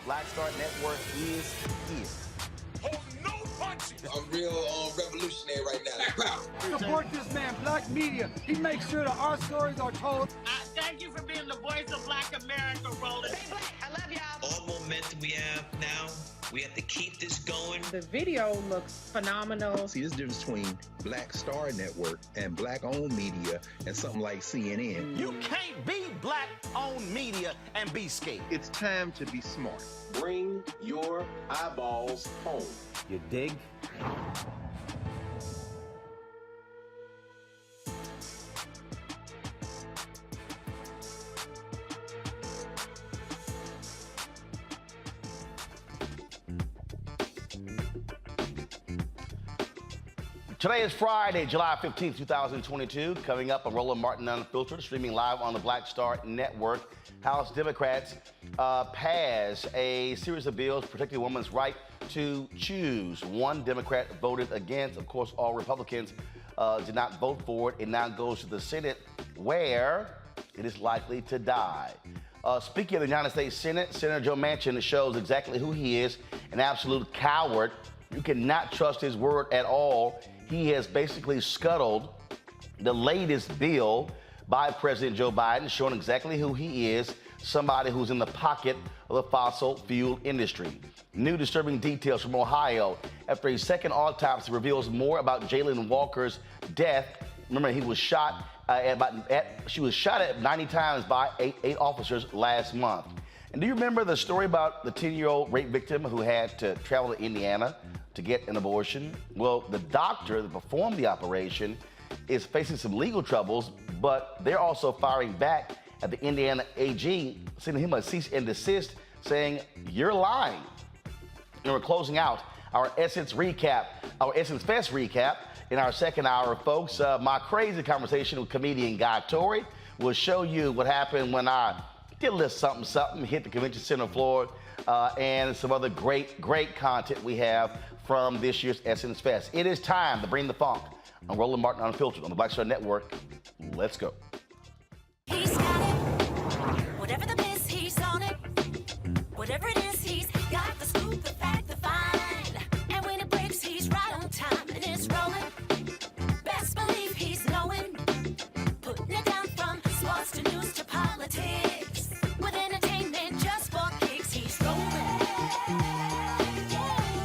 Black Star Network is here. Hold no punches. I'm real revolutionary right now. Black power. Support this man, Black Media. He makes sure that our stories are told. Thank you for being the voice of Black America, Roland. Stay black. I love y'all. All momentum we have now, we have to keep this going. The video looks phenomenal. See, this difference between Black Star Network and black-owned media and something like CNN. You can't be black-owned media and be scared. It's time to be smart. Bring your eyeballs home. You dig? Today is Friday, July 15th, 2022. Coming up, a Roland Martin Unfiltered, streaming live on the Black Star Network. House Democrats pass a series of bills protecting a woman's right to choose. One Democrat voted against. Of course, all Republicans did not vote for it. It now goes to the Senate, where it is likely to die. Speaking of the United States Senate, Senator Joe Manchin shows exactly who he is, an absolute coward. You cannot trust his word at all. He has basically scuttled the latest bill by President Joe Biden, showing exactly who he is, somebody who's in the pocket of the fossil fuel industry. New disturbing details from Ohio after a second autopsy reveals more about Jayland Walker's death. Remember, he was shot she was shot at 90 times by eight officers last month. And do you remember the story about the 10-year-old rape victim who had to travel to Indiana to get an abortion? Well, the doctor that performed the operation is facing some legal troubles, but they're also firing back at the Indiana AG, sending him a cease and desist, saying, you're lying. And we're closing out our Essence Fest recap in our second hour, folks. My crazy conversation with comedian Guy Torry. We'll show you what happened when I did a little something, hit the convention center floor, and some other great content we have from this year's Essence Fest. It is time to bring the funk. I'm Roland Martin Unfiltered on the Black Star Network. Let's go. He's got it. Whatever the miss, he's on it. Whatever it is, he's got the scoop, the fact, the find. And when it breaks, he's right on time and it's rolling. Best believe he's knowing. Putting it down from sports to news to politics. With entertainment just for kicks, he's rolling.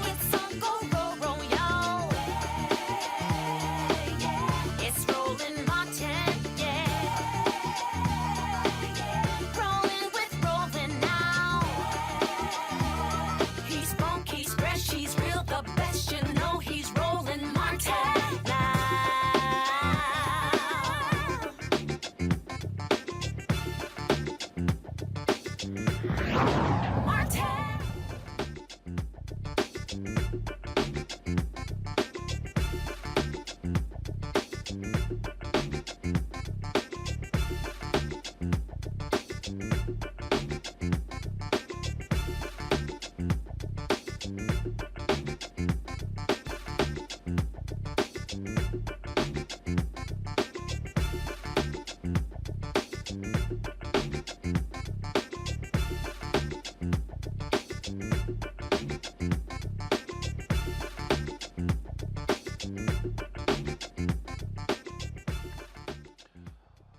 It's on go, roll, y'all. It's rolling Martin, yeah. Rolling with rolling now. He's funk, he's fresh, he's real, the best, you know he's rolling Martin now. Martin.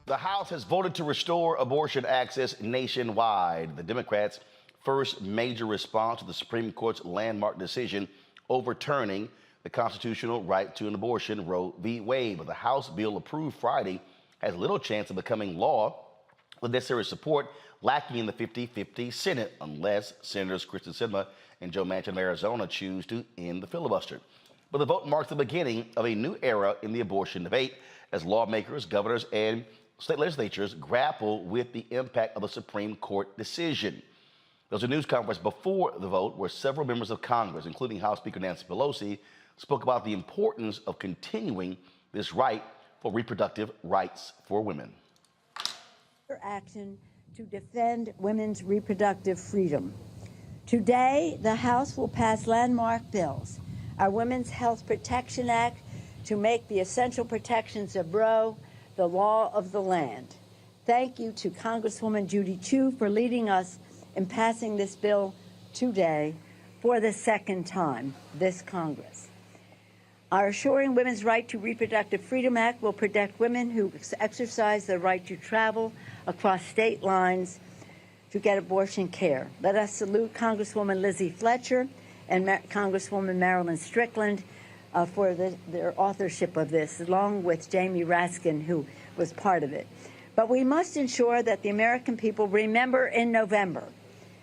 The House has voted to restore abortion access nationwide. The Democrats' first major response to the Supreme Court's landmark decision overturning the constitutional right to an abortion, Roe v. Wade. But the House bill approved Friday has little chance of becoming law with necessary support lacking in the 50-50 Senate unless Senators Kristen Sinema and Joe Manchin of Arizona choose to end the filibuster. But the vote marks the beginning of a new era in the abortion debate as lawmakers, governors, and state legislatures grapple with the impact of the Supreme Court decision. There was a news conference before the vote where several members of Congress, including House Speaker Nancy Pelosi, spoke about the importance of continuing this right for reproductive rights for women. Action to defend women's reproductive freedom. Today, the House will pass landmark bills, our Women's Health Protection Act, to make the essential protections of Roe the law of the land. Thank you to Congresswoman Judy Chu for leading us in passing this bill today for the second time this Congress. Our Assuring Women's Right to Reproductive Freedom Act will protect women who exercise their right to travel across state lines to get abortion care. Let us salute Congresswoman Lizzie Fletcher and Congresswoman Marilyn Strickland for their authorship of this, along with Jamie Raskin, who was part of it. But we must ensure that the American people remember in November,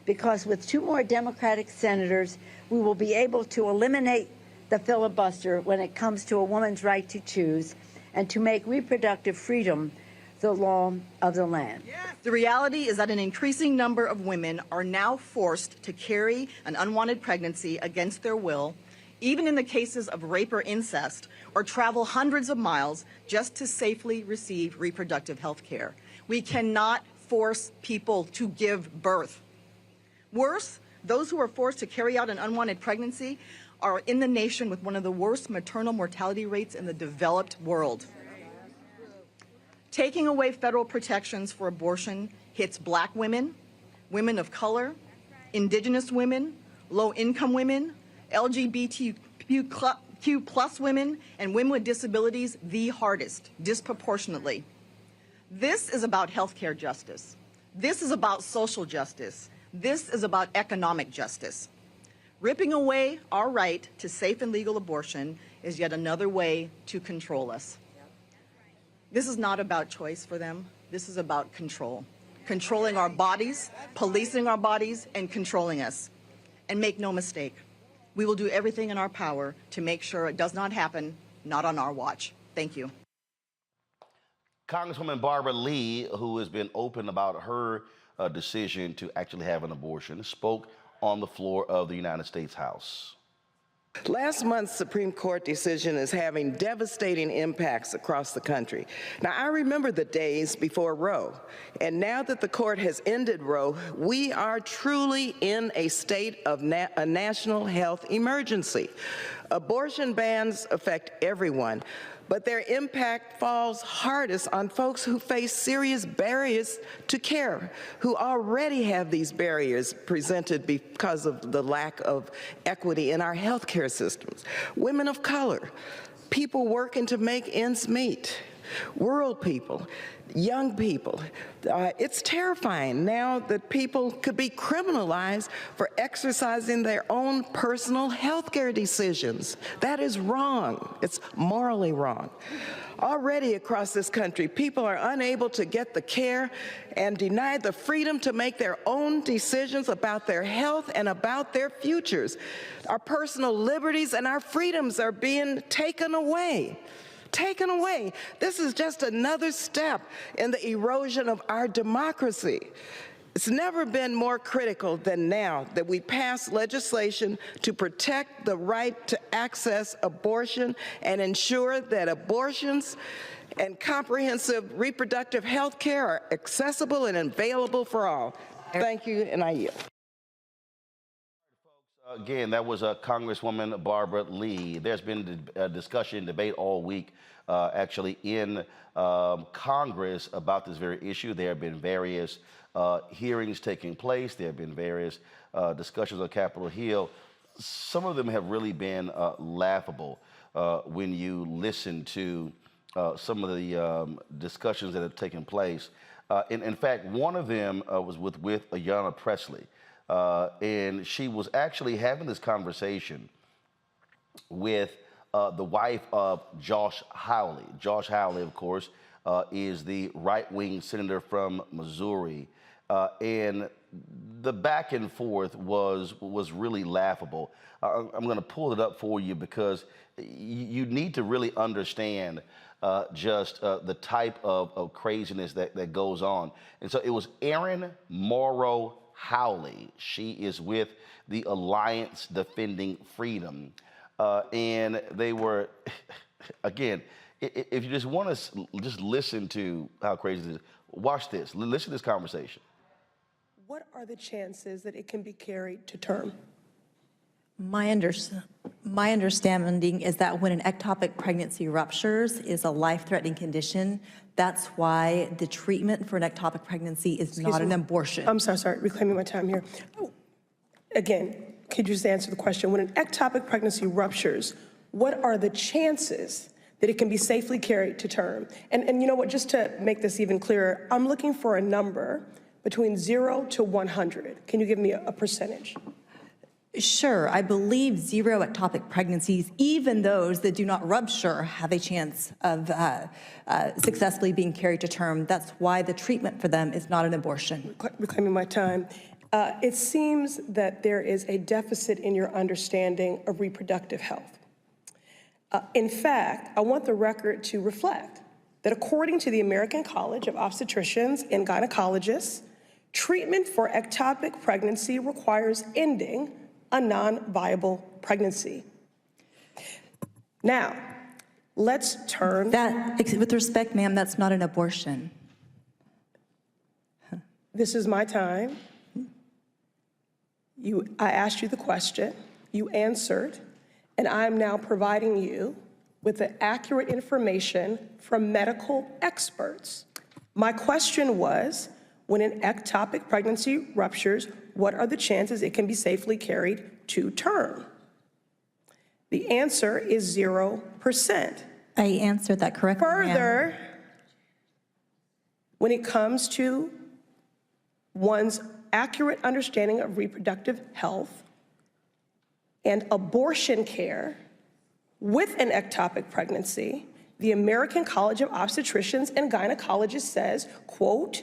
because with 2 more Democratic senators, we will be able to eliminate the filibuster when it comes to a woman's right to choose and to make reproductive freedom the law of the land. The reality is that an increasing number of women are now forced to carry an unwanted pregnancy against their will, even in the cases of rape or incest, or travel hundreds of miles just to safely receive reproductive health care. We cannot force people to give birth. Worse, those who are forced to carry out an unwanted pregnancy are in the nation with one of the worst maternal mortality rates in the developed world. Taking away federal protections for abortion hits Black women, women of color, Indigenous women, low-income women, LGBTQ plus women, and women with disabilities the hardest, disproportionately. This is about healthcare justice. This is about social justice. This is about economic justice. Ripping away our right to safe and legal abortion is yet another way to control us. This is not about choice for them. This is about control. Controlling our bodies, policing our bodies, and controlling us. And make no mistake, we will do everything in our power to make sure it does not happen, not on our watch. Thank you. Congresswoman Barbara Lee, who has been open about her decision to actually have an abortion, spoke on the floor of the United States House. Last month's Supreme Court decision is having devastating impacts across the country. Now, I remember the days before Roe, and now that the court has ended Roe, we are truly in a state of a national health emergency. Abortion bans affect everyone, but their impact falls hardest on folks who face serious barriers to care, who already have these barriers presented because of the lack of equity in our healthcare systems. Women of color, people working to make ends meet, rural people, young people. It's terrifying now that people could be criminalized for exercising their own personal healthcare decisions. That is wrong. It's morally wrong. Already across this country, people are unable to get the care and denied the freedom to make their own decisions about their health and about their futures. Our personal liberties and our freedoms are being taken away. Taken away. This is just another step in the erosion of our democracy. It's never been more critical than now that we pass legislation to protect the right to access abortion and ensure that abortions and comprehensive reproductive health care are accessible and available for all. Thank you, and I yield. Again, that was Congresswoman Barbara Lee. There's been a discussion, debate all week, actually, in Congress about this very issue. There have been various hearings taking place. There have been various discussions on Capitol Hill. Some of them have really been laughable when you listen to some of the discussions that have taken place. In fact, one of them was with Ayanna Pressley. And she was actually having this conversation with the wife of Josh Hawley. Josh Hawley, of course, is the right-wing senator from Missouri. And the back and forth was really laughable. I'm going to pull it up for you because you need to really understand just the type of craziness that goes on. And so it was Erin Morrow Hawley. She is with the Alliance Defending Freedom. And they were, again, if you just want to just listen to how crazy it is, watch this. Listen to this conversation. What are the chances that it can be carried to term? My understanding is that when an ectopic pregnancy ruptures is a life-threatening condition, that's why the treatment for an ectopic pregnancy is not an abortion. I'm sorry, reclaiming my time here. Again, could you just answer the question? When an ectopic pregnancy ruptures, what are the chances that it can be safely carried to term? And you know what, just to make this even clearer, I'm looking for a number between 0 to 100. Can you give me a percentage? Sure, I believe 0 ectopic pregnancies, even those that do not rupture, have a chance of successfully being carried to term. That's why the treatment for them is not an abortion. Reclaiming my time. It seems that there is a deficit in your understanding of reproductive health. In fact, I want the record to reflect that according to the American College of Obstetricians and Gynecologists, treatment for ectopic pregnancy requires ending a non-viable pregnancy. Now, let's turn... With respect, ma'am, that's not an abortion. This is my time. I asked you the question, you answered, and I'm now providing you with the accurate information from medical experts. My question was, when an ectopic pregnancy ruptures, what are the chances it can be safely carried to term? The answer is 0%. I answered that correctly, Further, when it comes to one's accurate understanding of reproductive health and abortion care with an ectopic pregnancy, the American College of Obstetricians and Gynecologists says, quote,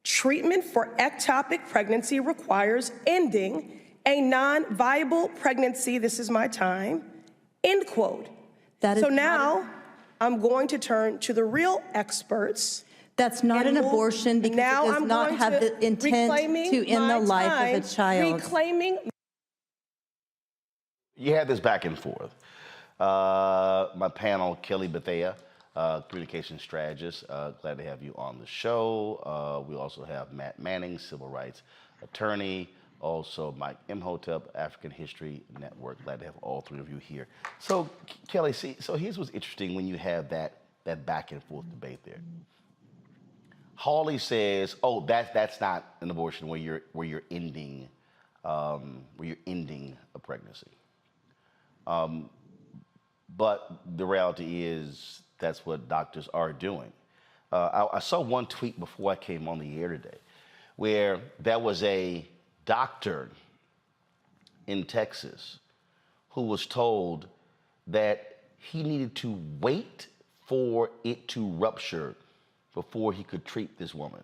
treatment for ectopic pregnancy requires ending a non-viable pregnancy. This is my time, end quote. So now I'm going to turn to the real experts. That's not an abortion because it does not have the intent to end the life of a child. Reclaiming. You had this back and forth. My panel, Kelly Bethea, communication strategist, glad to have you on the show. We also have Matt Manning, civil rights attorney, also Mike Imhotep, African History Network. Glad to have all three of you here. So, Kelly, so here's what's interesting when you have that back and forth debate there. Hawley says, "Oh, that's not an abortion where you're ending a pregnancy." But the reality is that's what doctors are doing. I saw one tweet before I came on the air today, where there was a doctor in Texas who was told that he needed to wait for it to rupture before he could treat this woman.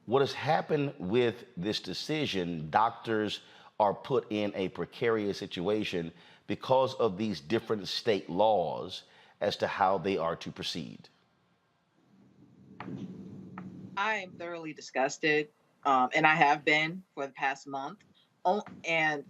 What has happened with this decision, doctors are put in a precarious situation because of these different state laws as to how they are to proceed. I am thoroughly disgusted, and I have been for the past month, and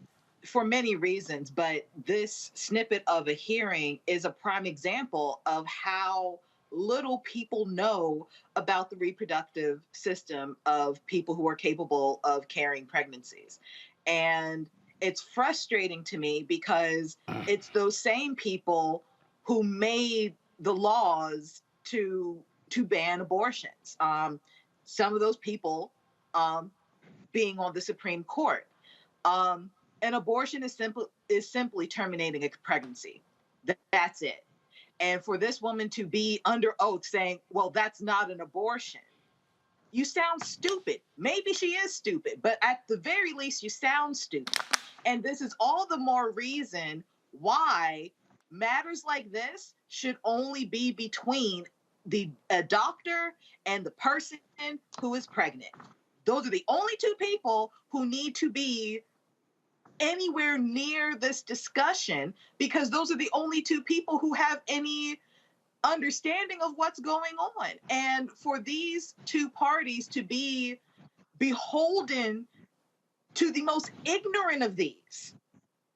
for many reasons, but this snippet of a hearing is a prime example of how little people know about the reproductive system of people who are capable of carrying pregnancies. And it's frustrating to me because it's those same people who made the laws to ban abortions. Some of those people being on the Supreme Court. An abortion is simply terminating a pregnancy. That's it. And for this woman to be under oath saying, well, that's not an abortion, you sound stupid. Maybe she is stupid, but at the very least, you sound stupid. And this is all the more reason why matters like this should only be between a doctor and the person who is pregnant. Those are the only two people who need to be anywhere near this discussion, because those are the only two people who have any understanding of what's going on. And for these two parties to be beholden to the most ignorant of these,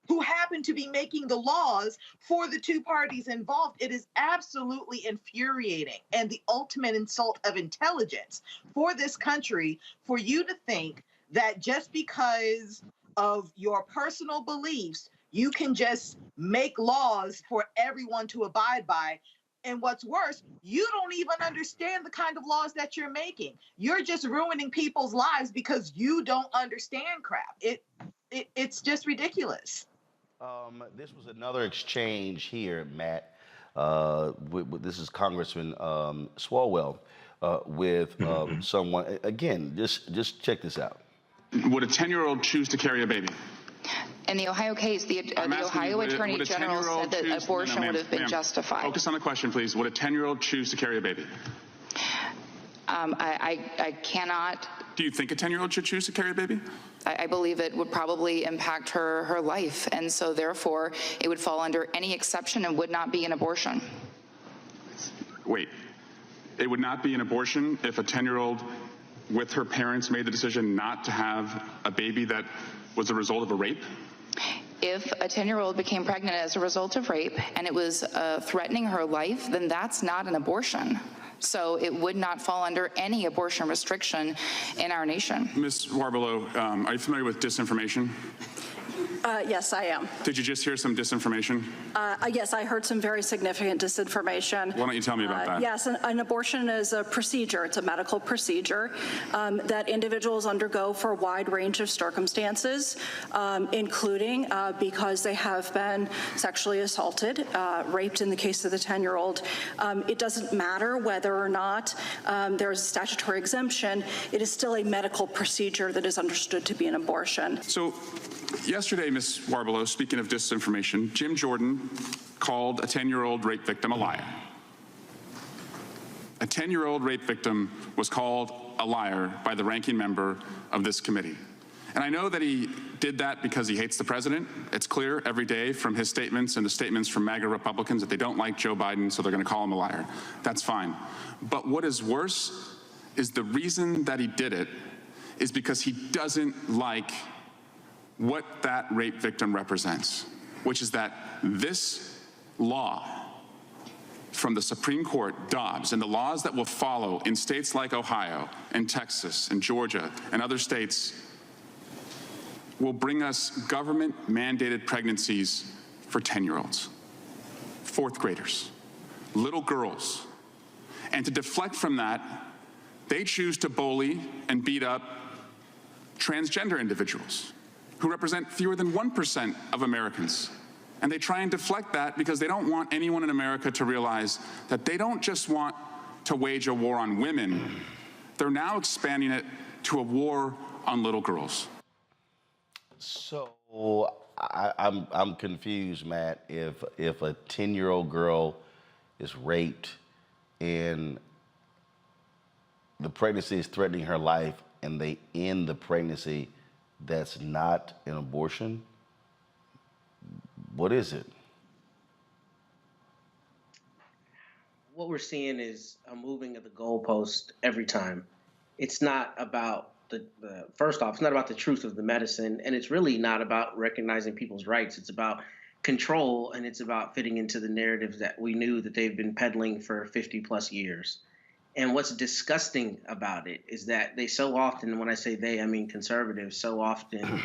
who happen to be making the laws for the two parties involved, it is absolutely infuriating and the ultimate insult of intelligence for this country, for you to think that just because of your personal beliefs, you can just make laws for everyone to abide by. And what's worse, you don't even understand the kind of laws that you're making. You're just ruining people's lives because you don't understand crap. It's just ridiculous. This was another exchange here, Matt. This is Congressman Swalwell with someone. Again, just check this out. Would a 10-year-old choose to carry a baby? In the Ohio case, the Ohio Attorney General said that abortion would have been justified. Focus on the question, please. Would a 10-year-old choose to carry a baby? I cannot. Do you think a 10-year-old should choose to carry a baby? I believe it would probably impact her life, and so therefore it would fall under any exception and would not be an abortion. Wait, it would not be an abortion if a 10-year-old with her parents made the decision not to have a baby that was a result of a rape? If a 10-year-old became pregnant as a result of rape and it was threatening her life, then that's not an abortion. So it would not fall under any abortion restriction in our nation. Ms. Warbelow, are you familiar with disinformation? Yes, I am. Did you just hear some disinformation? Yes, I heard some very significant disinformation. Why don't you tell me about that? Yes, an abortion is a procedure. It's a medical procedure that individuals undergo for a wide range of circumstances, including because they have been sexually assaulted, raped in the case of the 10-year-old. It doesn't matter whether or not there's a statutory exemption. It is still a medical procedure that is understood to be an abortion. So yesterday, Ms. Warbelow, speaking of disinformation, Jim Jordan called a 10-year-old rape victim a liar. A 10-year-old rape victim was called a liar by the ranking member of this committee. And I know that he did that because he hates the president. It's clear every day from his statements and the statements from MAGA Republicans that they don't like Joe Biden, so they're going to call him a liar. That's fine. But what is worse is the reason that he did it is because he doesn't like what that rape victim represents, which is that this law from the Supreme Court, Dobbs, and the laws that will follow in states like Ohio and Texas and Georgia and other states will bring us government-mandated pregnancies for 10-year-olds, fourth graders, little girls. And to deflect from that, they choose to bully and beat up transgender individuals who represent fewer than 1% of Americans. And they try and deflect that because they don't want anyone in America to realize that they don't just want to wage a war on women, they're now expanding it to a war on little girls. So I'm confused, Matt. If a 10-year-old girl is raped and the pregnancy is threatening her life and they end the pregnancy, that's not an abortion? What is it? What we're seeing is a moving of the goalpost every time. It's not about first off, it's not about the truth of the medicine, and it's really not about recognizing people's rights. It's about control, and it's about fitting into the narratives that we knew that they've been peddling for 50 plus years. And what's disgusting about it is that they so often, when I say they, I mean conservatives, so often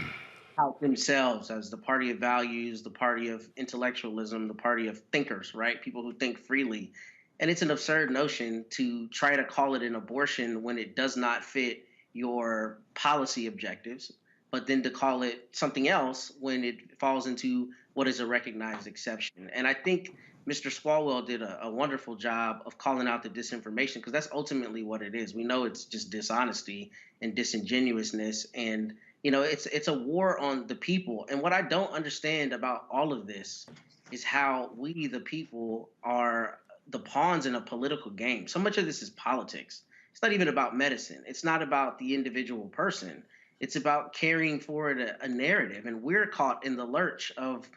tout themselves as the party of values, the party of intellectualism, the party of thinkers, right? People who think freely. And it's an absurd notion to try to call it an abortion when it does not fit your policy objectives, but then to call it something else when it falls into what is a recognized exception. And I think Mr. Swalwell did a wonderful job of calling out the disinformation, because that's ultimately what it is. We know it's just dishonesty and disingenuousness, and it's a war on the people. And what I don't understand about all of this is how we, the people, are the pawns in a political game. So much of this is politics. It's not even about medicine. It's not about the individual person. It's about carrying forward a narrative. And we're caught in the lurch of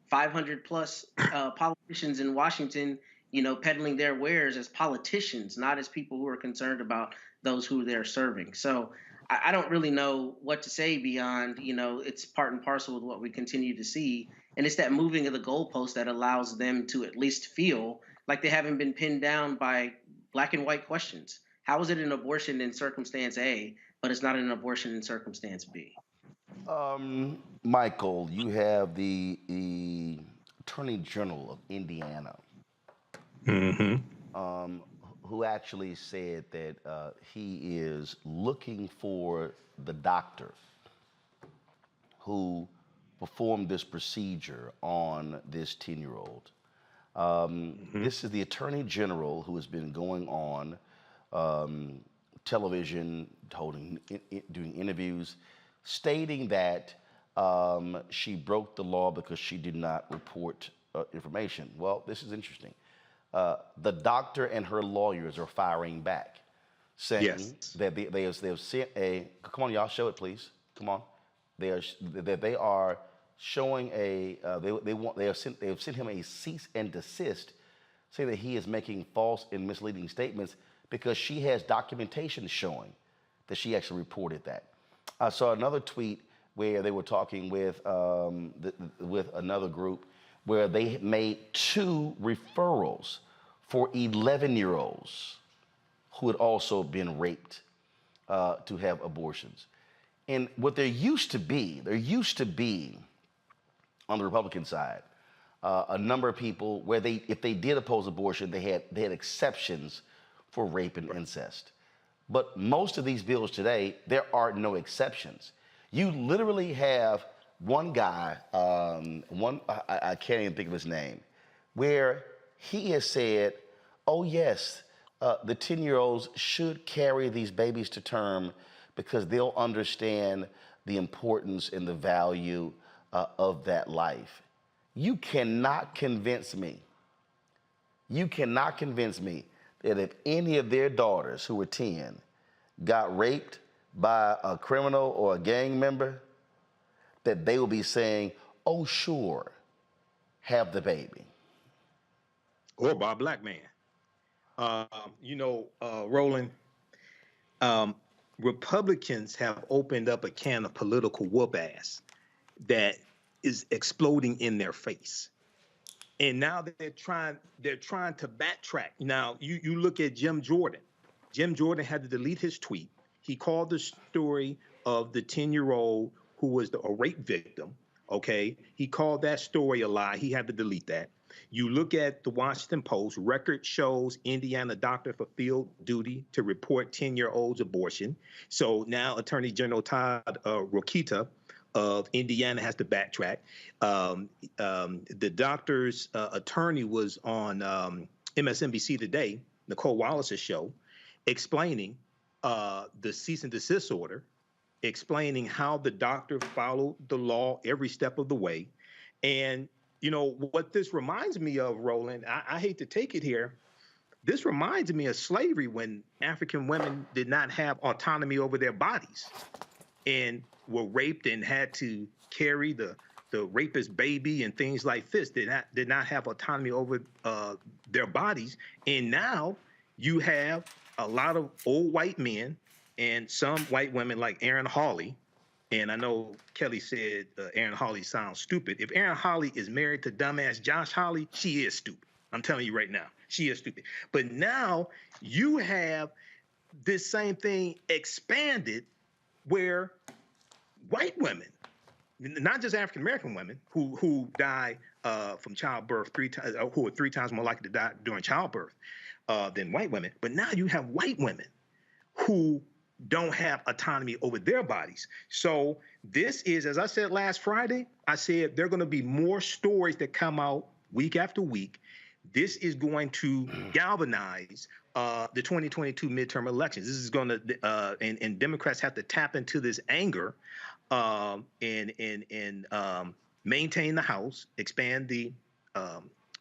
500 plus politicians in Washington, peddling their wares as politicians, not as people who are concerned about those who they're serving. So I don't really know what to say beyond, it's part and parcel with what we continue to see. And it's that moving of the goalpost that allows them to at least feel like they haven't been pinned down by black and white questions. How is it an abortion in circumstance A, but it's not an abortion in circumstance B? Michael, you have the Attorney General of Indiana, who actually said that he is looking for the doctor who performed this procedure on this 10-year-old. This is the Attorney General who has been going on television, doing interviews, stating that she broke the law because she did not report information. Well, this is interesting. The doctor and her lawyers are firing back, saying that they have sent a. Come on, y'all, show it, please. Come on. They are showing a. They have sent him a cease and desist, saying that he is making false and misleading statements because she has documentation showing that she actually reported that. I saw another tweet where they were talking with another group where they made 2 referrals for 11-year-olds who had also been raped to have abortions. And what there used to be on the Republican side, a number of people where if they did oppose abortion, they had exceptions for rape and incest. But most of these bills today, there are no exceptions. You literally have one guy, I can't even think of his name, where he has said, oh yes, the 10-year-olds should carry these babies to term because they'll understand the importance and the value of that life. You cannot convince me that if any of their daughters who were 10 got raped by a criminal or a gang member, that they will be saying, oh, sure, have the baby. Or by a black man. Roland, Republicans have opened up a can of political whoop ass that is exploding in their face. And now they're trying to backtrack. Now you look at Jim Jordan. Jim Jordan had to delete his tweet. He called the story of the 10-year-old who was a rape victim. Okay, he called that story a lie. He had to delete that. You look at the Washington Post, record shows Indiana doctor fulfilled duty to report 10-year-old's abortion. So now Attorney General Todd Rokita of Indiana has to backtrack. The doctor's attorney was on MSNBC Today, Nicole Wallace's show, explaining the cease and desist order, explaining how the doctor followed the law every step of the way. And, you know, what this reminds me of, Roland, I hate to take it here, this reminds me of slavery when African women did not have autonomy over their bodies and were raped and had to carry the rapist baby and things like this, did not have autonomy over their bodies. And now you have a lot of old white men and some white women like Aaron Hawley. And I know Kelly said Aaron Hawley sounds stupid. If Aaron Hawley is married to dumbass Josh Hawley, she is stupid. I'm telling you right now, she is stupid. But now you have this same thing expanded where white women, not just African-American women who die from childbirth who are 3 times more likely to die during childbirth than white women, but now you have white women who don't have autonomy over their bodies. So this is, as I said last Friday, I said there are going to be more stories that come out week after week. This is going to galvanize the 2022 midterm elections. This is going to, and Democrats have to tap into this anger and maintain the House, expand the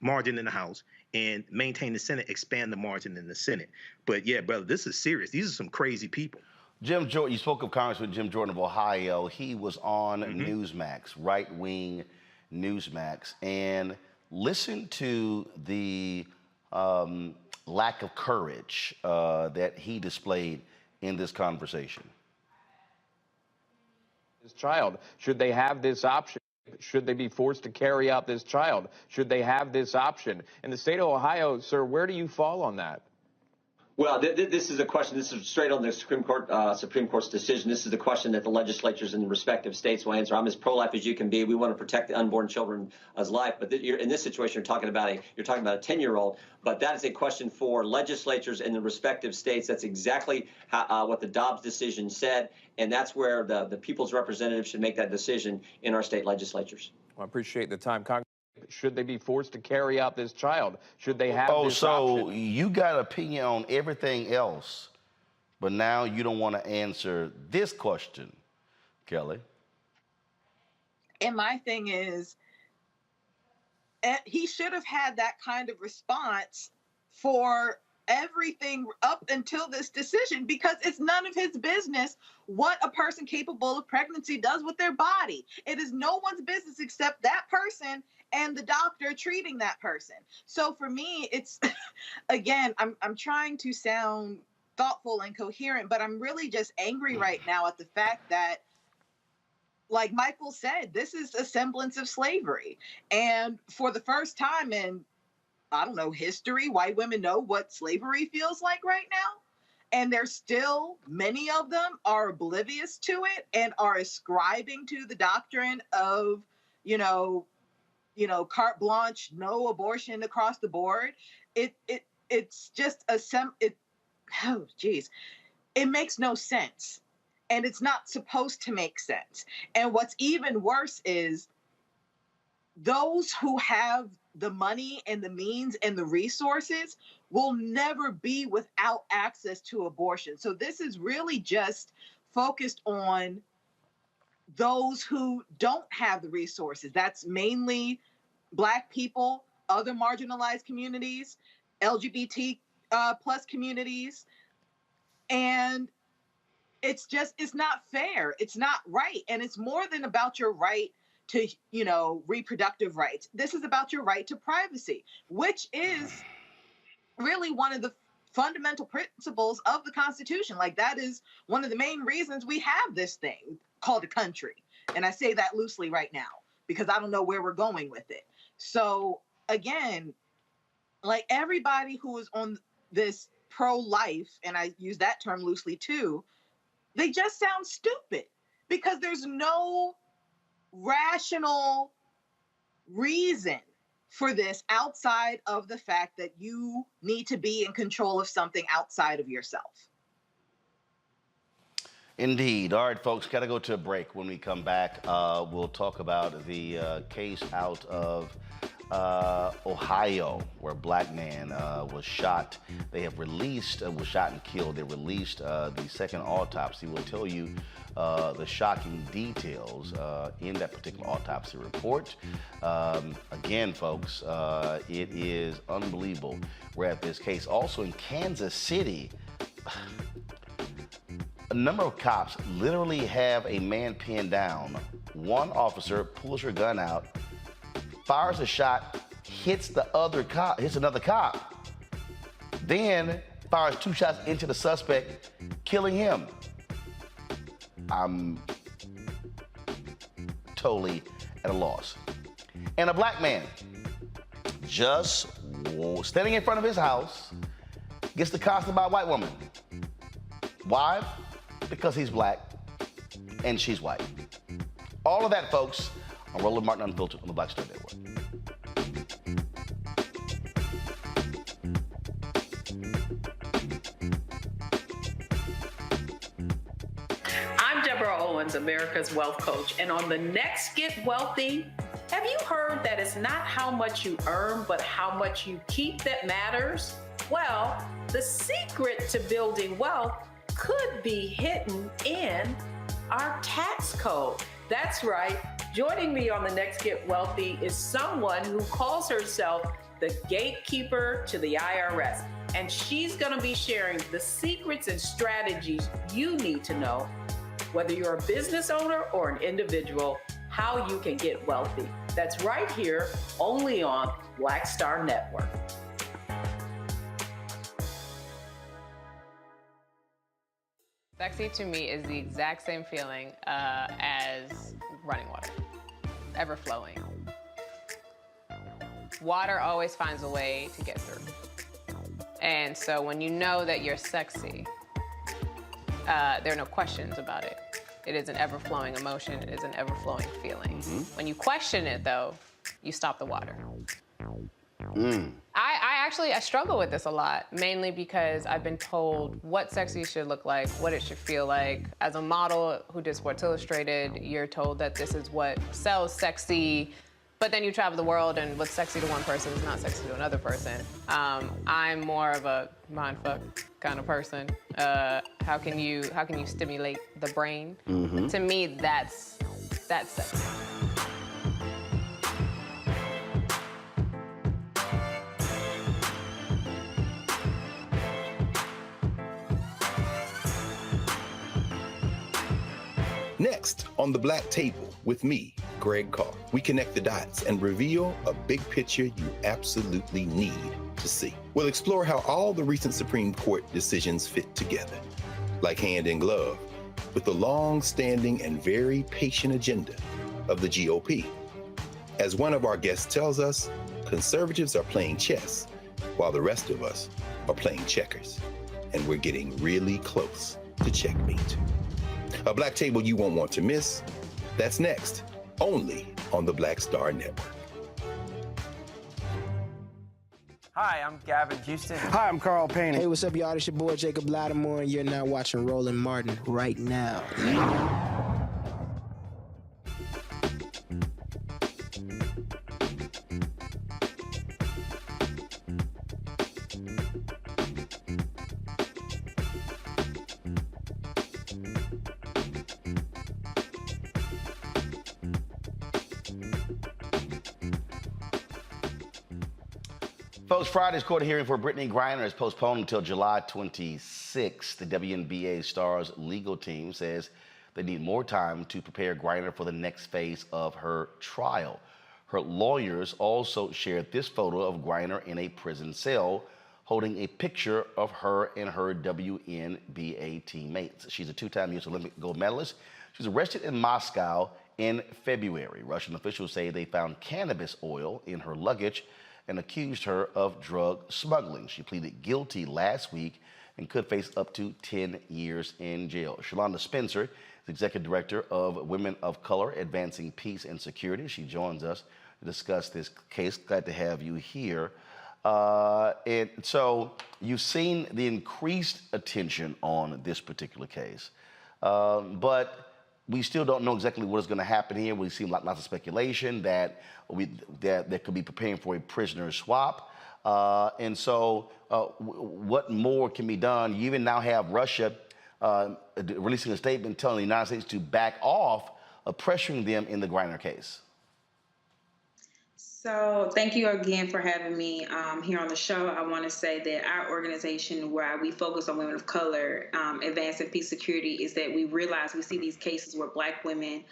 margin in the House, and maintain the Senate, expand the margin in the Senate. But yeah, brother, this is serious. These are some crazy people. Jim Jordan, you spoke of Congressman Jim Jordan of Ohio. He was on Newsmax, right-wing Newsmax, and listen to the lack of courage that he displayed in this conversation. This child, should they have this option? Should they be forced to carry out this child? Should they have this option? In the state of Ohio, sir, where do you fall on that? Well, this is a question. This is straight on the Supreme Court's decision. This is the question that the legislatures in the respective states will answer. I'm as pro-life as you can be. We want to protect the unborn children's life. But in this situation, you're talking about a 10-year-old. But that is a question for legislatures in the respective states. That's exactly what the Dobbs decision said, and that's where the people's representatives should make that decision in our state legislatures. Well, I appreciate the time, Congress. Should they be forced to carry out this child? Should they have this option? So you got an opinion on everything else, but now you don't want to answer this question, Kelly. And my thing is, he should have had that kind of response for everything up until this decision, because it's none of his business what a person capable of pregnancy does with their body. It is no one's business except that person and the doctor treating that person. So for me, it's, again, I'm trying to sound thoughtful and coherent, but I'm really just angry right now at the fact that, like Michael said, this is a semblance of slavery. And for the first time in, I don't know, history, white women know what slavery feels like right now. And there's still, many of them are oblivious to it and are ascribing to the doctrine of, carte blanche, no abortion across the board. It's just it makes no sense. And it's not supposed to make sense. And what's even worse is those who have the money and the means and the resources will never be without access to abortion. So this is really just focused on those who don't have the resources. That's mainly Black people, other marginalized communities, LGBT plus communities. And it's not fair. It's not right. And it's more than about your right to, reproductive rights. This is about your right to privacy, which is really one of the fundamental principles of the Constitution. Like, that is one of the main reasons we have this thing called a country. And I say that loosely right now because I don't know where we're going with it. So again, like everybody who is on this pro-life, and I use that term loosely too, they just sound stupid because there's no rational reason for this outside of the fact that you need to be in control of something outside of yourself. Indeed. All right, folks, got to go to a break. When we come back, we'll talk about the case out of Ohio, where a black man was shot. They have released, was shot and killed. They released the second autopsy. We'll tell you the shocking details in that particular autopsy report. Again, folks, it is unbelievable. We're at this case. Also in Kansas City, a number of cops literally have a man pinned down. One officer pulls her gun out, fires a shot, hits another cop, then fires 2 shots into the suspect, killing him. I'm totally at a loss. And a black man just standing in front of his house gets accosted by a white woman. Why? Because he's black and she's white. All of that, folks, on Roland Martin Unfiltered on the Black Star Network. America's Wealth Coach. And on the next Get Wealthy, have you heard that it's not how much you earn, but how much you keep that matters? Well, the secret to building wealth could be hidden in our tax code. That's right. Joining me on the next Get Wealthy is someone who calls herself the gatekeeper to the IRS. And she's going to be sharing the secrets and strategies you need to know, whether you're a business owner or an individual, how you can get wealthy. That's right here, only on Black Star Network. Sexy to me is the exact same feeling as running water, ever flowing. Water always finds a way to get through. And so when you know that you're sexy, there are no questions about it. It is an ever-flowing emotion. It is an ever-flowing feeling. When you question it, though, you stop the water. I struggle with this a lot, mainly because I've been told what sexy should look like, what it should feel like. As a model who did Sports Illustrated, you're told that this is what sells sexy, but then you travel the world and what's sexy to one person is not sexy to another person. I'm more of a mindfuck kind of person. How can you stimulate the brain? To me, that's sexy. Next on The Black Table with me, Greg Carr, we connect the dots and reveal a big picture you absolutely need to see. We'll explore how all the recent Supreme Court decisions fit together, like hand in glove, with the long-standing and very patient agenda of the GOP. As one of our guests tells us, conservatives are playing chess, while the rest of us are playing checkers. And we're getting really close to checkmate. A Black Table you won't want to miss. That's next, only on the Black Star Network. Hi, I'm Gavin Houston. Hi, I'm Carl Payne. Hey, what's up, y'all? It's your boy Jacob Lattimore, and you're now watching Roland Martin right now. Folks, Friday's court hearing for Brittany Griner is postponed until July 26th. The WNBA star's legal team says they need more time to prepare Griner for the next phase of her trial. Her lawyers also shared this photo of Griner in a prison cell holding a picture of her and her WNBA teammates. She's a two-time U.S. Olympic gold medalist. She was arrested in Moscow in February. Russian officials say they found cannabis oil in her luggage and accused her of drug smuggling. She pleaded guilty last week and could face up to 10 years in jail. Shalonda Spencer is Executive Director of Women of Color Advancing Peace and Security. She joins us to discuss this case. Glad to have you here. And so you've seen the increased attention on this particular case, but we still don't know exactly what is going to happen here. We've seen lots of speculation that that could be preparing for a prisoner swap. And so what more can be done? You even now have Russia releasing a statement telling the United States to back off of pressuring them in the Griner case. So thank you again for having me here on the show. I want to say that our organization, where we focus on women of color, advancing peace security, is that we realize we see these cases where Black women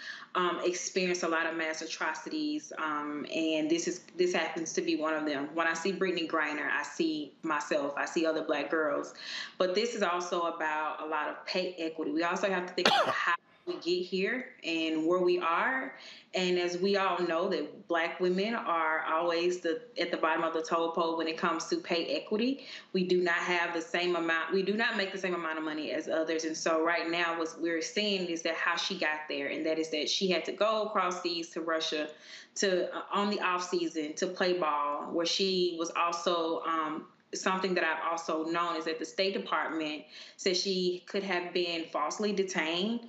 experience a lot of mass atrocities, and this happens to be one of them. When I see Brittany Griner, I see myself, I see other Black girls, but this is also about a lot of pay equity. We also have to think about how we get here and where we are. And as we all know, that Black women are always at the bottom of the toll pole when it comes to pay equity. We do not have the same amount. We do not make the same amount of money as others. And so right now what we're seeing is that how she got there. And that is that she had to go across seas to Russia to on the off season to play ball, where she was also something that I've also known is that the State Department said she could have been falsely detained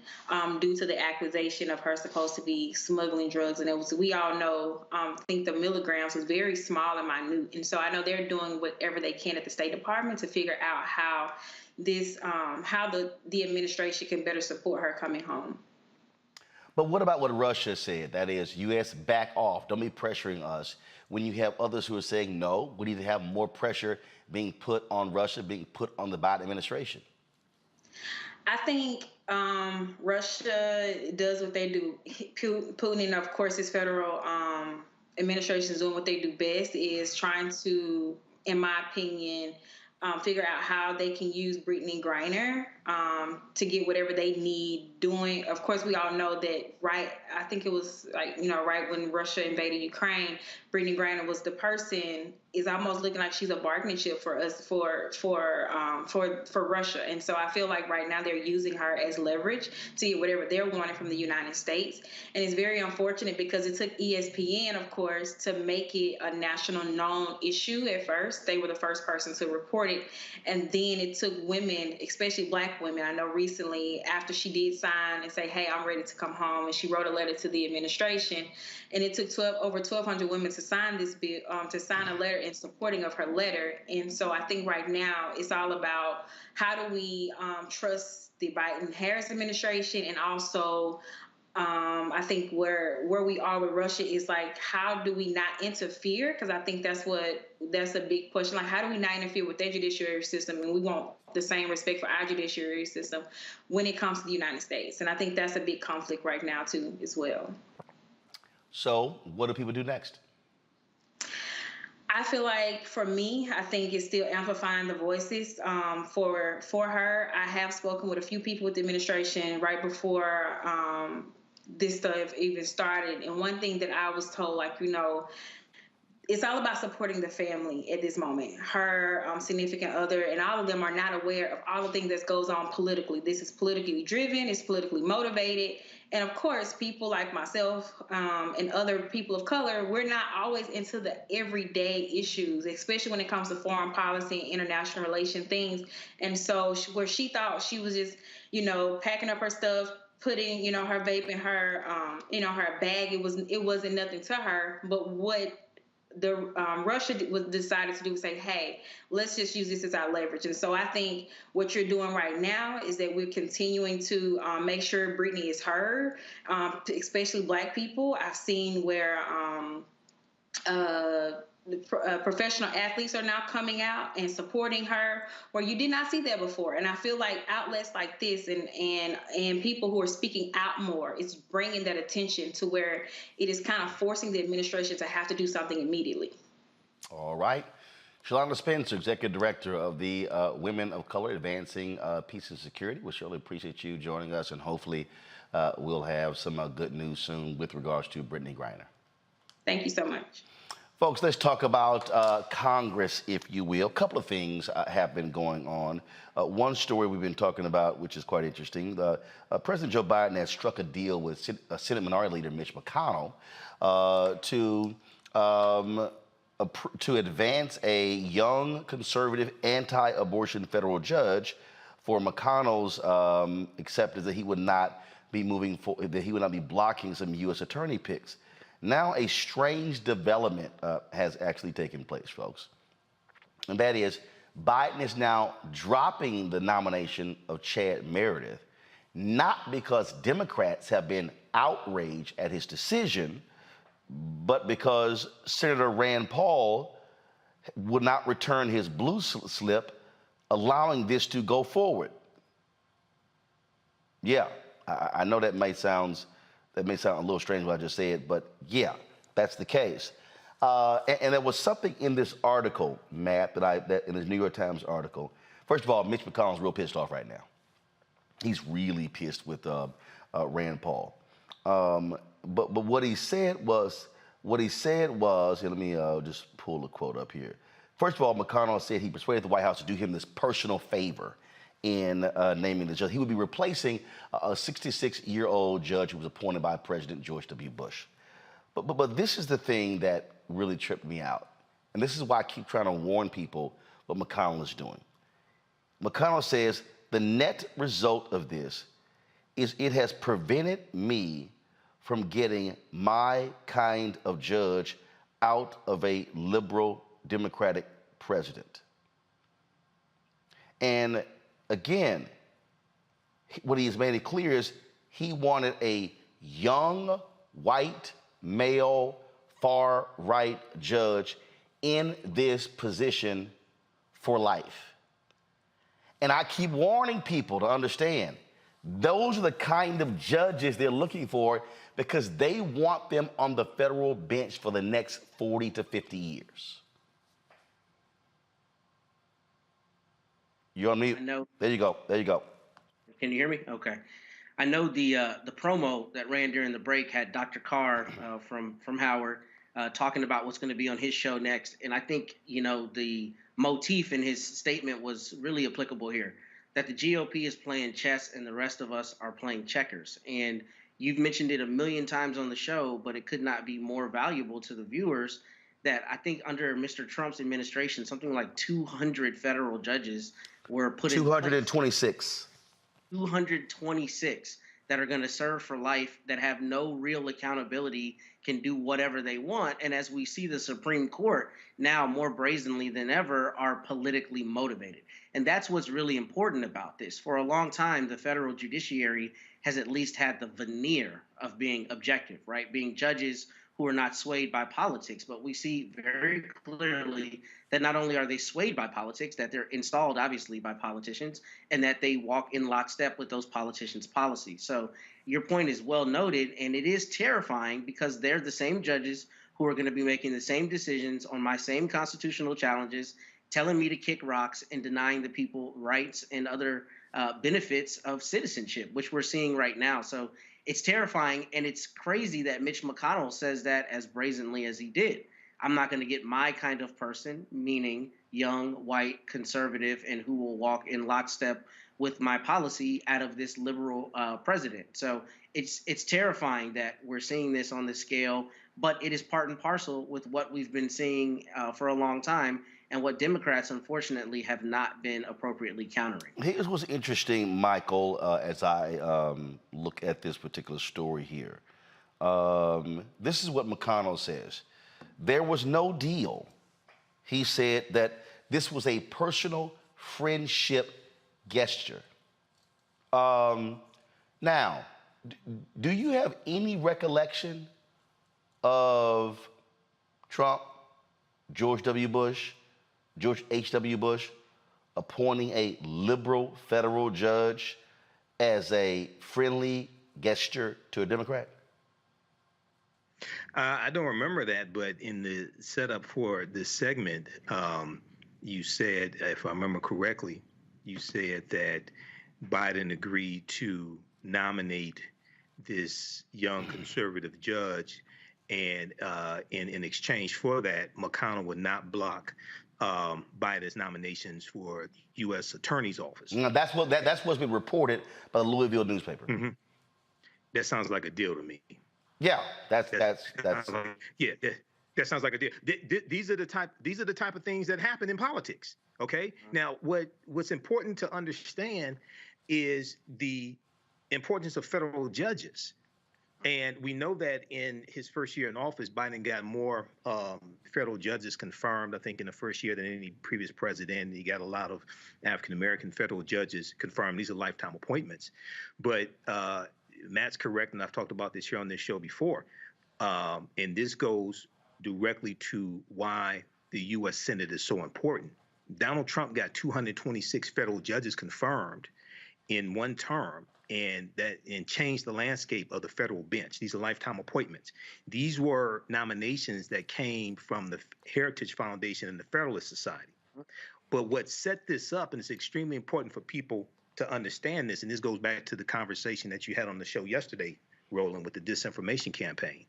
due to the accusation of her supposed to be smuggling drugs. And it was, we all know, think the milligrams was very small and minute. And so I know they're doing whatever they can at the State Department to figure out how this, how the administration can better support her coming home. But what about what Russia said? That is, U.S. back off. Don't be pressuring us. When you have others who are saying, no, we need to have more pressure being put on Russia, being put on the Biden administration. I think Russia does what they do. Putin, and of course, his federal administration is doing what they do best, is trying to, in my opinion, figure out how they can use Brittany Griner to get whatever they need doing. Of course, we all know that, right, I think it was like, right when Russia invaded Ukraine, Brittany Griner was the person, is almost looking like she's a bargaining chip for us, for Russia. And so I feel like right now they're using her as leverage to get whatever they're wanting from the United States. And it's very unfortunate because it took ESPN, of course, to make it a national known issue at first. They were the first person to report it. And then it took women, especially Black women. I know recently after she did sign and say, hey, I'm ready to come home, and she wrote a letter to the administration, and it took over 1,200 women to sign this bill, to sign a letter in supporting of her letter. And so I think right now it's all about how do we trust the Biden-Harris administration, and also I think where we are with Russia is like, how do we not interfere? Because I think that's a big question. Like, how do we not interfere with their judiciary system? And we want the same respect for our judiciary system when it comes to the United States. And I think that's a big conflict right now too, as well. So what do people do next? I feel like for me, I think it's still amplifying the voices for her. I have spoken with a few people with the administration right before this stuff even started. And one thing that I was told, it's all about supporting the family at this moment. Her significant other and all of them are not aware of all the things that goes on politically. This is politically driven, it's politically motivated. And of course, people like myself and other people of color, we're not always into the everyday issues, especially when it comes to foreign policy and international relation things. And so where she thought she was just, packing up her stuff, putting, her vape in her, her bag, it wasn't nothing to her. But what the Russia decided to do was say, hey, let's just use this as our leverage. And so I think what you're doing right now is that we're continuing to make sure Brittany is heard, especially Black people. I've seen where professional athletes are now coming out and supporting her, where you did not see that before. And I feel like outlets like this and people who are speaking out more, it's bringing that attention to where it is kind of forcing the administration to have to do something immediately. All right. Shalonda Spencer, Executive Director of the Women of Color Advancing Peace and Security. We surely appreciate you joining us, and hopefully we'll have some good news soon with regards to Brittany Griner. Thank you so much. Folks, let's talk about Congress, if you will. A couple of things have been going on. One story we've been talking about, which is quite interesting. President Joe Biden has struck a deal with Senate Minority Leader Mitch McConnell to advance a young, conservative, anti-abortion federal judge for McConnell's acceptance that he would not be blocking some U.S. attorney picks. Now, a strange development has actually taken place, folks, and that is Biden is now dropping the nomination of Chad Meredith, not because Democrats have been outraged at his decision, but because Senator Rand Paul would not return his blue slip, allowing this to go forward. Yeah, I know that may sound a little strange what I just said, but yeah, that's the case. And there was something in this article, Matt, that in this New York Times article. First of all, Mitch McConnell's real pissed off right now. He's really pissed with Rand Paul. But what he said was, here, let me just pull a quote up here. First of all, McConnell said he persuaded the White House to do him this personal favor in naming the judge. He would be replacing a 66-year-old judge who was appointed by President George W. Bush. But this is the thing that really tripped me out. And this is why I keep trying to warn people what McConnell is doing. McConnell says the net result of this is it has prevented me from getting my kind of judge out of a liberal Democratic president. And again, what he has made it clear is he wanted a young, white, male, far-right judge in this position for life. And I keep warning people to understand, those are the kind of judges they're looking for because they want them on the federal bench for the next 40 to 50 years. You're on mute. I know. There you go. There you go. Can you hear me? Okay. I know the promo that ran during the break had Dr. Carr from Howard talking about what's going to be on his show next. And I think, the motif in his statement was really applicable here, that the GOP is playing chess and the rest of us are playing checkers. And you've mentioned it a million times on the show, but it could not be more valuable to the viewers that I think under Mr. Trump's administration, something like 200 federal judges were put in 226. 226 that are going to serve for life, that have no real accountability, can do whatever they want. And as we see the Supreme Court now more brazenly than ever are politically motivated. And that's what's really important about this. For a long time, the federal judiciary has at least had the veneer of being objective, right? Being judges who are not swayed by politics. But we see very clearly that not only are they swayed by politics, that they're installed, obviously, by politicians, and that they walk in lockstep with those politicians' policies. So your point is well noted, and it is terrifying because they're the same judges who are going to be making the same decisions on my same constitutional challenges, telling me to kick rocks and denying the people rights and other benefits of citizenship, which we're seeing right now. So it's terrifying, and it's crazy that Mitch McConnell says that as brazenly as he did. I'm not going to get my kind of person, meaning young, white, conservative, and who will walk in lockstep with my policy out of this liberal president. So it's terrifying that we're seeing this on this scale, but it is part and parcel with what we've been seeing for a long time and what Democrats, unfortunately, have not been appropriately countering. Here's what's interesting, Michael, as I look at this particular story here. This is what McConnell says. There was no deal. He said that this was a personal friendship gesture. Now, do you have any recollection of Trump, George W. Bush, George H.W. Bush appointing a liberal federal judge as a friendly gesture to a Democrat? I don't remember that, but in the setup for this segment, you said, if I remember correctly, you said that Biden agreed to nominate this young conservative judge, and in exchange for that, McConnell would not block Biden's nominations for U.S. Attorney's Office. No, that's what's been reported by the Louisville newspaper. Mm-hmm. That sounds like a deal to me. Yeah, that's yeah. That sounds like a deal. These are the type of things that happen in politics. Okay. Now, what's important to understand is the importance of federal judges. And we know that in his first year in office, Biden got more federal judges confirmed, I think, in the first year than any previous president. He got a lot of African-American federal judges confirmed. These are lifetime appointments. But Matt's correct, and I've talked about this here on this show before. And this goes directly to why the U.S. Senate is so important. Donald Trump got 226 federal judges confirmed in one term, and changed the landscape of the federal bench. These are lifetime appointments. These were nominations that came from the Heritage Foundation and the Federalist Society. But what set this up, and it's extremely important for people to understand this, and this goes back to the conversation that you had on the show yesterday, Roland, with the disinformation campaign.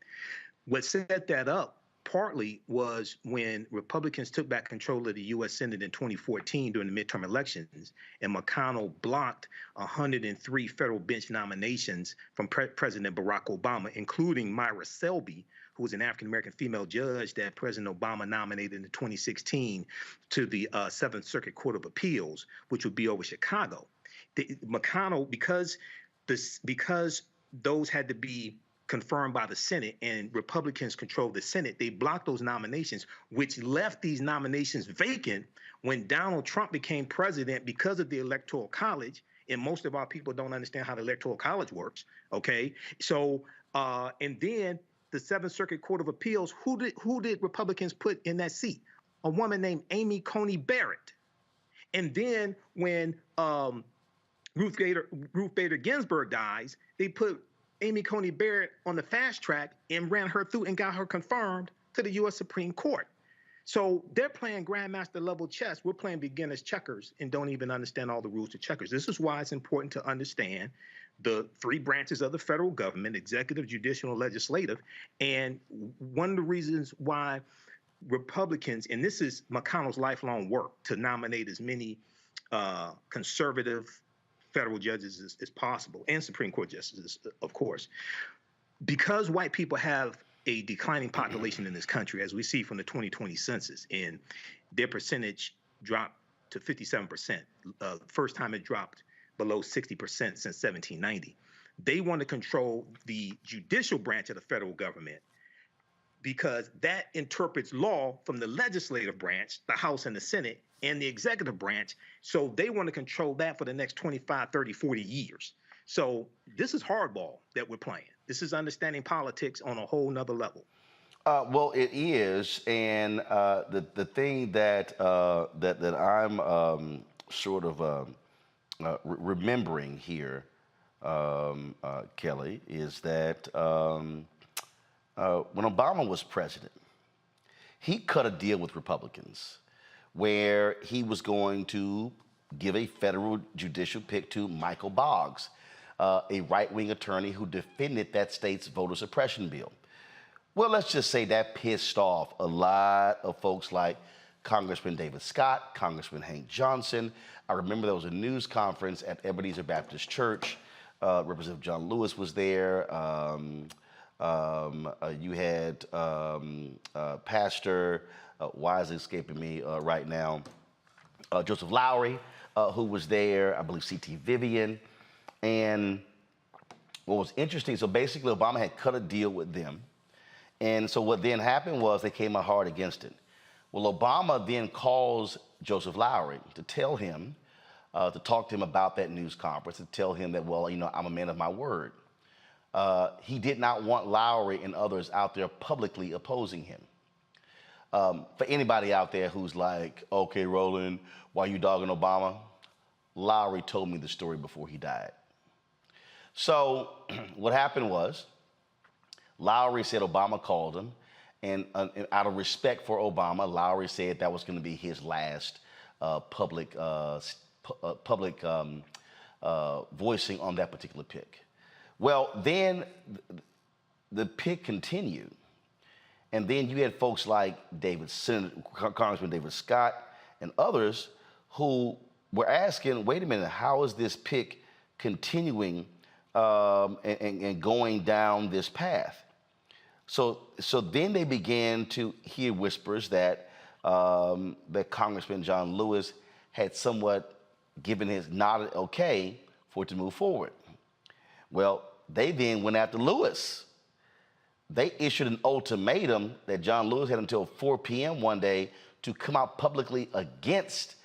What set that up partly was when Republicans took back control of the U.S. Senate in 2014 during the midterm elections, and McConnell blocked 103 federal bench nominations from President Barack Obama, including Myra Selby, who was an African-American female judge that President Obama nominated in 2016 to the Seventh Circuit Court of Appeals, which would be over Chicago. McConnell, because those had to be confirmed by the Senate and Republicans controlled the Senate, they blocked those nominations, which left these nominations vacant when Donald Trump became president because of the Electoral College. And most of our people don't understand how the Electoral College works. Okay. So, and then the Seventh Circuit Court of Appeals, who did Republicans put in that seat? A woman named Amy Coney Barrett. And then when Ruth Bader Ginsburg dies, they put Amy Coney Barrett on the fast track and ran her through and got her confirmed to the U.S. Supreme Court. So they're playing grandmaster level chess. We're playing beginner's checkers and don't even understand all the rules to checkers. This is why it's important to understand the three branches of the federal government: executive, judicial, and legislative. And one of the reasons why Republicans, and this is McConnell's lifelong work, to nominate as many conservative federal judges as possible, and Supreme Court justices, of course. Because white people have a declining population in this country, as we see from the 2020 census, and their percentage dropped to 57%. First time it dropped below 60% since 1790. They want to control the judicial branch of the federal government because that interprets law from the legislative branch, the House and the Senate, and the executive branch. So they want to control that for the next 25, 30, 40 years. So this is hardball that we're playing. This is understanding politics on a whole nother level. Well, it is, and the thing that I'm sort of remembering here, Kelly, is that when Obama was president, he cut a deal with Republicans where he was going to give a federal judicial pick to Michael Boggs, a right-wing attorney who defended that state's voter suppression bill. Well, let's just say that pissed off a lot of folks like Congressman David Scott, Congressman Hank Johnson. I remember there was a news conference at Ebenezer Baptist Church. Representative John Lewis was there. You had Pastor, why is it escaping me right now, Joseph Lowry, who was there, I believe C.T. Vivian. And what was interesting, so basically Obama had cut a deal with them. And so what then happened was they came out hard against it. Well, Obama then calls Joseph Lowry to tell him, to talk to him about that news conference, to tell him that, well, you know, I'm a man of my word. He did not want Lowry and others out there publicly opposing him. For anybody out there who's like, okay, Roland, why you dogging Obama? Lowry told me the story before he died. So what happened was, Lowry said Obama called him And out of respect for Obama, Lowry said that was going to be his last public voicing on that particular pick. Well, then the pick continued. And then you had folks like Congressman David Scott and others who were asking, wait a minute, how is this pick continuing and going down this path? So then they began to hear whispers that that Congressman John Lewis had somewhat given his nodded okay for it to move forward. Well, they then went after Lewis. They issued an ultimatum that John Lewis had until 4 p.m. one day to come out publicly against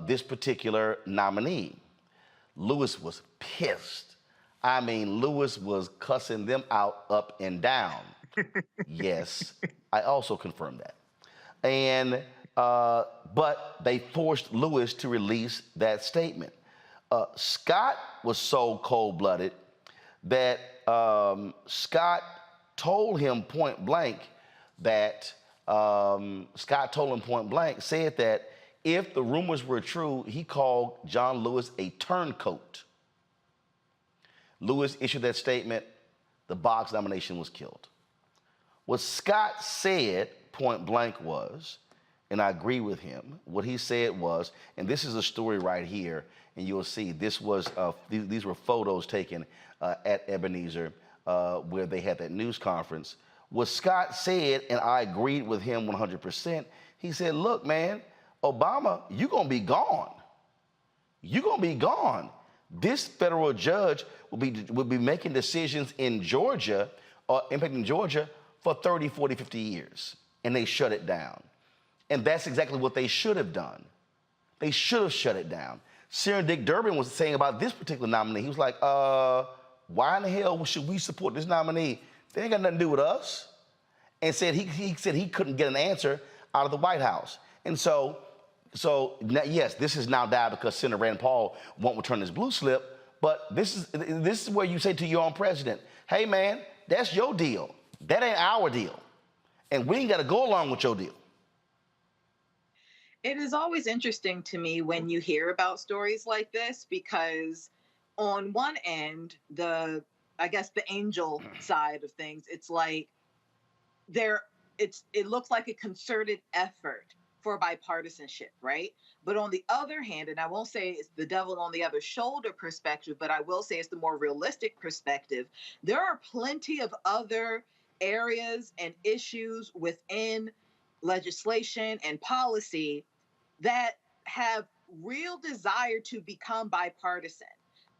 this particular nominee. Lewis was pissed. I mean, Lewis was cussing them out up and down. Yes, I also confirmed that. And but they forced Lewis to release that statement. Scott was so cold-blooded that Scott told him point blank that said that if the rumors were true, he called John Lewis a turncoat. Lewis issued that statement. The Boggs nomination was killed. What Scott said point blank was, and I agree with him, what he said was, and this is a story right here, and you'll see this was these were photos taken at Ebenezer where they had that news conference. What Scott said, and I agreed with him 100%, he said, look, man, Obama, you're going to be gone. You're going to be gone. This federal judge will be making decisions in Georgia, impacting Georgia, for 30, 40, 50 years. And they shut it down. And that's exactly what they should have done. They should have shut it down. Senator Dick Durbin was saying about this particular nominee. He was like, why in the hell should we support this nominee? They ain't got nothing to do with us. And said he said he couldn't get an answer out of the White House. And so yes, this is now died because Senator Rand Paul won't return his blue slip. But this is where you say to your own president, hey man, that's your deal. That ain't our deal. And we ain't got to go along with your deal. It is always interesting to me when you hear about stories like this, because on one end, the angel side of things, it's like it looks like a concerted effort for bipartisanship, right? But on the other hand, and I won't say it's the devil on the other shoulder perspective, but I will say it's the more realistic perspective. There are plenty of other areas and issues within legislation and policy that have real desire to become bipartisan,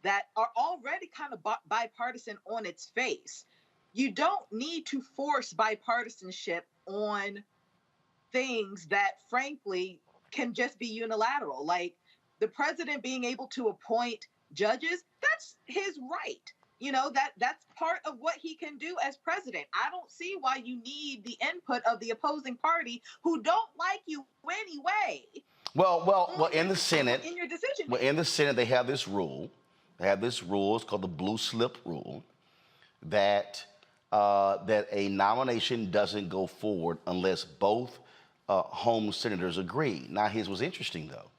that are already kind of bipartisan on its face. You don't need to force bipartisanship on things that, frankly, can just be unilateral. Like the president being able to appoint judges, that's his right. You know, that's part of what he can do as president. I don't see why you need the input of the opposing party who don't like you anyway. Well, in the Senate, in your decision. Well, in the Senate, they have this rule. They have this rule. It's called the blue slip rule, that that a nomination doesn't go forward unless both home senators agree. Now, his was interesting though.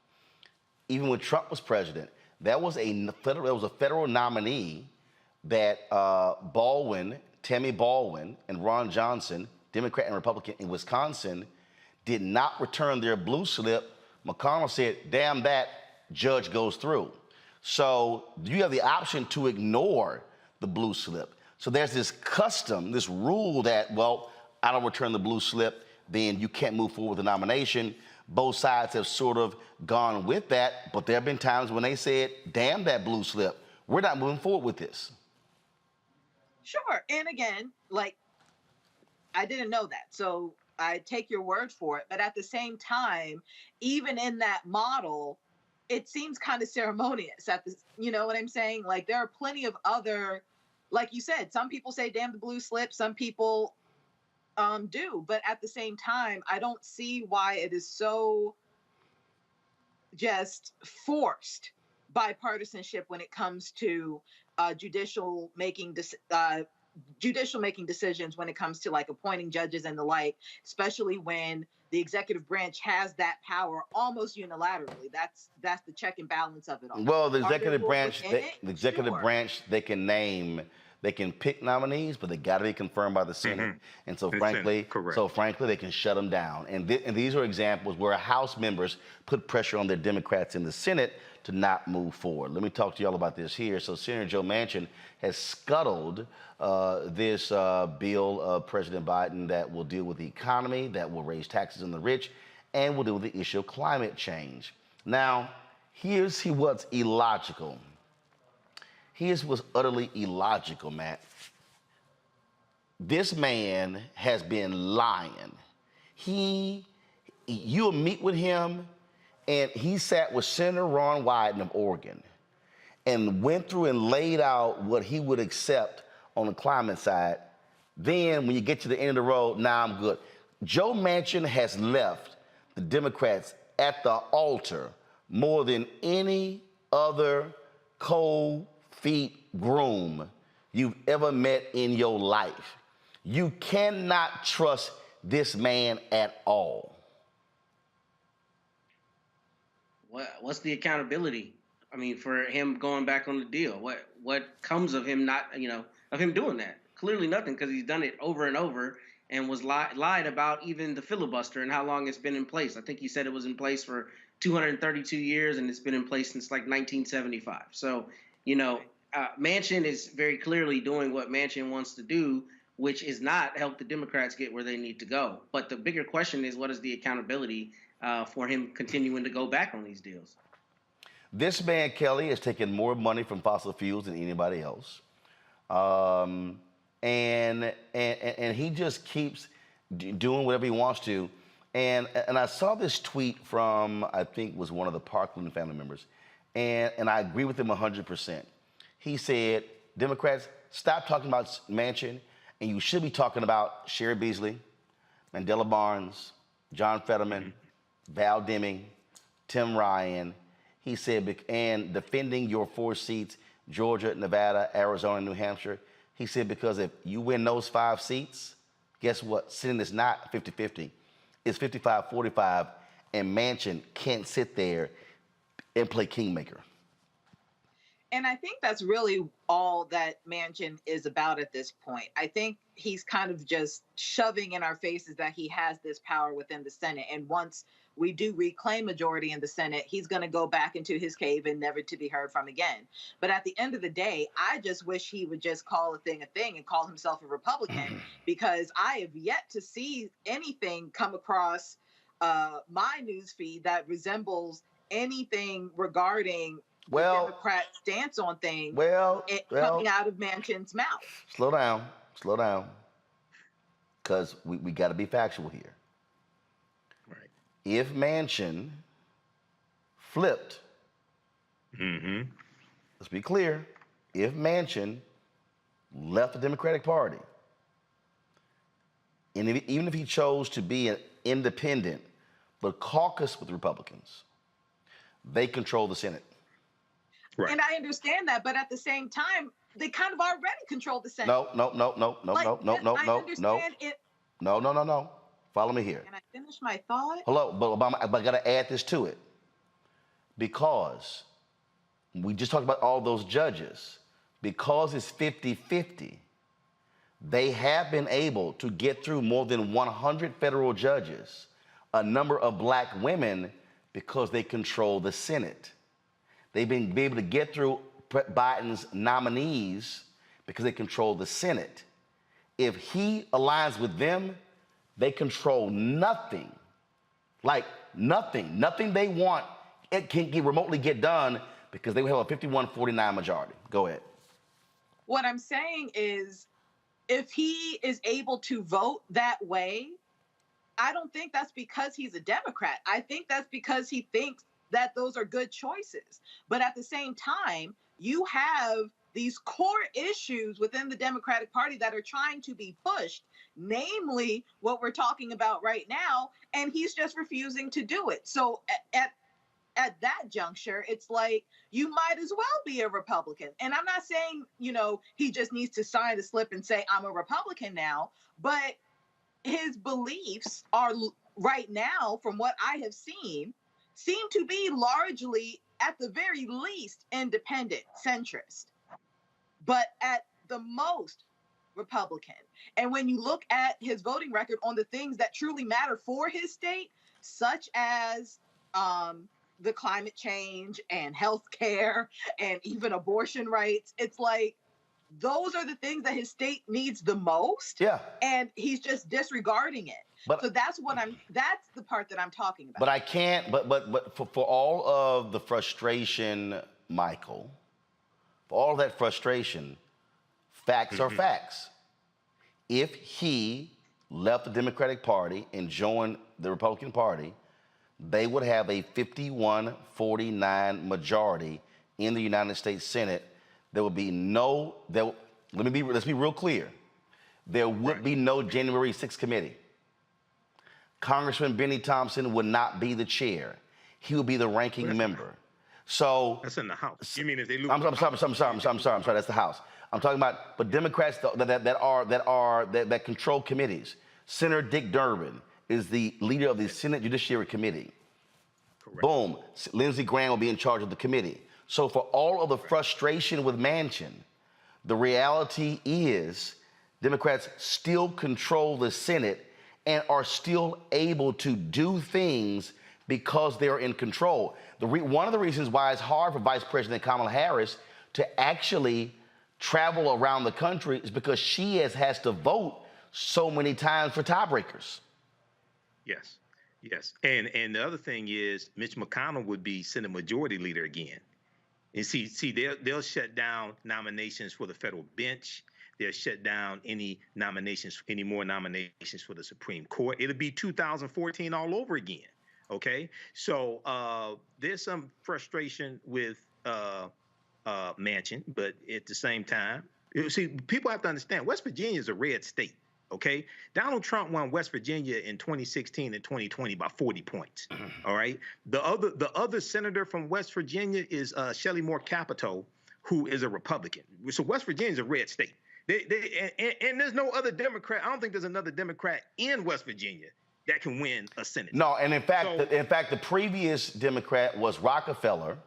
Even when Trump was president, there was a federal nominee that Tammy Baldwin, and Ron Johnson, Democrat and Republican in Wisconsin, did not return their blue slip. McConnell said, damn that, judge goes through. So you have the option to ignore the blue slip. So there's this custom, this rule that, well, I don't return the blue slip, then you can't move forward with the nomination. Both sides have sort of gone with that, but there have been times when they said, damn that blue slip, we're not moving forward with this. Sure. And again, like, I didn't know that. So I take your word for it. But at the same time, even in that model, it seems kind of ceremonious. You know what I'm saying? Like, there are plenty of other, like you said, some people say, damn the blue slip. Some people do. But at the same time, I don't see why it is so just forced bipartisanship when it comes to judicial making judicial making decisions when it comes to like appointing judges and the like, especially when the executive branch has that power almost unilaterally. That's the check and balance of it all. Well, the Are there executive rules branch, within it? the executive Sure. branch, they can name, they can pick nominees, but they got to be confirmed by the Senate. And so, The frankly, Senate, correct. they can shut them down. And these are examples where House members put pressure on their Democrats in the Senate to not move forward. Let me talk to y'all about this here. So, Senator Joe Manchin has scuttled this bill of President Biden that will deal with the economy, that will raise taxes on the rich, and will deal with the issue of climate change. Now, here's what's illogical. Here's what's utterly illogical, Matt. This man has been lying. You'll meet with him, and he sat with Senator Ron Wyden of Oregon and went through and laid out what he would accept on the climate side. Then when you get to the end of the road, now I'm good. Joe Manchin has left the Democrats at the altar more than any other cold feet groom you've ever met in your life. You cannot trust this man at all. What's the accountability? I mean, for him going back on the deal, what comes of him not, of him doing that? Clearly nothing, because he's done it over and over and was lied about even the filibuster and how long it's been in place. I think he said it was in place for 232 years and it's been in place since like 1975. So, Manchin is very clearly doing what Manchin wants to do, which is not help the Democrats get where they need to go. But the bigger question is, what is the accountability for him continuing to go back on these deals? This man, Kelly, has taken more money from fossil fuels than anybody else. And he just keeps doing whatever he wants to. And I saw this tweet from, I think, was one of the Parkland family members. And I agree with him 100%. He said, Democrats, stop talking about Manchin, and you should be talking about Sherry Beasley, Mandela Barnes, John Fetterman, Val Deming, Tim Ryan. He said, and defending your 4 seats, Georgia, Nevada, Arizona, New Hampshire. He said, because if you win those 5 seats, guess what? Senate is not 50-50. It's 55-45, and Manchin can't sit there and play kingmaker. And I think that's really all that Manchin is about at this point. I think he's kind of just shoving in our faces that he has this power within the Senate. And once we do reclaim majority in the Senate, he's going to go back into his cave and never to be heard from again. But at the end of the day, I just wish he would just call a thing and call himself a Republican, because I have yet to see anything come across my newsfeed that resembles anything regarding the Democrat stance on things coming out of Manchin's mouth. Slow down, because we got to be factual here. Right. If Manchin flipped, let's be clear, if Manchin left the Democratic Party, and even if he chose to be an independent, but caucus with Republicans, they control the Senate. Right. And I understand that, but at the same time, they kind of already control the Senate. No. I understand it. No. Follow me here. Can I finish my thought? Hello, but I got to add this to it. Because we just talked about all those judges. Because it's 50-50, they have been able to get through more than 100 federal judges, a number of black women, because they control the Senate. They've been able to get through Biden's nominees because they control the Senate. If he aligns with them, they control nothing. Like nothing. Nothing they want, it can't remotely get done because they will have a 51-49 majority. Go ahead. What I'm saying is, if he is able to vote that way, I don't think that's because he's a Democrat. I think that's because he thinks that those are good choices. But at the same time, you have these core issues within the Democratic Party that are trying to be pushed, namely what we're talking about right now, and he's just refusing to do it. So at that juncture, it's like, you might as well be a Republican. And I'm not saying, he just needs to sign the slip and say, I'm a Republican now, but his beliefs are right now, from what I have seen, seem to be largely, at the very least, independent, centrist, but at the most Republican. And when you look at his voting record on the things that truly matter for his state, such as the climate change and health care and even abortion rights, it's like, those are the things that his state needs the most. Yeah. And he's just disregarding it. But, so that's the part that I'm talking about. But I can't, but for all of the frustration, Michael, for all of that frustration, facts are facts. If he left the Democratic Party and joined the Republican Party, they would have a 51-49 majority in the United States Senate. There would be let's be real clear. There would be no January 6th committee. Congressman Benny Thompson would not be the chair. He would be the ranking member. So that's in the House. You mean if they lose? I'm sorry. That's the House. I'm talking about, but Democrats that control committees. Senator Dick Durbin is the leader of the Senate Judiciary Committee. Correct. Boom. Lindsey Graham will be in charge of the committee. So for all of the frustration with Manchin, the reality is Democrats still control the Senate and are still able to do things because they're in control. One of the reasons why it's hard for Vice President Kamala Harris to actually travel around the country is because she has to vote so many times for tiebreakers. Yes. And the other thing is Mitch McConnell would be Senate Majority Leader again. And see, they'll shut down nominations for the federal bench. They'll shut down any more nominations for the Supreme Court. It'll be 2014 all over again. Okay, so there's some frustration with Manchin, but at the same time, see, people have to understand West Virginia is a red state. Okay, Donald Trump won West Virginia in 2016 and 2020 by 40 points. All right, the other senator from West Virginia is Shelley Moore Capito, who is a Republican. So West Virginia is a red state. And there's no other Democrat. I don't think there's another Democrat in West Virginia that can win a Senate. No, and in fact, the previous Democrat was Rockefeller,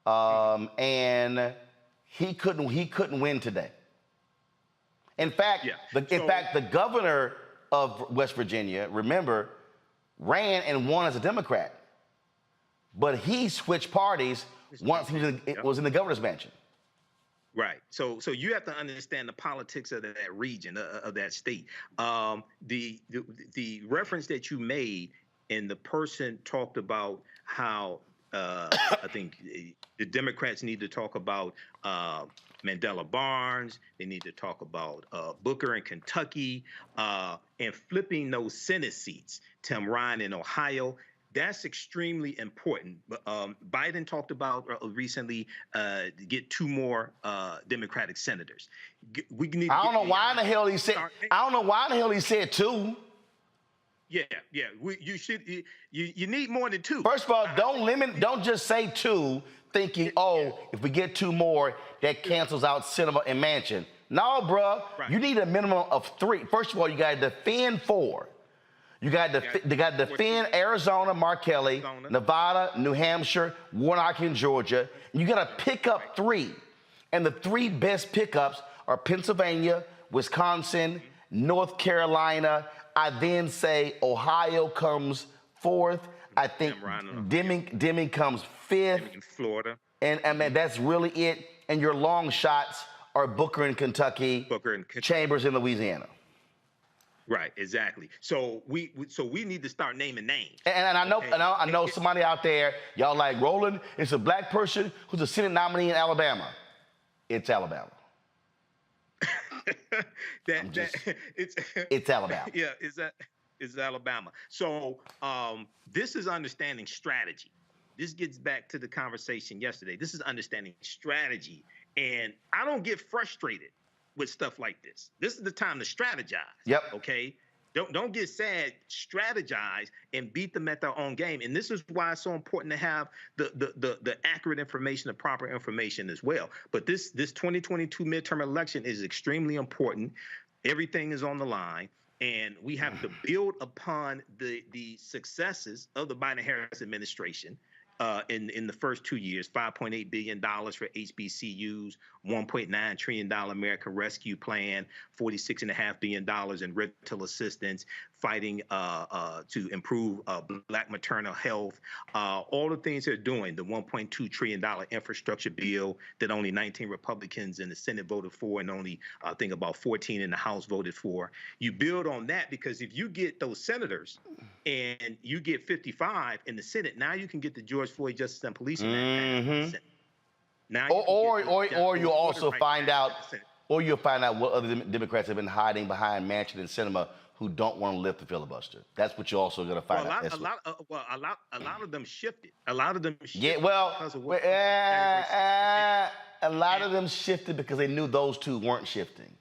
and he couldn't win today. In fact, the governor of West Virginia, remember, ran and won as a Democrat, but he switched parties once he was in the governor's mansion. Right. So you have to understand the politics of that region, of that state. The reference that you made, and the person talked about how I think the Democrats need to talk about Mandela Barnes. They need to talk about Booker in Kentucky and flipping those Senate seats. Tim Ryan in Ohio. That's extremely important. Biden talked about recently get 2 more Democratic senators. We need. I don't know why in the hell he said. I don't know why in the hell he said 2. Yeah. You need more than 2. First of all, don't just say 2, thinking, if we get 2 more, that cancels out Sinema and Manchin. No, bruh. Right. You need a minimum of 3. First of all, you got to defend 4. You got to defend Arizona, Mark Kelly, Nevada, New Hampshire, Warnock in Georgia. You got to pick up 3. And the 3 best pickups are Pennsylvania, Wisconsin, North Carolina. I then say Ohio comes 4th. I think Deming comes 5th. Florida. And I mean, that's really it. And your long shots are Booker in Kentucky, Chambers in Louisiana. Right, exactly. So we need to start naming names. And I know somebody out there, y'all like, Roland, it's a black person who's a Senate nominee in Alabama. It's Alabama. It's Alabama. Yeah, it's Alabama. So this is understanding strategy. This gets back to the conversation yesterday. This is understanding strategy. And I don't get frustrated with stuff like this. This is the time to strategize. Yep. Okay. Don't get sad. Strategize and beat them at their own game. And this is why it's so important to have the accurate information, the proper information as well. But this 2022 midterm election is extremely important. Everything is on the line. And we have to build upon the successes of the Biden-Harris administration in the first 2 years, $5.8 billion for HBCUs, $1.9 trillion American Rescue Plan, $46.5 billion in rental assistance, fighting to improve Black maternal health, all the things they're doing, the $1.2 trillion infrastructure bill that only 19 Republicans in the Senate voted for and only, I think, about 14 in the House voted for. You build on that because if you get those senators and you get 55 in the Senate, now you can get the George Floyd Justice and Policing Act. Now or you'll also find out, or you'll find out what other Democrats have been hiding behind Manchin and Sinema who don't want to lift the filibuster. That's what you're also going to find out. A lot of them shifted. A lot of them shifted. Yeah, well, a lot of them shifted because they knew those two weren't shifting.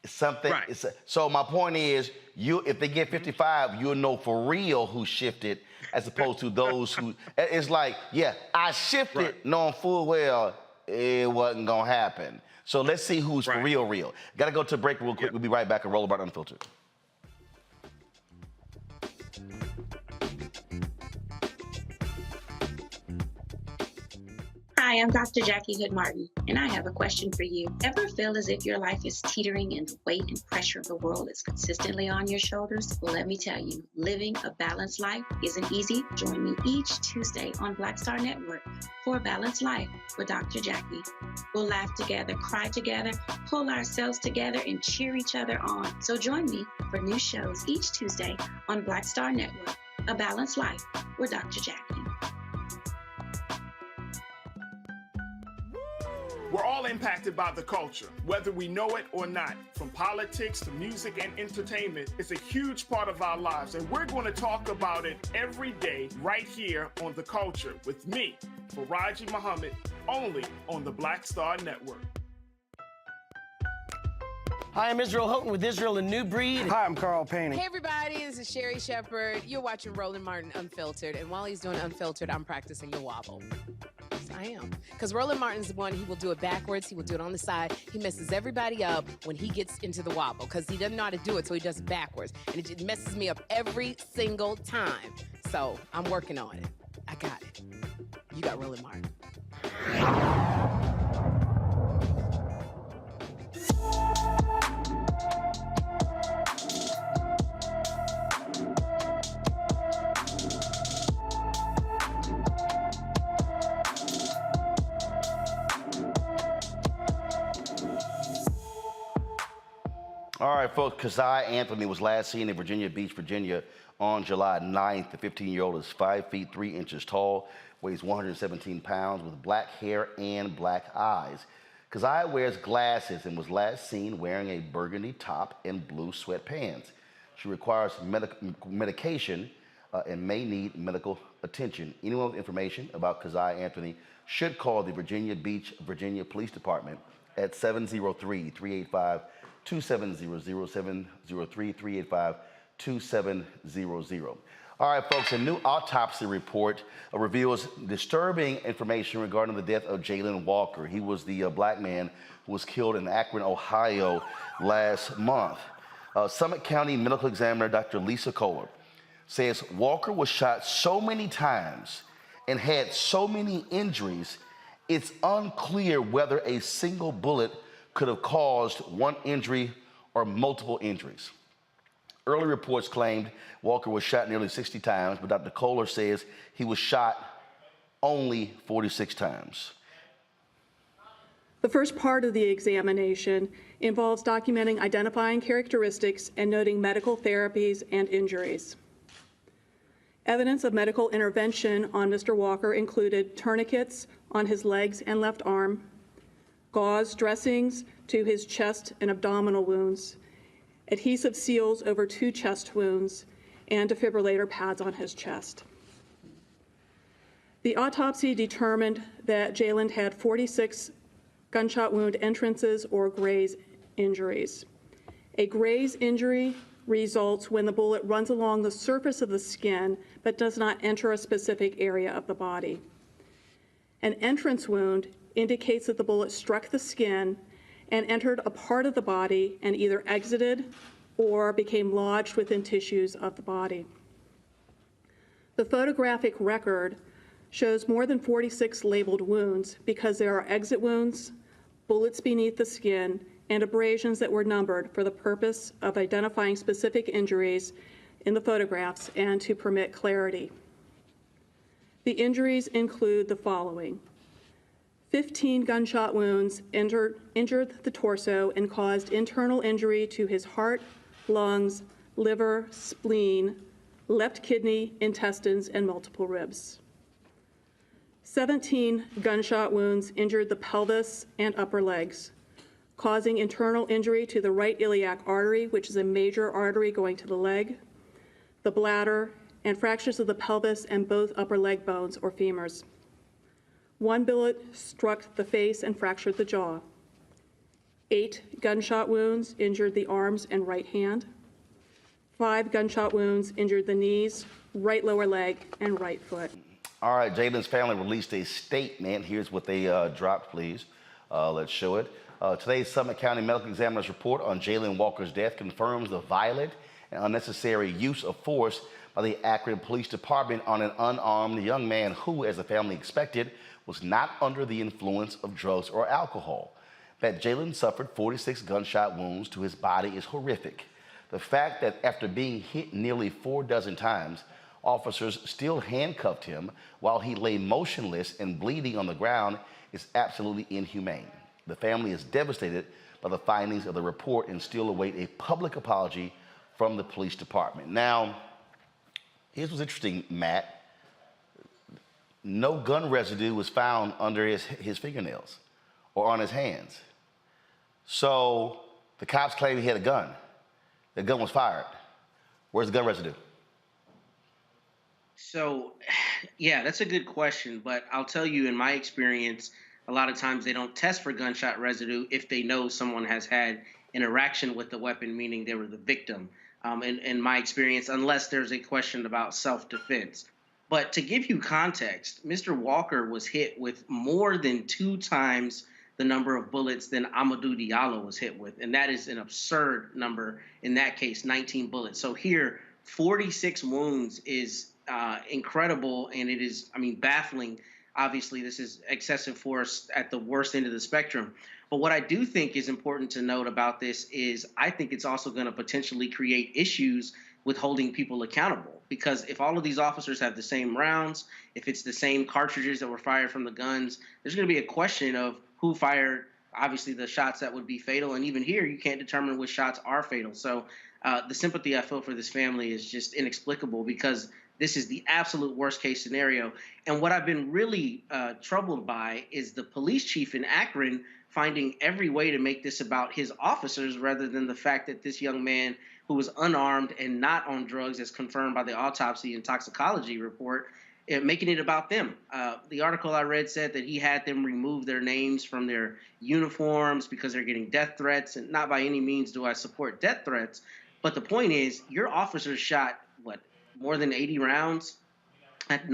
Something. Right. So my point is, if they get 55, you'll know for real who shifted, as opposed to those who. It's like, yeah, I shifted, knowing full well it wasn't gonna happen. So let's see who's for real. Got to go to a break real quick. We'll be right back and roll about Unfiltered. Hi, I'm Dr. Jackie Hood Martin, and I have a question for you. Ever feel as if your life is teetering and the weight and pressure of the world is consistently on your shoulders? Well, let me tell you, living a balanced life isn't easy. Join me each Tuesday on Black Star Network for A Balanced Life with Dr. Jackie. We'll laugh together, cry together, pull ourselves together, and cheer each other on. So join me for new shows each Tuesday on Black Star Network, A Balanced Life with Dr. Jackie. We're all impacted by the culture, whether we know it or not. From politics to music and entertainment, it's a huge part of our lives, and we're going to talk about it every day right here on The Culture with me, Faraji Muhammad, only on the Black Star Network. Hi, I'm Israel Houghton with Israel and New Breed. Hi, I'm Carl Payne. Hey, everybody, this is Sherry Shepherd. You're watching Roland Martin Unfiltered, and while he's doing Unfiltered, I'm practicing the wobble. Yes, I am. Because Roland Martin's the one, he will do it backwards, he will do it on the side. He messes everybody up when he gets into the wobble, because he doesn't know how to do it, so he does it backwards. And it just messes me up every single time. So I'm working on it. I got it. You got Roland Martin. All right, folks, Keziah Anthony was last seen in Virginia Beach, Virginia on July 9th. The 15-year-old is 5 feet 3 inches tall, weighs 117 pounds, with black hair and black eyes. Keziah wears glasses and was last seen wearing a burgundy top and blue sweatpants. She requires medication and may need medical attention. Anyone with information about Keziah Anthony should call the Virginia Beach, Virginia Police Department at 703-385-2700, 703-385-2700. All right, folks, a new autopsy report reveals disturbing information regarding the death of Jayland Walker. He was the black man who was killed in Akron, Ohio last month. Summit County Medical Examiner Dr. Lisa Kohler says Walker was shot so many times and had so many injuries, it's unclear whether a single bullet could have caused one injury or multiple injuries. Early reports claimed Walker was shot nearly 60 times, but Dr. Kohler says he was shot only 46 times. The first part of the examination involves documenting identifying characteristics and noting medical therapies and injuries. Evidence of medical intervention on Mr. Walker included tourniquets on his legs and left arm, gauze dressings to his chest and abdominal wounds, adhesive seals over 2 chest wounds, and defibrillator pads on his chest. The autopsy determined that Jayland had 46 gunshot wound entrances or graze injuries. A graze injury results when the bullet runs along the surface of the skin but does not enter a specific area of the body. An entrance wound indicates that the bullet struck the skin and entered a part of the body and either exited or became lodged within tissues of the body. The photographic record shows more than 46 labeled wounds because there are exit wounds, bullets beneath the skin, and abrasions that were numbered for the purpose of identifying specific injuries in the photographs and to permit clarity. The injuries include the following: 15 gunshot wounds injured the torso and caused internal injury to his heart, lungs, liver, spleen, left kidney, intestines, and multiple ribs. 17 gunshot wounds injured the pelvis and upper legs, causing internal injury to the right iliac artery, which is a major artery going to the leg, the bladder, and fractures of the pelvis and both upper leg bones or femurs. 1 bullet struck the face and fractured the jaw. 8 gunshot wounds injured the arms and right hand. 5 gunshot wounds injured the knees, right lower leg, and right foot. All right, Jayland's family released a statement. Here's what they dropped, please. Let's show it. Today's Summit County Medical Examiner's report on Jayland Walker's death confirms the violent and unnecessary use of force by the Akron Police Department on an unarmed young man who, as the family expected, was not under the influence of drugs or alcohol. That Jayland suffered 46 gunshot wounds to his body is horrific. The fact that after being hit nearly 4 dozen times, officers still handcuffed him while he lay motionless and bleeding on the ground is absolutely inhumane. The family is devastated by the findings of the report and still await a public apology from the police department. Now, here's what's interesting, Matt. No gun residue was found under his fingernails or on his hands. So the cops claim he had a gun. The gun was fired. Where's the gun residue? So, yeah, that's a good question. But I'll tell you, in my experience, a lot of times they don't test for gunshot residue if they know someone has had interaction with the weapon, meaning they were the victim. In my experience, unless there's a question about self-defense. But to give you context, Mr. Walker was hit with more than 2 times the number of bullets than Amadou Diallo was hit with. And that is an absurd number. In that case, 19 bullets. So here, 46 wounds is incredible. And it is, baffling. Obviously, this is excessive force at the worst end of the spectrum. But what I do think is important to note about this is I think it's also going to potentially create issues with holding people accountable. Because if all of these officers have the same rounds, if it's the same cartridges that were fired from the guns, there's going to be a question of who fired, obviously, the shots that would be fatal. And even here, you can't determine which shots are fatal. So the sympathy I feel for this family is just inexplicable because this is the absolute worst case scenario. And what I've been really troubled by is the police chief in Akron finding every way to make this about his officers rather than the fact that this young man who was unarmed and not on drugs, as confirmed by the autopsy and toxicology report, making it about them. The article I read said that he had them remove their names from their uniforms because they're getting death threats. And not by any means do I support death threats. But the point is, your officers shot, more than 90 rounds, at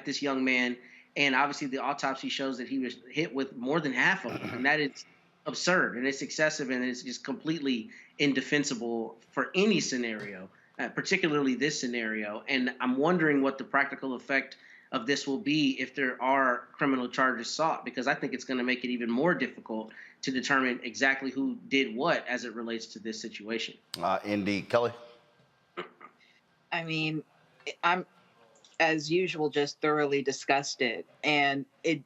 this young man. And obviously the autopsy shows that he was hit with more than half of them. And that is absurd, and it's excessive, and it's just completely indefensible for any scenario, particularly this scenario. And I'm wondering what the practical effect of this will be if there are criminal charges sought, because I think it's going to make it even more difficult to determine exactly who did what as it relates to this situation. Indeed. Kelly? I'm, as usual, just thoroughly disgusted. And it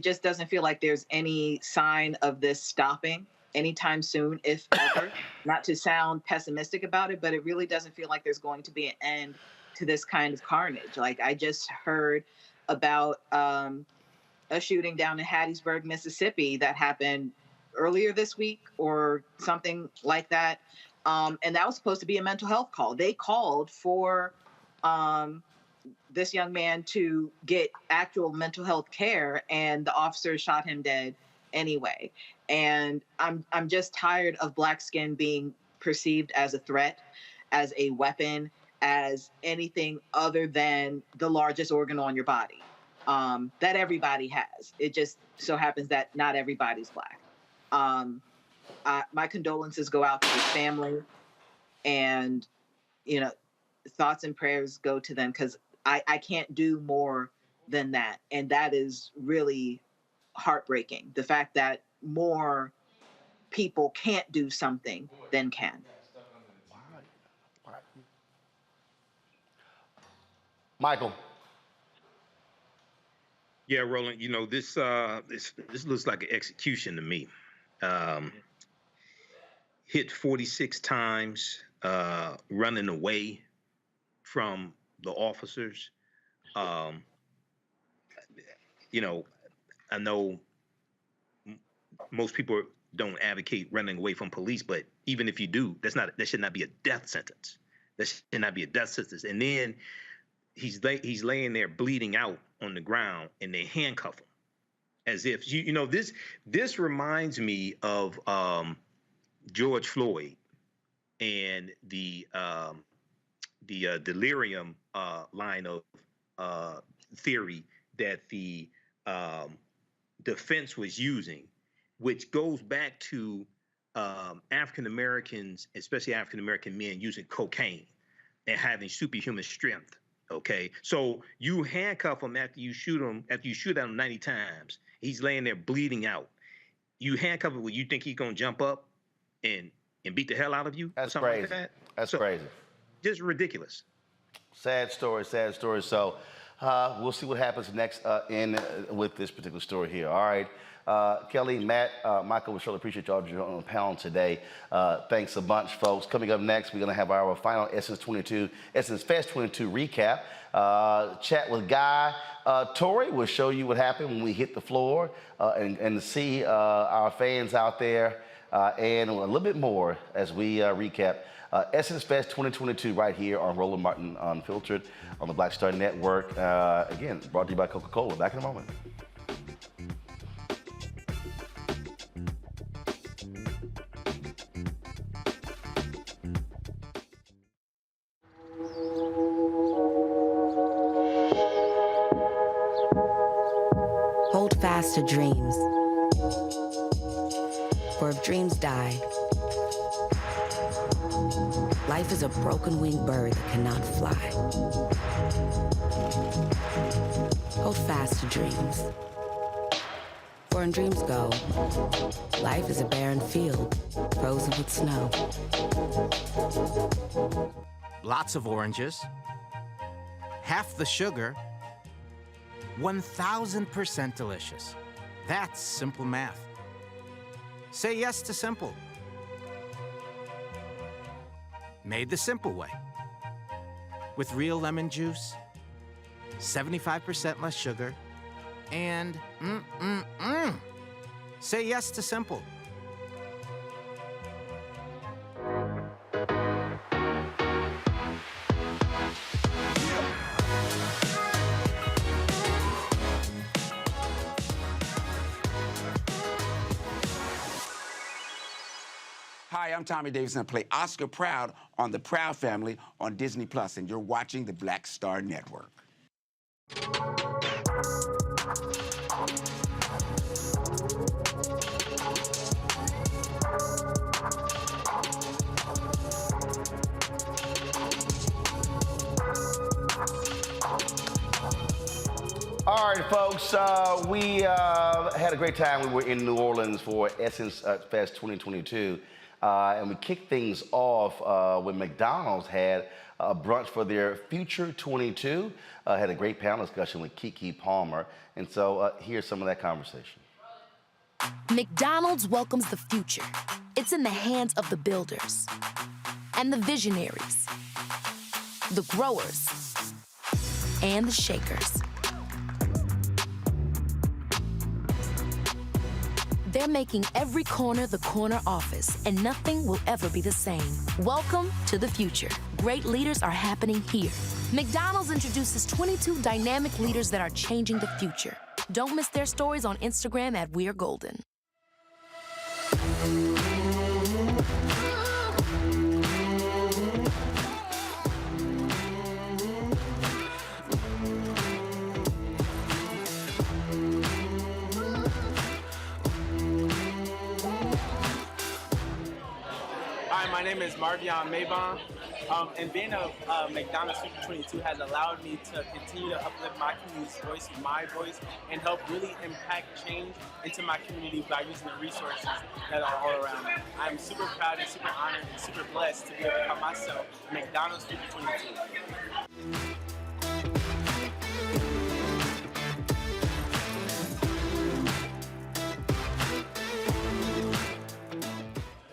just doesn't feel like there's any sign of this stopping anytime soon, if ever. Not to sound pessimistic about it, but it really doesn't feel like there's going to be an end to this kind of carnage. Like, I just heard about a shooting down in Hattiesburg, Mississippi that happened earlier this week or something like that. And that was supposed to be a mental health call. They called for this young man to get actual mental health care, and the officers shot him dead anyway. And I'm just tired of Black skin being perceived as a threat, as a weapon, as anything other than the largest organ on your body that everybody has. It just so happens that not everybody's Black. My condolences go out to his family, and, you know, thoughts and prayers go to them, because I can't do more than that. And that is really heartbreaking. The fact that more people can't do something than can. Michael. Yeah, Roland, you know, this looks like an execution to me. Hit 46 times, running away from the officers. You know, I know most people don't advocate running away from police, but even if you do, that should not be a death sentence. That should not be a death sentence. And then he's laying there bleeding out on the ground, and they handcuff him, as if you know this reminds me of George Floyd and the delirium line of theory that the defense was using, which goes back to African Americans, especially African American men, using cocaine and having superhuman strength. Okay, so you handcuff him after you shoot him, after you shoot at him 90 times. He's laying there bleeding out. You handcuff him when you think he's gonna jump up and beat the hell out of you. That's something crazy. Like that. That's crazy. Just ridiculous. Sad story, sad story. So we'll see what happens next with this particular story here. All right. Kelly, Matt, Michael, we surely appreciate y'all joining on the panel today. Thanks a bunch, folks. Coming up next, we're going to have our final Essence Fest 22 recap. Chat with Guy Torry. We'll show you what happened when we hit the floor and to see our fans out there and a little bit more as we recap Essence Fest 2022 right here on Roland Martin Unfiltered on the Black Star Network. Again, brought to you by Coca-Cola. Back in a moment. Hold fast to dreams. For if dreams die, life is a broken-winged bird that cannot fly. Hold fast to dreams. For when dreams go, life is a barren field, frozen with snow. Lots of oranges, half the sugar, 1,000% delicious. That's simple math. Say yes to simple. Made the simple way. With real lemon juice, 75% less sugar, and Say yes to simple. Hi, I'm Tommy Davidson. I play Oscar Proud on The Proud Family on Disney+, and you're watching the Black Star Network. All right, folks, we had a great time. We were in New Orleans for Essence Fest 2022. And we kicked things off when McDonald's had a brunch for their Future 22. Had a great panel discussion with Keke Palmer. And so here's some of that conversation. McDonald's welcomes the future. It's in the hands of the builders and the visionaries, the growers and the shakers. They're making every corner the corner office, and nothing will ever be the same. Welcome to the future. Great leaders are happening here. McDonald's introduces 22 dynamic leaders that are changing the future. Don't miss their stories on Instagram at We're Golden. Hi, my name is Marvion Maybon, and being a McDonald's Super 22 has allowed me to continue to uplift my community's voice, my voice, and help really impact change into my community by using the resources that are all around me. I'm super proud and super honored and super blessed to be able to call myself McDonald's Super 22.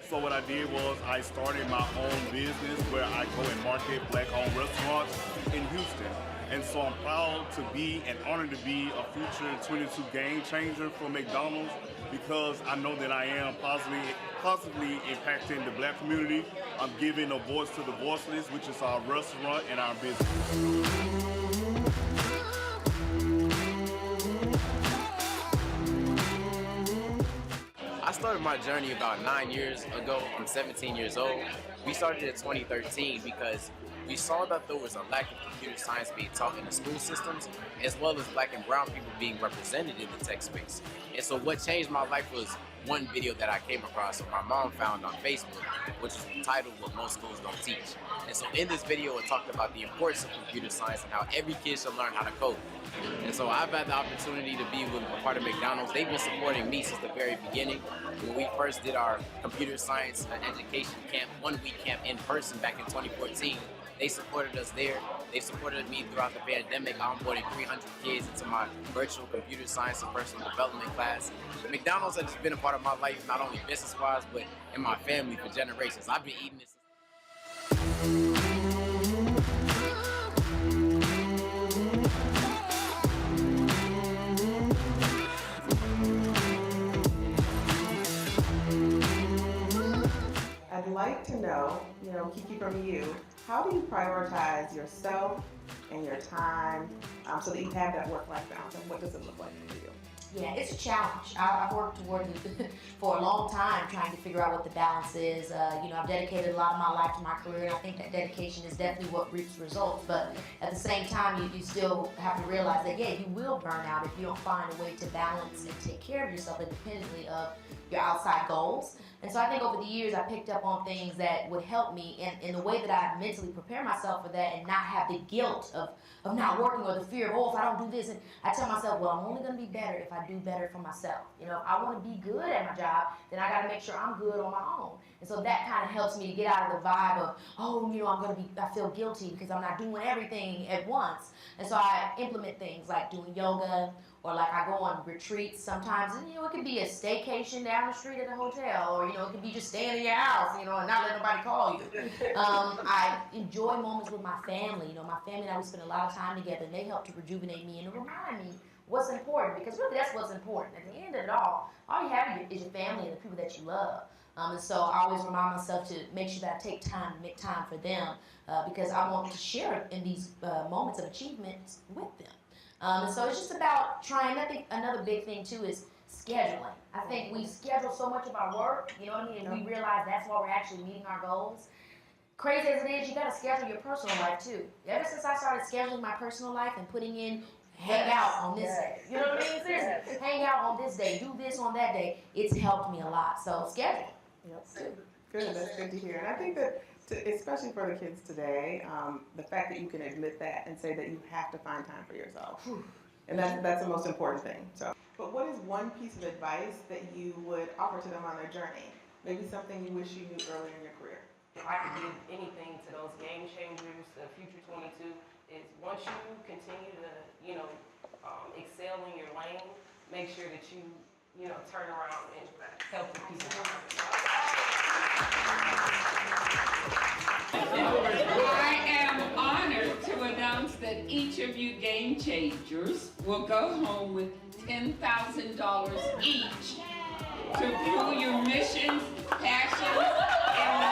So what I did was I started my own business where I go and market black-owned restaurants in Houston. And so I'm proud to be and honored to be a future 22 game changer for McDonald's because I know that I am positively impacting the black community. I'm giving a voice to the voiceless, which is our restaurant and our business. I started my journey about 9 years ago. I'm 17 years old. We started in 2013 because we saw that there was a lack of computer science being taught in the school systems, as well as black and brown people being represented in the tech space. And so what changed my life was one video that I came across or my mom found on Facebook, which is titled What Most Schools Don't Teach. And so in this video, it talked about the importance of computer science and how every kid should learn how to code. And so I've had the opportunity to be with a part of McDonald's. They've been supporting me since the very beginning. When we first did our computer science education camp, 1 week camp in person back in 2014, they supported us there. They supported me throughout the pandemic, onboarding 300 kids into my virtual computer science and personal development class. McDonald's has been a part of my life, not only business-wise, but in my family for generations. I've been eating this. I'd like to know, Kiki from you, how do you prioritize yourself and your time so that you have that work-life balance, and what does it look like for you? Yeah, it's a challenge. I've worked toward it for a long time trying to figure out what the balance is. I've dedicated a lot of my life to my career, and I think that dedication is definitely what reaps results. But at the same time, you still have to realize that, you will burn out if you don't find a way to balance and take care of yourself independently of your outside goals. And so I think over the years, I picked up on things that would help me in the way that I mentally prepare myself for that and not have the guilt of not working or the fear of, if I don't do this. And I tell myself, I'm only going to be better if I do better for myself. If I want to be good at my job, then I got to make sure I'm good on my own. And so that kind of helps me to get out of the vibe of, I feel guilty because I'm not doing everything at once. And so I implement things like doing yoga, or like I go on retreats sometimes, and it could be a staycation down the street at a hotel, or it could be just staying in your house, and not let nobody call you. I enjoy moments with my family. My family and I, we spend a lot of time together, and they help to rejuvenate me and to remind me what's important, because really that's what's important. At the end of it all you have is your family and the people that you love. And so I always remind myself to make sure that I take time to make time for them, because I want to share in these moments of achievements with them. And so it's just about trying. I think another big thing too is scheduling. I think we schedule so much of our work, and we realize that's why we're actually meeting our goals. Crazy as it is, you gotta schedule your personal life too. Ever since I started scheduling my personal life and putting in hang out on this day, you know what I mean? Seriously, hang out on this day, do this on that day, it's helped me a lot. So schedule. Yep. Good, that's good to hear. And I think that especially for the kids today, the fact that you can admit that and say that you have to find time for yourself. And that's the most important thing. But what is one piece of advice that you would offer to them on their journey? Maybe something you wish you knew earlier in your career? If I could give anything to those game changers, the future 22, is once you continue to, excel in your lane, make sure that you, turn around and help the people. I am honored to announce that each of you game changers will go home with $10,000 each to fuel your missions, passions, and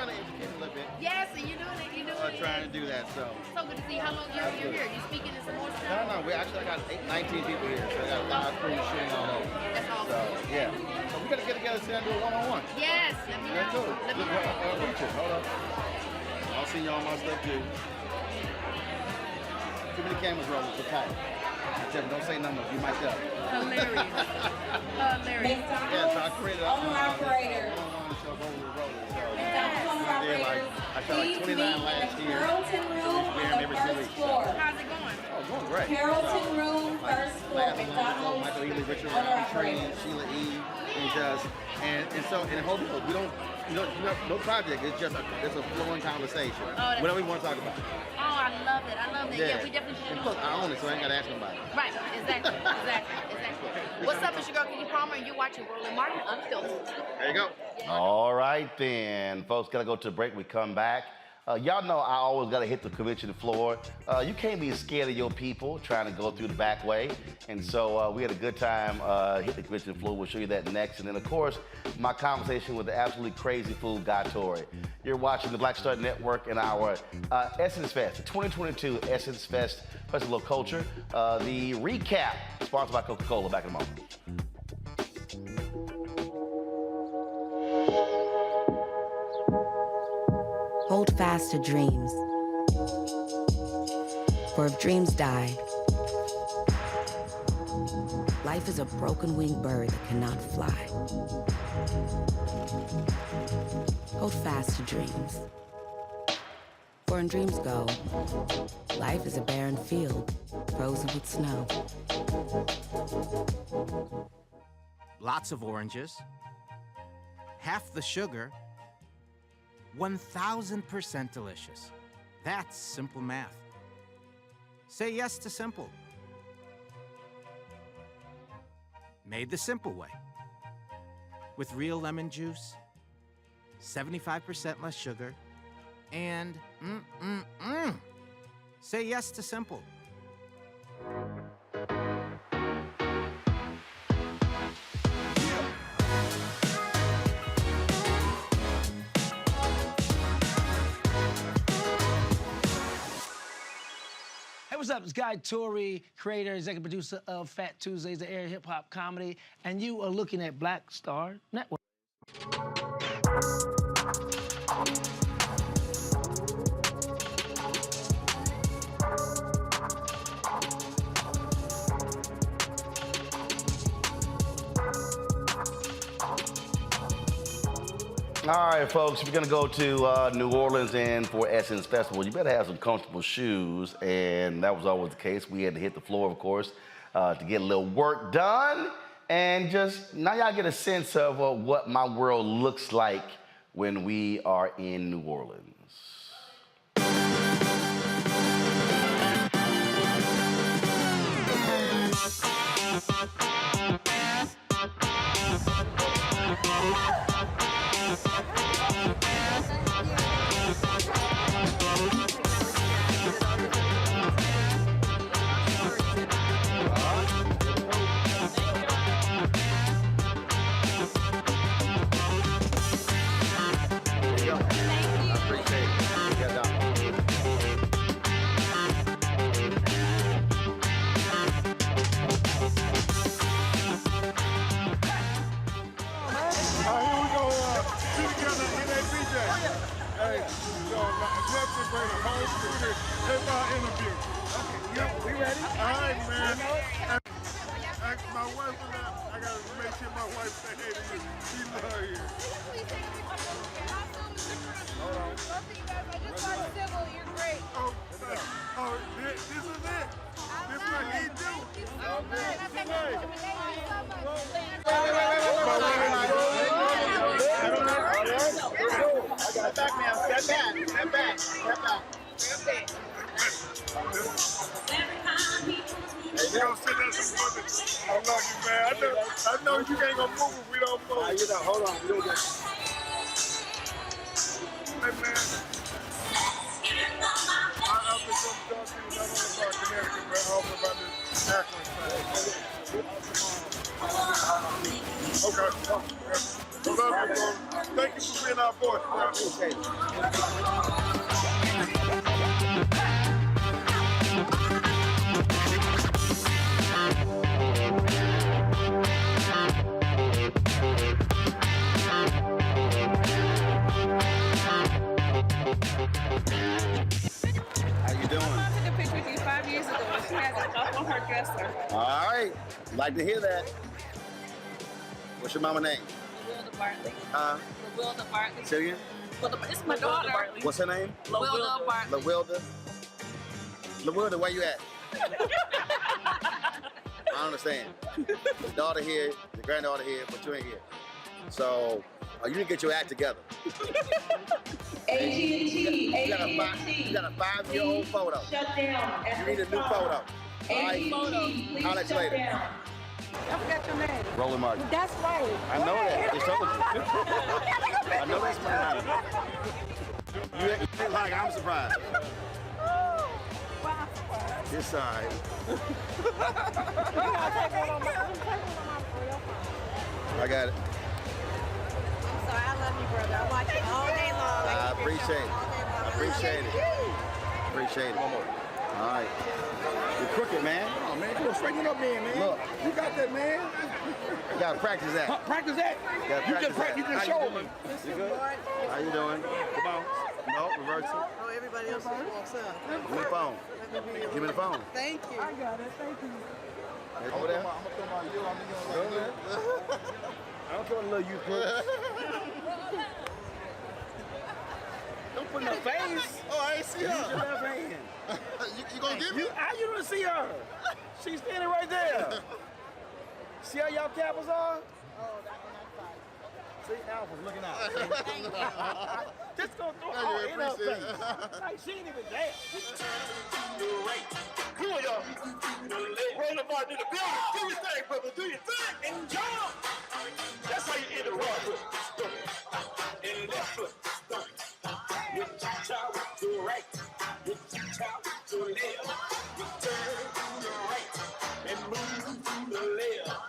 trying to educate a little bit. Yes, and you're doing it. You're doing it. Trying to do that, so. So good to see. How long you're here? You speaking in some more stuff? No, we actually got 19 people here, so I got a live crew shooting all over. That's awesome. So, yeah. So we got to get together and do a one-on-one. Yes, let me know. Cool. Let me know. Hold up. I'll see y'all on my stuff, too. Too many cameras rolling, so tight. Don't say numbers, you might up. Hilarious. Hilarious. Yeah, so I created a operator. I shot like 29 last year. Carrollton Room on the first floor. How's it going? Oh, going great. Carrollton Room, first floor, McDonald. Michael Ely, Richard Train, Sheila E. And just and so in whole people, we don't no project. It's just it's a flowing conversation. Oh, whatever we want to talk about. Oh, I love it. I love that. Yeah, we definitely should. And plus, I own it, so I ain't got to ask nobody. Right, exactly. What's up, it's your girl, Kiki Palmer, and you're watching Roland Martin Unfiltered. There you go. All right, then. Folks, got to go to a break. We come back. Y'all know I always got to hit the convention floor. You can't be scared of your people trying to go through the back way. And so we had a good time hit the convention floor. We'll show you that next. And then, of course, my conversation with the absolutely crazy fool, Guy Torrey. You're watching the Black Star Network and our Essence Fest, the 2022 Essence Fest Festival of Culture. The recap, sponsored by Coca-Cola. Back in a moment. Hold fast to dreams. For if dreams die, life is a broken-winged bird that cannot fly. Hold fast to dreams. For when dreams go, life is a barren field, frozen with snow. Lots of oranges, half the sugar, 1,000% delicious. That's simple math. Say yes to simple. Made the simple way. With real lemon juice, 75% less sugar, and say yes to simple. What's up? It's Guy Torrey, creator, executive producer of Fat Tuesdays, the air hip-hop comedy, and you are looking at Black Star Network. All right, folks, if you're gonna go to New Orleans and for Essence Festival, you better have some comfortable shoes, and that was always the case. We had to hit the floor, of course, to get a little work done, and just now y'all get a sense of what my world looks like when we are in New Orleans. I know you ain't gonna move if we don't move. Hold on, we don't get. Hey man, I've been going to talk to you about Connecticut, man. I hope about this Akron thing. Thank you for being our voice, How you doing? I took a picture with you 5 years ago and she has it up on her dresser. All right. Like to hear that. What's your mama name? LaWilda Bartley. Huh? LaWilda Bartley. Say it again? Well, it's my daughter. What's her name? LaWilda Bartley. LaWilda? LaWilda, where you at? I understand. The daughter here, the granddaughter here, but you ain't here. So, you need to get your act together. AT&T. You got a 5-year-old photo. Shut down. You need a new photo. All right? I'll let you later. I forgot your name. Roland Martin. That's right. I know that. I just told you. I know that's my name. You act like I'm surprised. It's all right. I got it. I'm sorry, I love you, brother. I watch you all day long. I appreciate it. I appreciate it. Appreciate it. All right. You're crooked, man. Oh, man, come on, straighten it up, man. Look. You got that, man. You gotta practice that. Practice that. You gotta practice that. You just How show you me. doing? You good? How you doing? Come on. No, reverse it. Oh, everybody else just walks up. Give me the phone. Give me the phone. Thank you. I got it. Thank you. Over there. I'm gonna throw my you. I'm gonna Over there. I don't care what little you put. Don't put in her face. Oh, I ain't see Use her. your left hand. You gonna give me? How you don't see her? She's standing right there. See how y'all cappers are? See, Alpha's looking out. Just gonna throw all in her face. Like, she ain't even there. Come on, y'all. Roll the bar, do the building. Do your thing, brother. Do your thing. And jump. That's how you end the bar. And left foot. You cha-cha to the right. You cha-cha to the left. You turn to the right. And move to the left.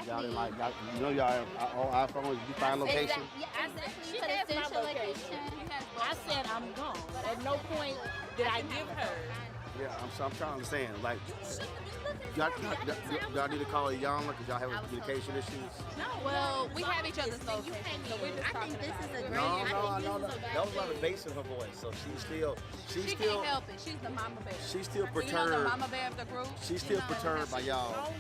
Y'all didn't like, you know y'all on iPhones, you find location? Exactly. She has my location. I said I'm gone. At no point did I give her. Yeah, I'm trying to understand. Like, y'all need to call Yana because y'all having communication issues? No, well, we have each other's location, so we're just talking. This is a great. No. That was a lot of bass in her voice, so she can't help it. She's the mama bear. She's still You know the perturbed. mama bear of the group? She's still perturbed by y'all.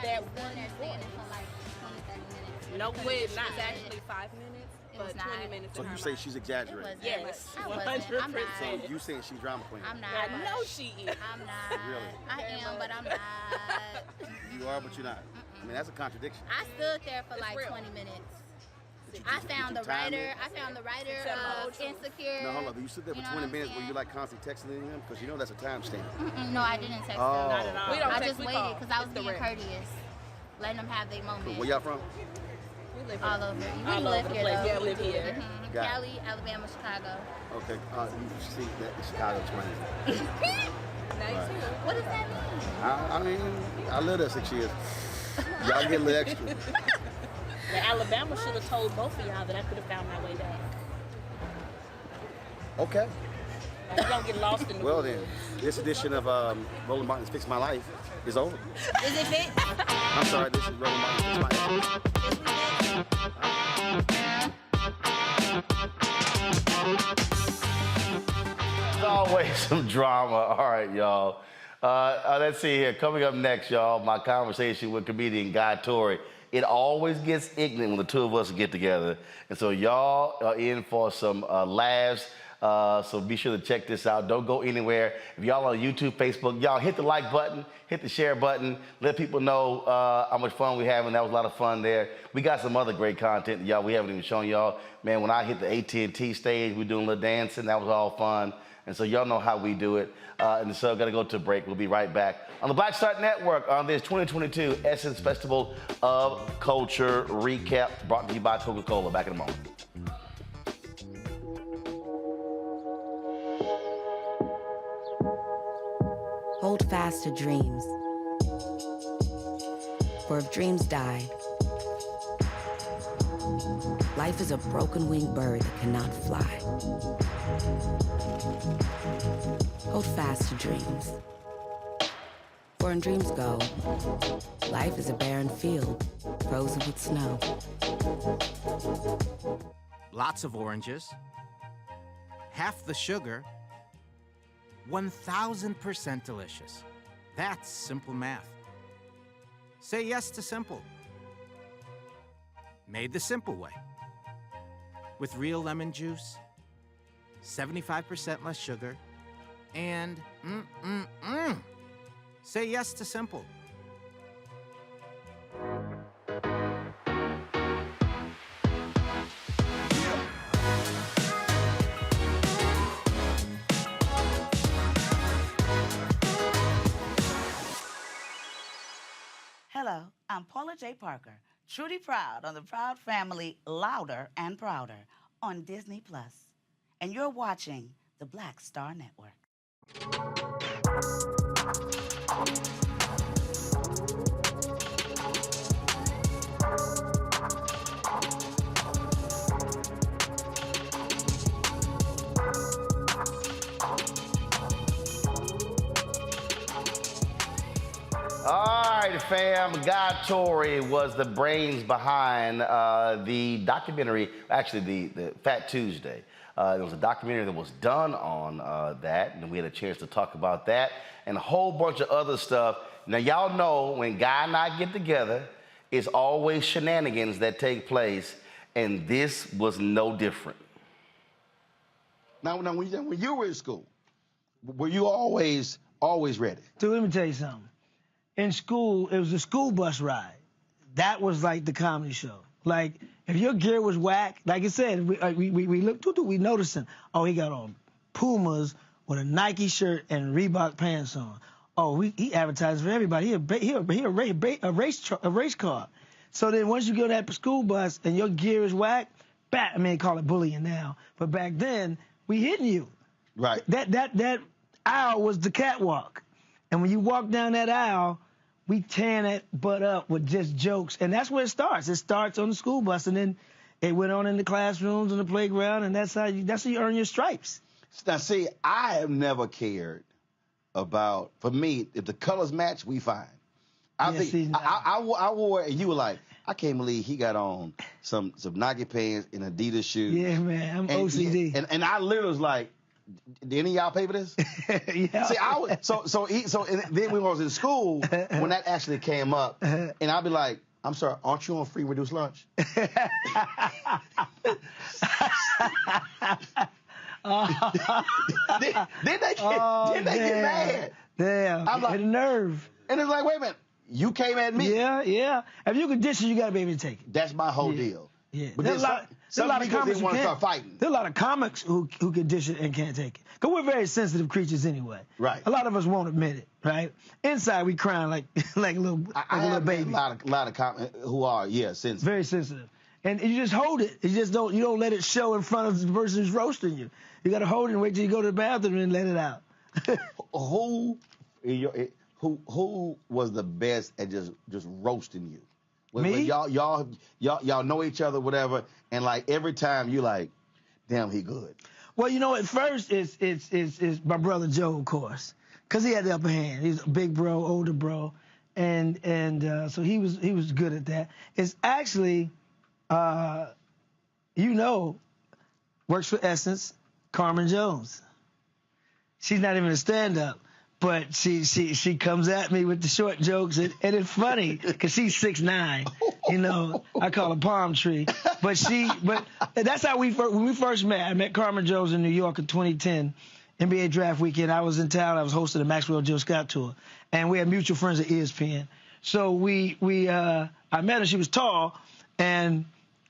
That one standing for like 20, 30 minutes. No, it's not. It's actually 5 minutes, but 20 minutes So in her you say mind. she's exaggerating? Yes, I wasn't. I'm 100%. not. So you saying she's drama queen? I'm not. I know she is. I'm not. Really? I am, but I'm not. You are, but you're not. I mean, that's a contradiction. I stood there for like 20 minutes. I found the writer. Of Insecure. No, hold on. You stood there for 20 minutes where you like constantly texting them because you know that's a timestamp. No, I didn't text them. Not at all. We don't I text, just we waited call. because I was It's the being rep. courteous, letting them have their moment. Where y'all from? We live all over. We All live over the here. place. Though. Yeah, we live here. Got it. Cali, Alabama, Chicago. Okay. You see that in Chicago twins. Right. What does that mean? I mean, I lived there 6 years. Y'all get a little extra. The Alabama should have told both of y'all that I could have found my way back. Okay. We don't get lost in the Well then, this edition of Roland Martin's Fix My Life is over. Is it fit? I'm sorry, this is Roland Martin's Fix My Life. There's always some drama. All right, y'all. Let's see here. Coming up next, y'all, my conversation with comedian Guy Torrey. It always gets ignorant when the two of us get together. And so y'all are in for some laughs. So be sure to check this out. Don't go anywhere. If y'all on YouTube, Facebook, y'all hit the like button, hit the share button. Let people know how much fun we having. That was a lot of fun there. We got some other great content, y'all. We haven't even shown y'all. Man, when I hit the AT&T stage, we doing a little dancing. That was all fun. And so y'all know how we do it. And so got to go to a break. We'll be right back on the Black Star Network on this 2022 Essence Festival of Culture recap brought to you by Coca-Cola. Back in a moment. Hold fast to dreams. For if dreams die, life is a broken-winged bird that cannot fly. Hold fast to dreams. For when dreams go, life is a barren field, frozen with snow. Lots of oranges, half the sugar, 1,000% delicious. That's simple math. Say yes to simple. Made the simple way. With real lemon juice, 75% less sugar, and say yes to simple. Hello, I'm Paula J. Parker, truly proud on the Proud Family Louder and Prouder on Disney+. And you're watching the Black Star Network. All right, fam. Guy Torry was the brains behind the documentary, actually the Fat Tuesday. There was a documentary that was done on that, and we had a chance to talk about that and a whole bunch of other stuff. Now, y'all know when Guy and I get together, it's always shenanigans that take place, and this was no different. Now when you were in school, were you always ready? Dude, let me tell you something. In school, it was a school bus ride. That was like the comedy show. Like, if your gear was whack, like I said, we looked, we noticed him. Oh, he got on Pumas with a Nike shirt and Reebok pants on. Oh, he advertises for everybody. He a race car. So then once you go to that school bus and your gear is whack, they call it bullying now. But back then, we hitting you. Right. That aisle was the catwalk. And when you walk down that aisle, we tearing that butt up with just jokes. And that's where it starts. It starts on the school bus, and then it went on in the classrooms and the playground, and that's how you earn your stripes. Now, see, I have never cared about, for me, if the colors match, we fine. I wore it, and you were like, I can't believe he got on some Nike pants and Adidas shoes. Yeah, man, I'm OCD. And I literally was like, did any of y'all pay for this? Yeah. See, I was so then we was in school when that actually came up, and I'd be like, I'm sorry, aren't you on free reduced lunch? Then they get mad. Damn, I'm like, the nerve. And it's like, wait a minute, you came at me. Yeah. If you can dish it, you gotta be able to take it. That's my whole deal. Yeah. But There's a lot of comics want to start fighting. There are a lot of comics who can dish it and can't take it. Because we're very sensitive creatures anyway. Right. A lot of us won't admit it, right? Inside, we crying like a little baby. A lot of comics who are, sensitive. Very sensitive. And you just hold it. You don't let it show in front of the person who's roasting you. You got to hold it and wait till you go to the bathroom and let it out. Who was the best at just roasting you? Me? Y'all know each other, whatever, and like every time you like, damn, he good. Well, at first it's my brother Joe, of course, because he had the upper hand. He's a big bro, older bro, and so he was good at that. It's actually, works for Essence, Carmen Jones. She's not even a stand-up, But she comes at me with the short jokes, and it's funny because she's 6'9". You know, I call her palm tree. But that's how when we first met. I met Carmen Jones in New York in 2010, NBA draft weekend. I was in town. I was hosting the Maxwell Jill Scott tour, and we had mutual friends at ESPN. So I met her. She was tall, and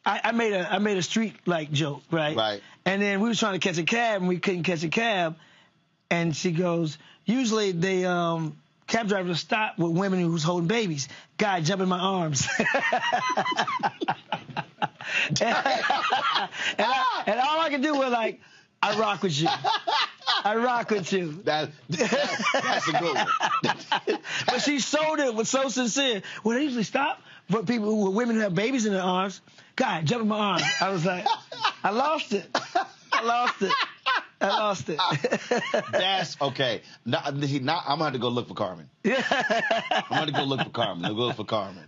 I made a street like joke, right? Right. And then we was trying to catch a cab, and we couldn't catch a cab. And she goes, usually they cab drivers stop with women who's holding babies. Guy, jump in my arms. and all I could do was like, I rock with you. I rock with you. That's a good one. But she sold it was so sincere. Well, they usually stop for women who have babies in their arms. Guy, jump in my arms. I was like, I lost it. That's okay. Now I'm gonna have to go look for Carmen. I'm gonna go look for Carmen.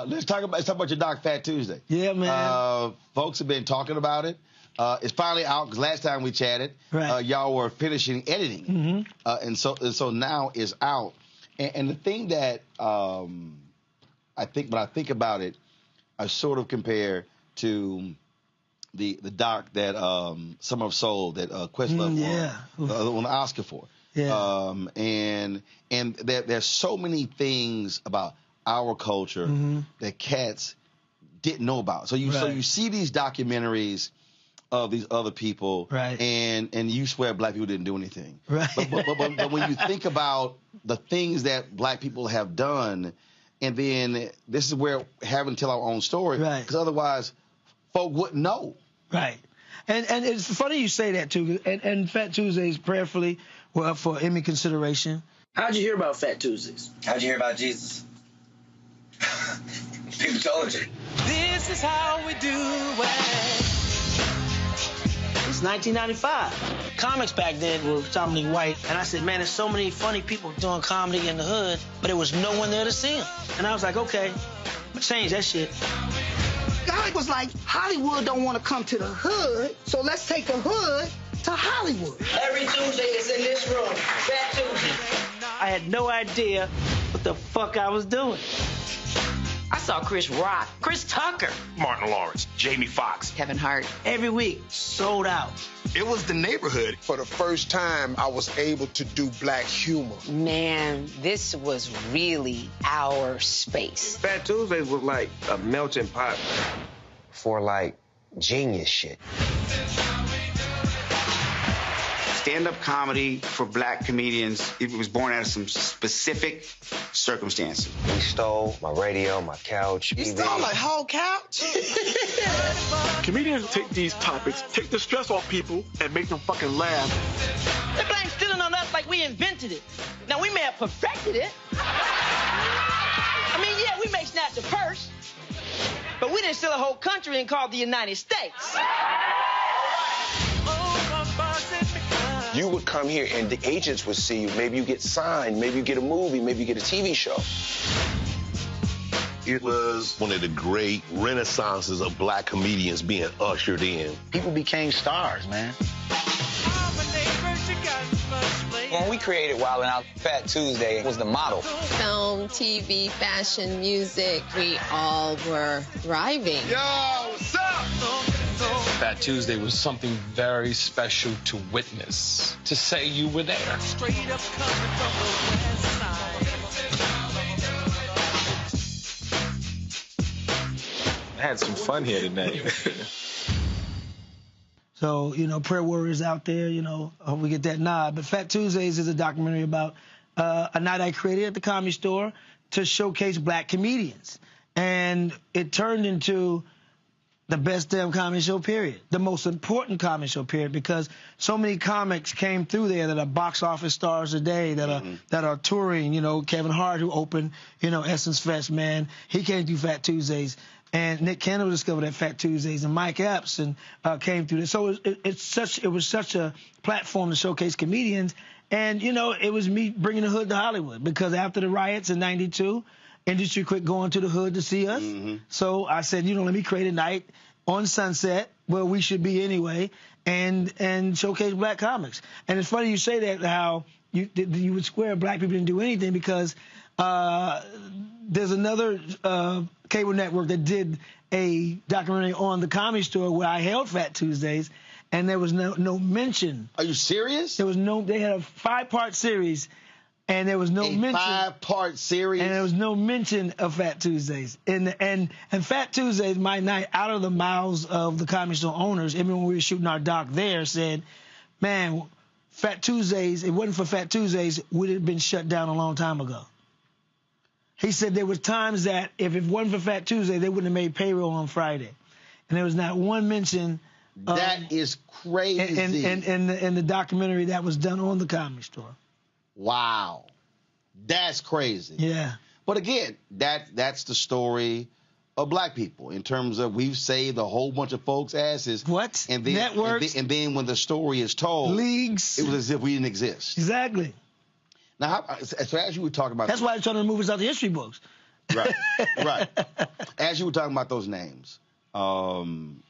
Let's talk about your doc, Fat Tuesday. Yeah, man. Folks have been talking about it. It's finally out because last time we chatted, y'all were finishing editing, and so now it's out. And the thing that I think when I think about it, I sort of compare to the doc that Summer of Soul that Questlove won the Oscar for. Yeah. And there's so many things about our culture that cats didn't know about. So you see these documentaries of these other people, and you swear black people didn't do anything. Right. But when you think about the things that black people have done, and then this is where having to tell our own story, because otherwise folk wouldn't know. Right. And it's funny you say that, too. And Fat Tuesdays prayerfully were up for Emmy consideration. How'd you hear about Fat Tuesdays? How'd you hear about Jesus? People told you. This is how we do it. It's 1995. Comics back then were predominantly white. And I said, man, there's so many funny people doing comedy in the hood, but there was no one there to see them. And I was like, okay, change that shit. Guy was like, Hollywood don't want to come to the hood, so let's take the hood to Hollywood. Every Tuesday is in this room. Fat Tuesday. I had no idea what the fuck I was doing. I saw Chris Rock, Chris Tucker, Martin Lawrence, Jamie Foxx, Kevin Hart. Every week, sold out. It was the neighborhood. For the first time, I was able to do black humor. Man, this was really our space. Fat Tuesdays was like a melting pot. For like genius shit. Stand-up comedy for black comedians, it was born out of some specific circumstances. We stole my radio, my couch. You stole my whole couch? Comedians take these topics, take the stress off people, and make them fucking laugh. They blame stealing on us like we invented it. Now, we may have perfected it. I mean, yeah, we may snatch a purse, but we didn't steal a whole country and call it the United States. You would come here and the agents would see you. Maybe you get signed, maybe you get a movie, maybe you get a TV show. It was one of the great renaissances of black comedians being ushered in. People became stars, man. When we created Wild 'N Out, Fat Tuesday was the model. Film, TV, fashion, music, we all were thriving. Yo, what's up? Fat Tuesday was something very special to witness, to say you were there. I had some fun here tonight. So, prayer warriors out there, I hope we get that nod. But Fat Tuesdays is a documentary about a night I created at the Comedy Store to showcase black comedians. And it turned into the best damn comedy show, period. The most important comedy show, period, because so many comics came through there that are box office stars today, that are touring. Kevin Hart, who opened, Essence Fest, man, he came through Fat Tuesdays. And Nick Cannon discovered at Fat Tuesdays, and Mike Epps came through this. So it was such a platform to showcase comedians. And, it was me bringing the hood to Hollywood, because after the riots in '92, industry quit going to the hood to see us. So I said, let me create a night on Sunset where we should be anyway and showcase black comics. And it's funny you say that, how, you would swear black people didn't do anything because there's another cable network that did a documentary on the Comedy Store where I held Fat Tuesdays, and there was no mention. Are you serious? There was no. They had a 5-part series, and there was no mention. 5-part series, and there was no mention of Fat Tuesdays. And Fat Tuesdays, my night, out of the mouths of the Comedy Store owners, even when we were shooting our doc there, said, "Man, Fat Tuesdays. It wasn't for Fat Tuesdays, would have been shut down a long time ago." He said there was times that if it wasn't for Fat Tuesday, they wouldn't have made payroll on Friday. And there was not one mention. That is crazy. In the documentary that was done on the Comedy Store. Wow. That's crazy. Yeah. But again, that's the story of black people in terms of we've saved a whole bunch of folks' asses. What? And then, networks. And then when the story is told, leagues. It was as if we didn't exist. Exactly. Now, so as you were talking about... That's why they're trying to remove us out the history books. Right, right. As you were talking about those names, one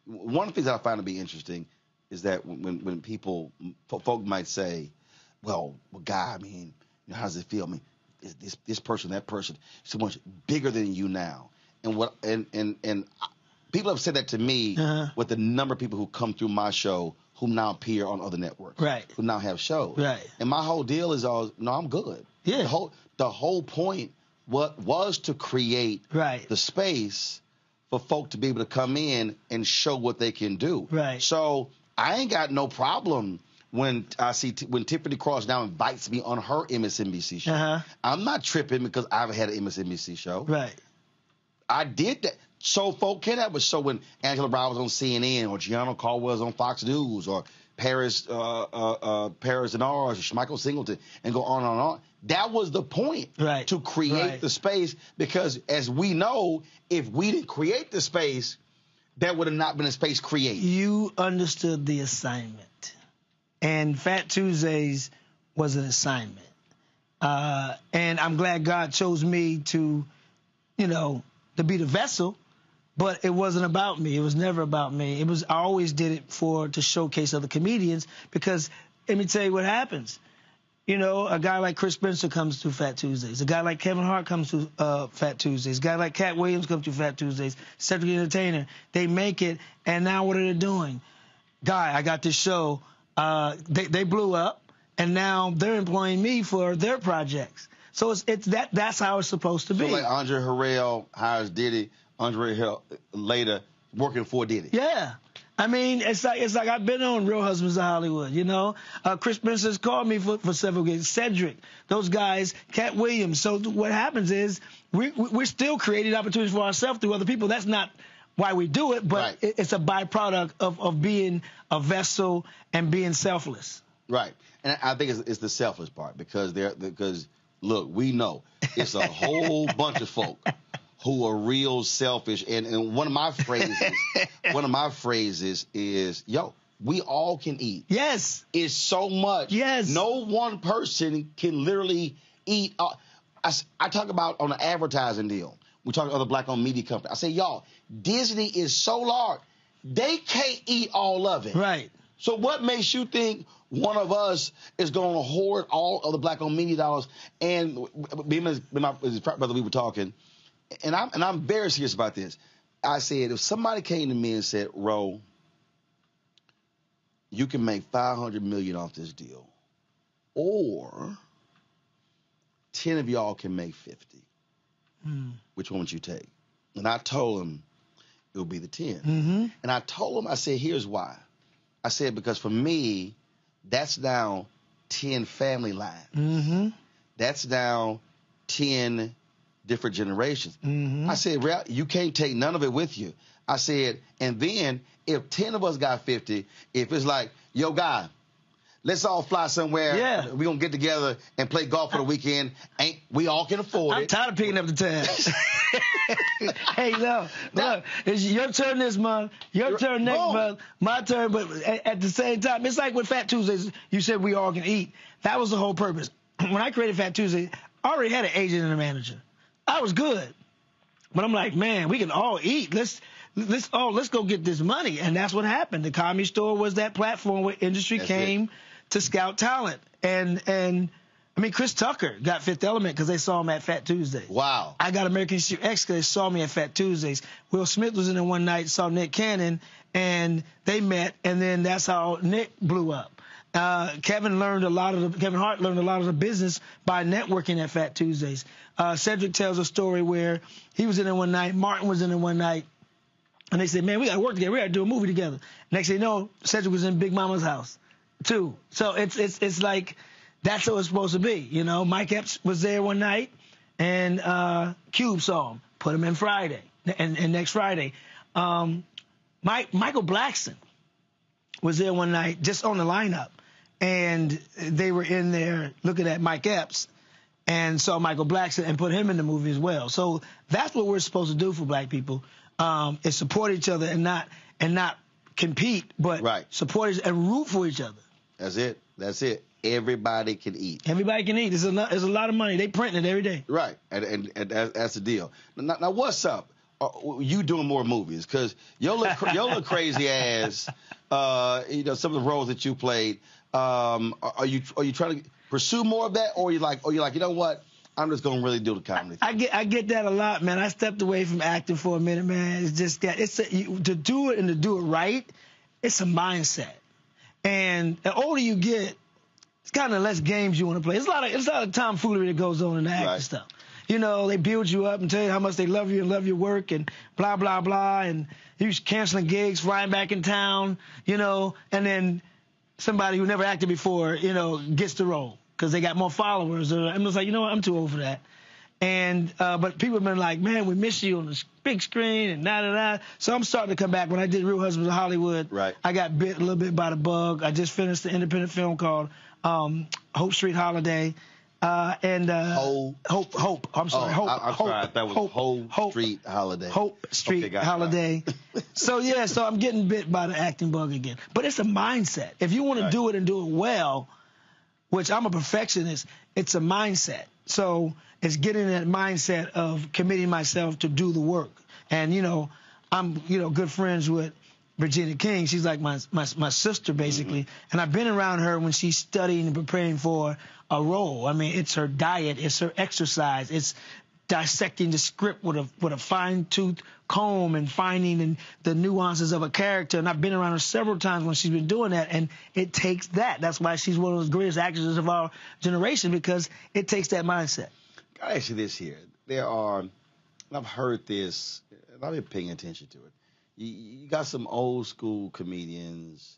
of the things that I find to be interesting is that when folk might say, well, Guy, I mean, you know, how does it feel? I mean, this person, that person, so much bigger than you now. And people have said that to me with the number of people who come through my show who now appear on other networks, right? Who now have shows, right? And my whole deal is, no, I'm good. Yeah. The whole point was to create the space for folk to be able to come in and show what they can do. Right. So I ain't got no problem when I see when Tiffany Cross now invites me on her MSNBC show. I'm not tripping because I've had an MSNBC show. Right. I did that. So folk can have a show when Angela Brown was on CNN or Gianna Caldwell was on Fox News or Paris and Ours or Michael Singleton and go on and on. That was the point, to create the space, because as we know, if we didn't create the space, there would have not been a space created. You understood the assignment, and Fat Tuesdays was an assignment, and I'm glad God chose me to, to be the vessel. But it wasn't about me. It was never about me. I always did it to showcase other comedians, because let me tell you what happens. A guy like Chris Spencer comes to Fat Tuesdays. A guy like Kevin Hart comes to Fat Tuesdays. A guy like Cat Williams comes to Fat Tuesdays. Cedric the Entertainer. They make it, and now what are they doing? Guy, I got this show. They blew up, and now they're employing me for their projects. So that's how it's supposed to be. So like Andre Harrell hires Diddy. Andre Hill later working for Diddy. Yeah. I mean, it's like I've been on Real Husbands of Hollywood, Chris Spencer's called me for several gigs. Cedric, those guys, Cat Williams. So what happens is we're still creating opportunities for ourselves through other people. That's not why we do it, but it's a byproduct of being a vessel and being selfless. Right. And I think it's the selfless part, because look, we know it's a whole bunch of folk who are real selfish, and one of my phrases is, yo, we all can eat. Yes. It's so much. Yes. No one person can literally eat. I talk about on an advertising deal. We talk to other black-owned media companies. I say, y'all, Disney is so large, they can't eat all of it. Right. So what makes you think one of us is going to hoard all of the black-owned media dollars? And me and my brother, we were talking, and I'm very serious about this. I said, if somebody came to me and said, Ro, you can make $500 million off this deal, or 10 of y'all can make 50, which one would you take? And I told him it would be the 10. And I told him, I said, here's why. I said, because for me, that's now 10 family lines. That's now 10 different generations. I said, you can't take none of it with you. I said, and then if 10 of us got 50, if it's like, yo, Guy, let's all fly somewhere. Yeah. We're going to get together and play golf for the weekend. We all can afford it. I'm tired of picking up the tabs. Hey, look, it's your turn this month, your turn next month, my turn, but at the same time, it's like with Fat Tuesdays, you said we all can eat. That was the whole purpose. When I created Fat Tuesday, I already had an agent and a manager. I was good. But I'm like, man, we can all eat. Let's go get this money. And that's what happened. The Comedy Store was that platform where industry came to scout talent. And I mean, Chris Tucker got Fifth Element because they saw him at Fat Tuesdays. Wow. I got American History X because they saw me at Fat Tuesdays. Will Smith was in there one night, saw Nick Cannon, and they met, and then that's how Nick blew up. Kevin Hart learned a lot of the business by networking at Fat Tuesdays. Cedric tells a story where he was in there one night, Martin was in there one night, and they said, man, we got to work together. We got to do a movie together. Next thing you know, Cedric was in Big Mama's house, too. So it's like that's what it's supposed to be. You know, Mike Epps was there one night, and Cube saw him, put him in Friday, and next Friday. Michael Blackson was there one night, just on the lineup, and they were in there looking at Mike Epps and saw Michael Blackson and put him in the movie as well. So that's what we're supposed to do for black people, is support each other and not compete, but support each and root for each other. That's it. Everybody can eat. Everybody can eat. There's a lot of money. They printing it every day. Right, and that's the deal. Now what's up? You doing more movies? Because your little crazy ass, some of the roles that you played. Are you trying to pursue more of that, or you like, you know what? I'm just gonna really do the comedy. I get that a lot, man. I stepped away from acting for a minute, man. It's just that to do it and to do it right. It's a mindset, and the older you get, it's kind of less games you want to play. It's a lot of tomfoolery that goes on in the acting stuff. You know, they build you up and tell you how much they love you and love your work and blah, blah, blah. And you canceling gigs, flying back in town, and then somebody who never acted before, gets the role because they got more followers. I'm just like, you know what, I'm too old for that. And but people have been like, man, we miss you on the big screen and da-da-da. So I'm starting to come back. When I did Real Husbands of Hollywood, I got bit a little bit by the bug. I just finished the independent film called Hope Street Holiday. Hope. I'm sorry. Hope. That was Hope Street Holiday. Hope Street Holiday. So I'm getting bit by the acting bug again. But it's a mindset. If you want to do it and do it well, which I'm a perfectionist, it's a mindset. So it's getting that mindset of committing myself to do the work. And I'm good friends with Regina King. She's like my sister basically, and I've been around her when she's studying and preparing for a role. I mean, it's her diet, it's her exercise, it's dissecting the script with a fine-tooth comb and finding the nuances of a character. And I've been around her several times when she's been doing that, and it takes that. That's why she's one of those greatest actresses of our generation, because it takes that mindset. I ask you this here. There are, and I've heard this, and I've been paying attention to it. You got some old school comedians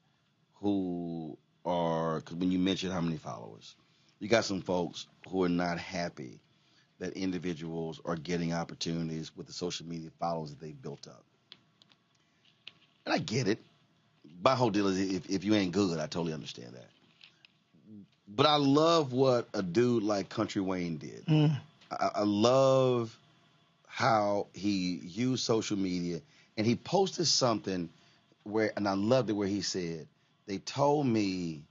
who are, because when you mention how many followers, you got some folks who are not happy that individuals are getting opportunities with the social media followers that they've built up. And I get it. My whole deal is if you ain't good, I totally understand that. But I love what a dude like Country Wayne did. I love how he used social media, and he posted something and I loved it, where he said, they told me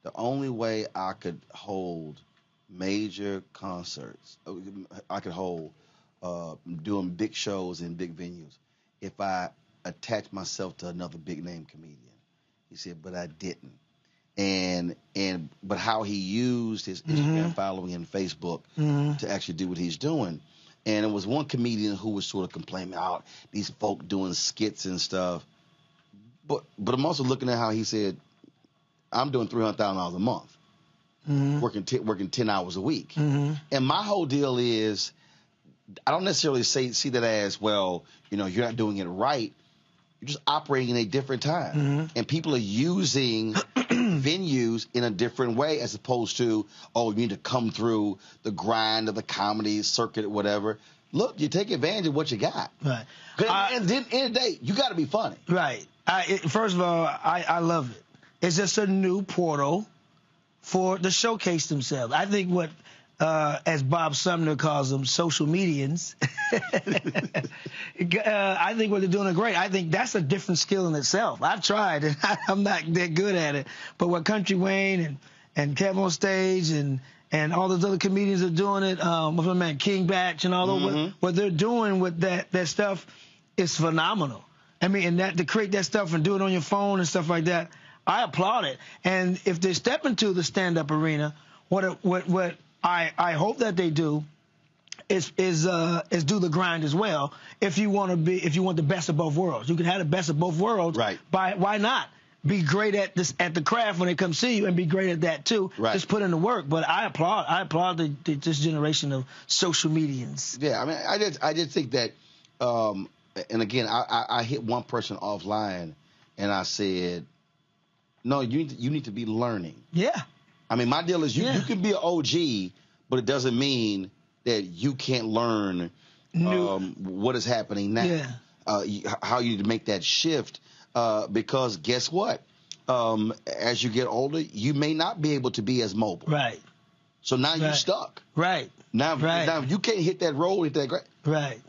the only way I could hold major concerts, I could hold doing big shows in big venues, if I attached myself to another big name comedian. He said, but I didn't. But how he used his Instagram following and Facebook to actually do what he's doing. And it was one comedian who was sort of complaining about these folk doing skits and stuff. But I'm also looking at how he said, I'm doing $300,000 a month, working 10 hours a week. And my whole deal is, I don't necessarily see that as, well, you're not doing it right. You're just operating in a different time. And people are using venues in a different way, as opposed to, you need to come through the grind of the comedy circuit or whatever. Look, you take advantage of what you got. Right. At the end of the day, you got to be funny. Right. First of all, I love it. It's just a new portal for to showcase themselves. I think what, as Bob Sumner calls them, social medians, I think what they're doing is great. I think that's a different skill in itself. I've tried, and I'm not that good at it. But what Country Wayne and Kevin on Stage and all those other comedians are doing it, with my man King Batch and all those, what they're doing with that stuff is phenomenal. I mean, and to create that stuff and do it on your phone and stuff like that, I applaud it. And if they step into the stand-up arena, what I hope that they do is do the grind as well. If you want the best of both worlds, you can have the best of both worlds. Right. Why not be great at the craft when they come see you and be great at that too? Right. Just put in the work. But I applaud this generation of social medians. Yeah, I mean, I just think that, and again, I hit one person offline, and I said, no, you need to be learning. Yeah. I mean, my deal is you can be an OG, but it doesn't mean that you can't learn what is happening now. Yeah. How you need to make that shift, because guess what? As you get older, you may not be able to be as mobile. Right. So now you're stuck. Right. Now you can't hit that road, hit that ground. Right.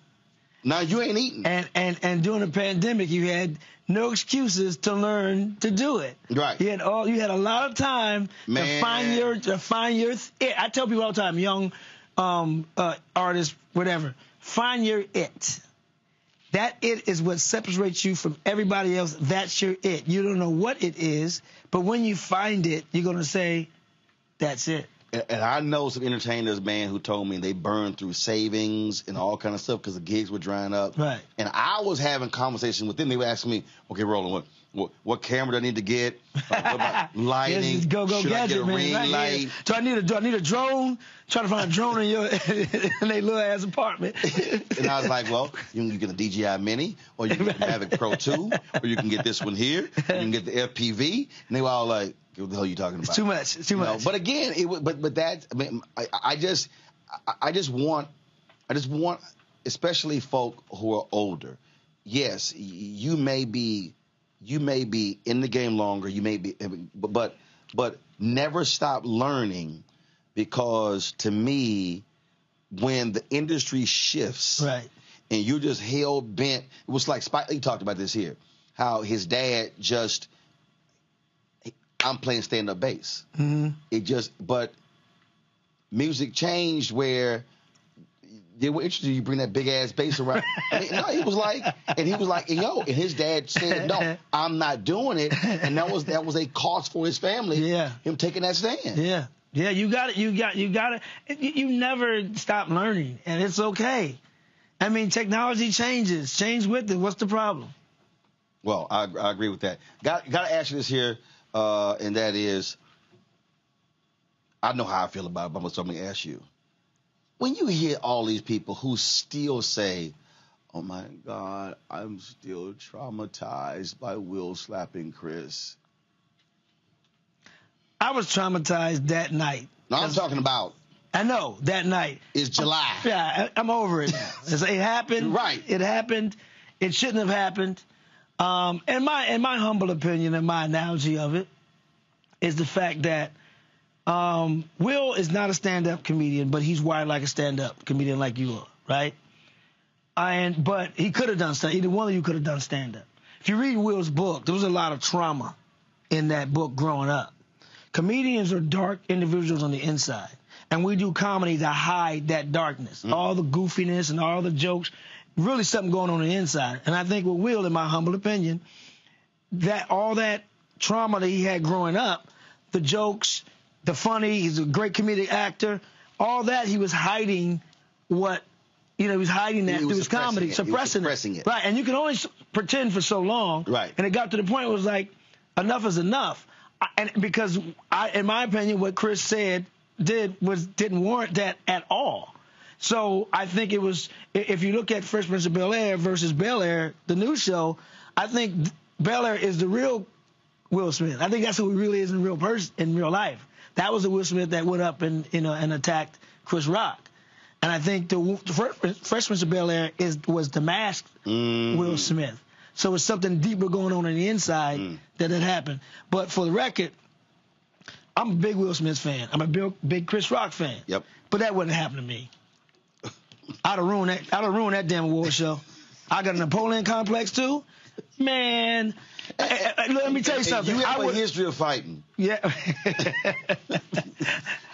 Now you ain't eating. And during the pandemic, you had no excuses to learn to do it. Right. You had a lot of time to find your it. I tell people all the time, young artists, whatever, find your it. That it is what separates you from everybody else. That's your it. You don't know what it is, but when you find it, you're gonna say, that's it. And I know some entertainers, man, who told me they burned through savings and all kind of stuff because the gigs were drying up. Right. And I was having conversations with them. They were asking me, okay, Roland, what camera do I need to get? What about lighting? Yes, go Should gadget, I get a ring light? Yeah. Do I need a drone? Trying to find a drone in their little ass apartment. And I was like, well, you can get a DJI Mini, or you can get the Mavic Pro 2, or you can get this one here, or you can get the FPV. And they were all like, what the hell are you talking about? It's too much. It's too much. But again, but that, I mean, I just want, especially folk who are older. Yes, you may be in the game longer. You may be, but never stop learning, because to me, when the industry shifts, right, and you're just hell bent, it was like Spike Lee talked about this here, how his dad just. I'm playing stand-up bass. Mm-hmm. But music changed where they were interested in you bring that big-ass bass around. I mean, no, he was like, and his dad said, no, I'm not doing it. And that was a cost for his family. Yeah. Him taking that stand. Yeah. Yeah, you got it. You never stop learning, and it's okay. I mean, technology changes. Change with it. What's the problem? Well, I agree with that. Got to ask you this here. And that is, I know how I feel about it, but I'm going to ask you. When you hear all these people who still say, oh, my God, I'm still traumatized by Will slapping Chris. I was traumatized that night. No, I'm talking about. I know, that night. It's July. I'm over it now. It happened. Right. It happened. It shouldn't have happened. In my humble opinion and my analogy of it is the fact that Will is not a stand-up comedian, but he's wired like a stand-up comedian like you are, right? But he could have done stand-up. Either one of you could have done stand-up. If you read Will's book, there was a lot of trauma in that book growing up. Comedians are dark individuals on the inside, and we do comedy to hide that darkness, all the goofiness and all the jokes. Really something going on the inside. And I think with Will, in my humble opinion, that all that trauma that he had growing up, the jokes, the funny, he's a great comedic actor, all that he was hiding he was hiding that through his comedy, suppressing it. Right, and you can only pretend for so long. Right. And it got to the point where it was like, enough is enough. Because in my opinion, what Chris said didn't warrant that at all. So I think it was, if you look at Fresh Prince of Bel-Air versus Bel-Air, the new show, I think Bel-Air is the real Will Smith. I think that's who he really is in real life. That was the Will Smith that went up and attacked Chris Rock. And I think the Fresh Prince of Bel-Air was the masked Will Smith. So it's something deeper going on the inside that had happened. But for the record, I'm a big Will Smith fan. I'm a big Chris Rock fan. Yep. But that wouldn't happen to me. I'd have ruined that damn award show. I got a Napoleon complex too. Man, let me tell you something. You have a history of fighting. Yeah.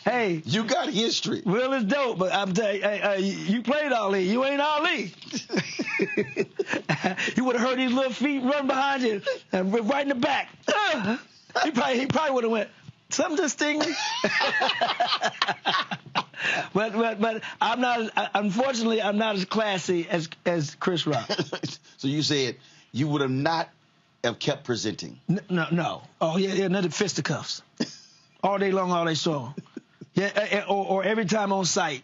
Hey, you got history. Will is dope, but I'm telling you, you played Ali. You ain't Ali. You would have heard these little feet run behind you and right in the back. He probably would have went, something just sting me. but I'm not. Unfortunately, I'm not as classy as Chris Rock. So you said you would have not have kept presenting. No. Oh yeah, another fisticuffs. All day long, all day strong. Yeah, or every time on site.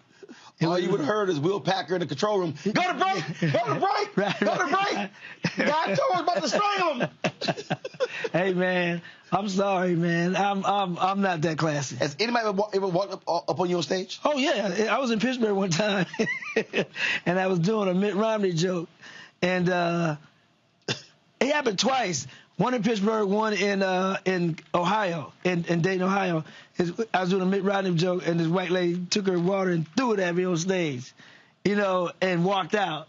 All you would have heard is Will Packer in the control room. Go to break! Go to break! Right. Go to break! Guy Torrey about to strangle him. Hey man, I'm sorry, man. I'm not that classy. Has anybody ever walked up on you on stage? Oh yeah, I was in Pittsburgh one time, and I was doing a Mitt Romney joke, and it happened twice. One in Pittsburgh, one in Ohio, in Dayton, Ohio. I was doing a Mitt Romney joke, and this white lady took her water and threw it at me on stage, and walked out.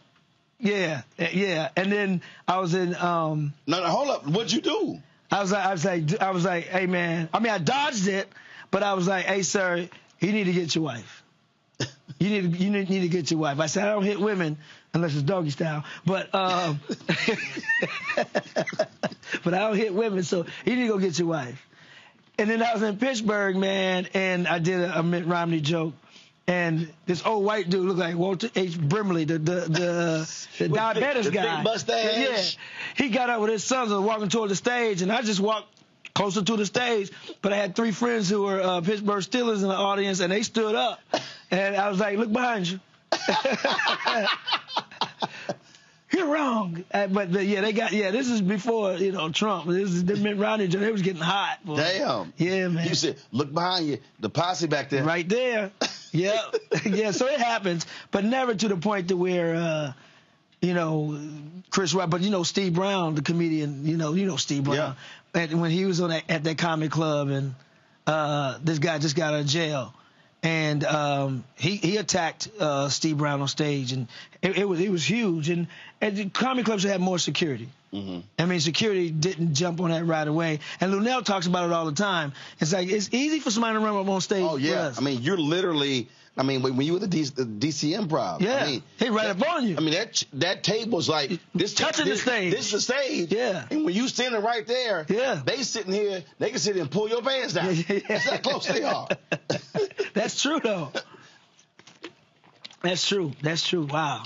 Yeah. And then I was in. No, hold up. What'd you do? I was like, hey man. I mean, I dodged it, but I was like, hey sir, you need to get your wife. You need to get your wife. I said I don't hit women unless it's doggy style, but but I don't hit women, so you need to go get your wife. And then I was in Pittsburgh, man, and I did a Mitt Romney joke. And this old white dude looked like Walter H. Brimley, the diabetes guy. Big mustache. Yeah. He got up with his sons and was walking toward the stage, and I just walked closer to the stage. But I had 3 friends who were Pittsburgh Steelers in the audience, and they stood up. And I was like, look behind you. You're wrong. But this is before, Trump. This is the Mitt Romney joke. They was getting hot, boy. Damn. Yeah, man. You said, look behind you. The posse back there. Right there. Yeah. Yeah, so it happens, but never to the point to where, Chris Rock, but Steve Brown, the comedian, Steve Brown. Yeah. And when he was at that comedy club, and this guy just got out of jail. And he attacked Steve Brown on stage, and it was huge. And the comedy clubs should have more security. Mm-hmm. I mean, security didn't jump on that right away. And Lunel talks about it all the time. It's like it's easy for somebody to run up on stage. Oh yeah, I mean you're literally. I mean when you were the DCM improv. Yeah, I mean, he right up on you. I mean that table's like this touching the stage. This is the stage. Yeah. And when you standing right there, they sitting here, they can sit here and pull your pants down. That's how close they are. That's true though. That's true. Wow.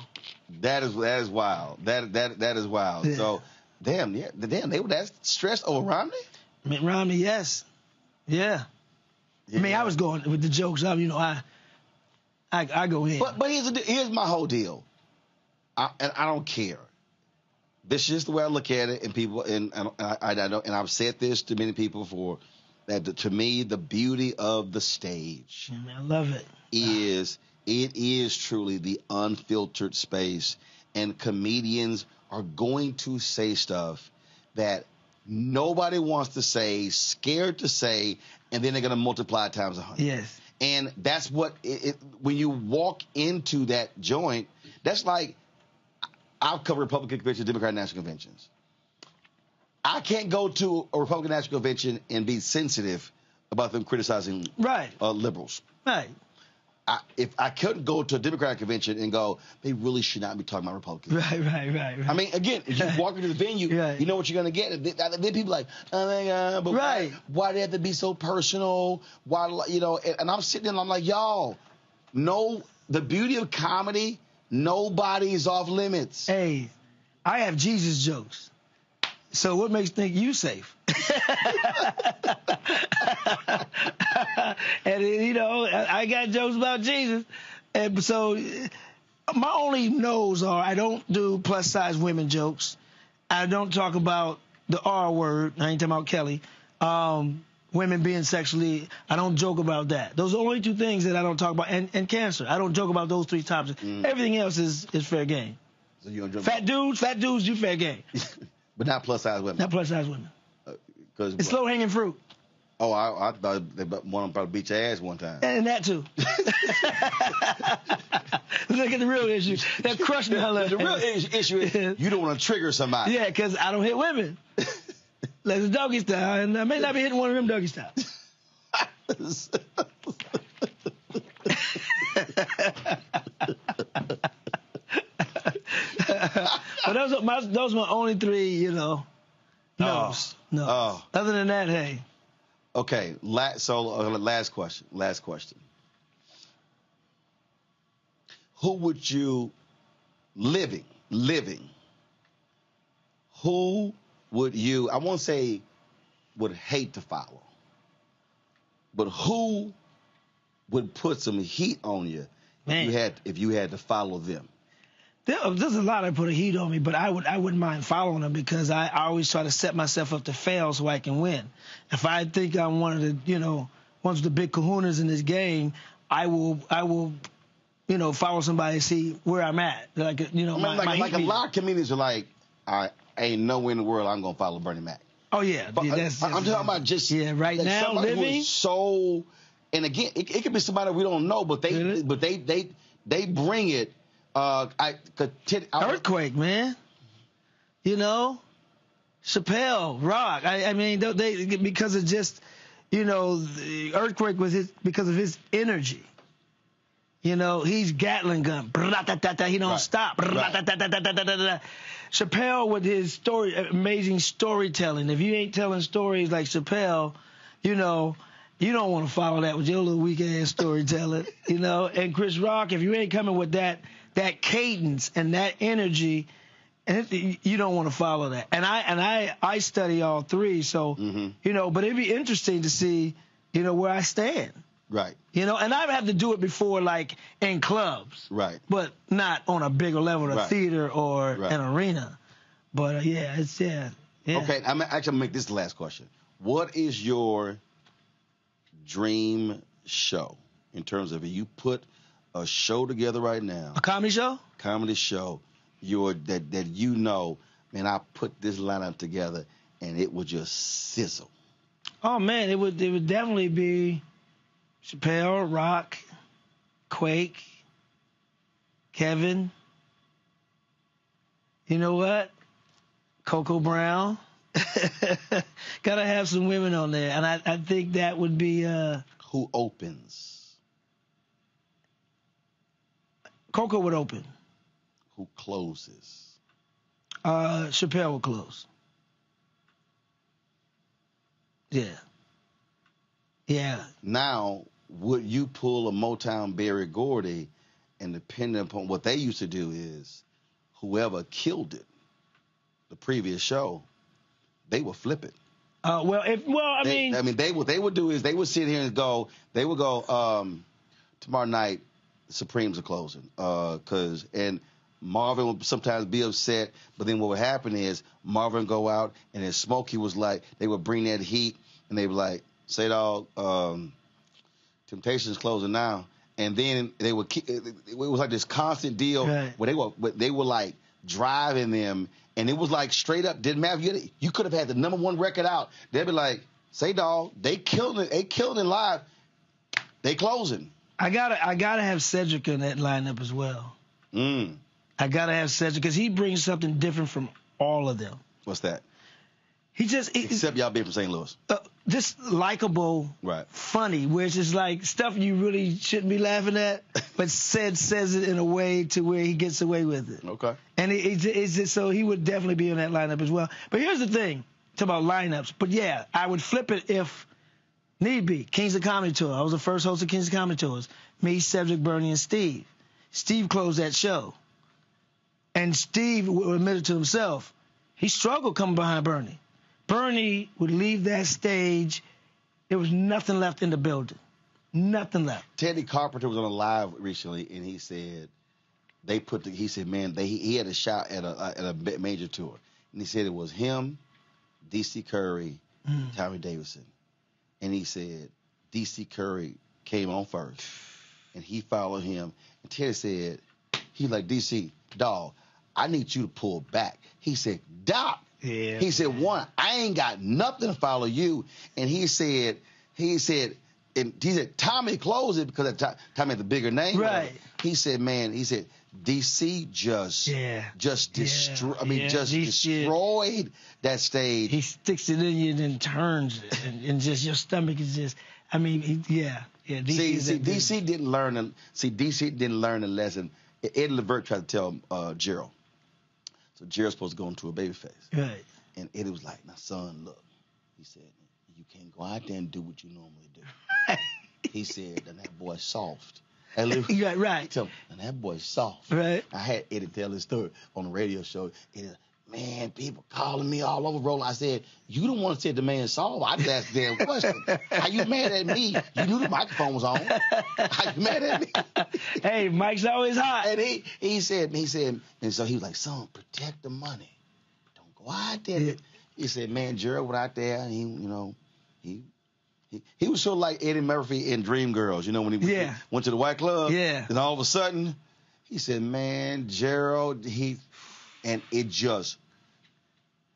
That is wild. That is wild. Yeah. So, they were that stressed over Romney? Mitt Romney, yes. Yeah. I mean, I was going with the jokes. I go in. But here's my whole deal. I don't care. This is just the way I look at it, and people, and I've said this to many people before, that to me the beauty of the stage, I love it, it is truly the unfiltered space, and comedians are going to say stuff that nobody wants to say, scared to say, and then they're going to multiply it times 100. Yes. And that's what when you walk into that joint, that's like, I've covered Republican conventions, Democratic national conventions. I can't go to a Republican national convention and be sensitive about them criticizing liberals. Right. If I couldn't go to a Democratic convention and go, they really should not be talking about Republicans. Right. I mean, again, if you walk into the venue, you know what you're going to get. Then people are like, oh my God, but why do they have to be so personal? Why, and I'm sitting there and I'm like, y'all, no, the beauty of comedy, nobody's off limits. Hey, I have Jesus jokes. So what makes you think you safe? And I got jokes about Jesus, and so my only no's are I don't do plus size women jokes. I don't talk about the R word. I ain't talking about Kelly. Women being sexually. I don't joke about that. Those are the only 2 things that I don't talk about. And cancer. I don't joke about those 3 topics. Everything else is fair game. So you don't joke fat dudes, you fair game. But not plus size women. Not plus size women. It's low hanging fruit. Oh, I thought they one of them probably beat your ass one time. And that too. Look at the real issue. They're crushing the real issue is you don't want to trigger somebody. Yeah, because I don't hit women. Like the doggy style, and I may not be hitting one of them doggy styles. But those are my only 3, No. Other than that, hey. Okay, last question. Last question. Who would you, living, who would you, I won't say would hate to follow, but who would put some heat on you if you had to follow them? There's a lot that put a heat on me, but I wouldn't mind following them because I always try to set myself up to fail so I can win. If I think I'm one of the big kahunas in this game, I will follow somebody and see where I'm at. Like a lot of comedians are like, I ain't no way in the world I'm gonna follow Bernie Mac. Oh yeah, I'm talking about just right now somebody living. Who is so, and again, it could be somebody we don't know, but they bring it. Earthquake, man. Chappelle, Rock. I mean, they because of just the Earthquake because of his energy. He's Gatling gun. He don't stop. Chappelle with his amazing storytelling. If you ain't telling stories like Chappelle, you don't want to follow that with your little weak ass storytelling. And Chris Rock, if you ain't coming with that cadence and that energy, and you don't want to follow that. And I study all three, so but it'd be interesting to see where I stand. Right. And I have to do it before, like in clubs. Right. But not on a bigger level, a theater or an arena. But Okay, I'm actually gonna make this the last question. What is your dream show in terms of if you put a show together right now? A comedy show? Comedy show. Man, I put this lineup together and it would just sizzle. Oh man, it would definitely be Chappelle, Rock, Quake, Kevin. You know what? Coco Brown. Gotta have some women on there, and I think that would be. Who opens? Coco would open. Who closes? Chappelle would close. Yeah. Yeah. Now, would you pull a Motown Berry Gordy, and depending upon what they used to do is, whoever killed it, the previous show, they would flip it. They would do is they would sit here and go, tomorrow night, the Supremes are closing, and Marvin would sometimes be upset, but then what would happen is Marvin go out, and then Smokey was like, they would bring that heat, and they were like, say dog, Temptation's closing now, and then they would it was like this constant deal where they were like driving them, and it was like straight up didn't matter. You could have had the #1 record out. They'd be like, say dog, they killed it live. They closing. I gotta have Cedric in that lineup as well. I gotta have Cedric because he brings something different from all of them. What's that? Except y'all being from St. Louis. Just likable, funny, where it's just like stuff you really shouldn't be laughing at, but says it in a way to where he gets away with it. Okay. And it's just, so he would definitely be in that lineup as well. But here's the thing, talk about lineups. But yeah, I would flip it if need be. Kings of Comedy Tour. I was the first host of Kings of Comedy Tours. Me, Cedric, Bernie, and Steve. Steve closed that show. And Steve admitted to himself, he struggled coming behind Bernie. Bernie would leave that stage. There was nothing left in the building. Nothing left. Teddy Carpenter was on a live recently, and he said he had a shot at a major tour, and he said it was him, D.C. Curry, Tommy Davidson, and he said D.C. Curry came on first, and he followed him, and Teddy said he's like D.C. dog, I need you to pull back. He said, Doc. Yeah. He said, one, I ain't got nothing to follow you. And he said, Tommy closed it because Tommy had the bigger name. Right. He said, DC destroyed that stage. He sticks it in you and then turns it, and just your stomach is just, DC didn't learn. DC didn't learn the lesson. Ed Levert tried to tell Gerald. So Gerald's supposed to go into a babyface. Right. And Eddie was like, now, son, look. He said, you can't go out there and do what you normally do. He said, and that boy's soft. Yeah, right. Tell him, and that boy's soft. Right. I had Eddie tell his story on the radio show. Eddie, man, people calling me all over Roll. I said, you don't want to say the man's soft. I just asked the damn question. How you mad at me? You knew the microphone was on. How you mad at me? Hey, Mike's always hot. And he said, and so he was like, son, protect the money. Don't go out there. Yeah. He said, man, Gerald went out there and he was sort of like Eddie Murphy in Dreamgirls, when he went to the white club. Yeah. And all of a sudden, he said, man, Gerald, and it just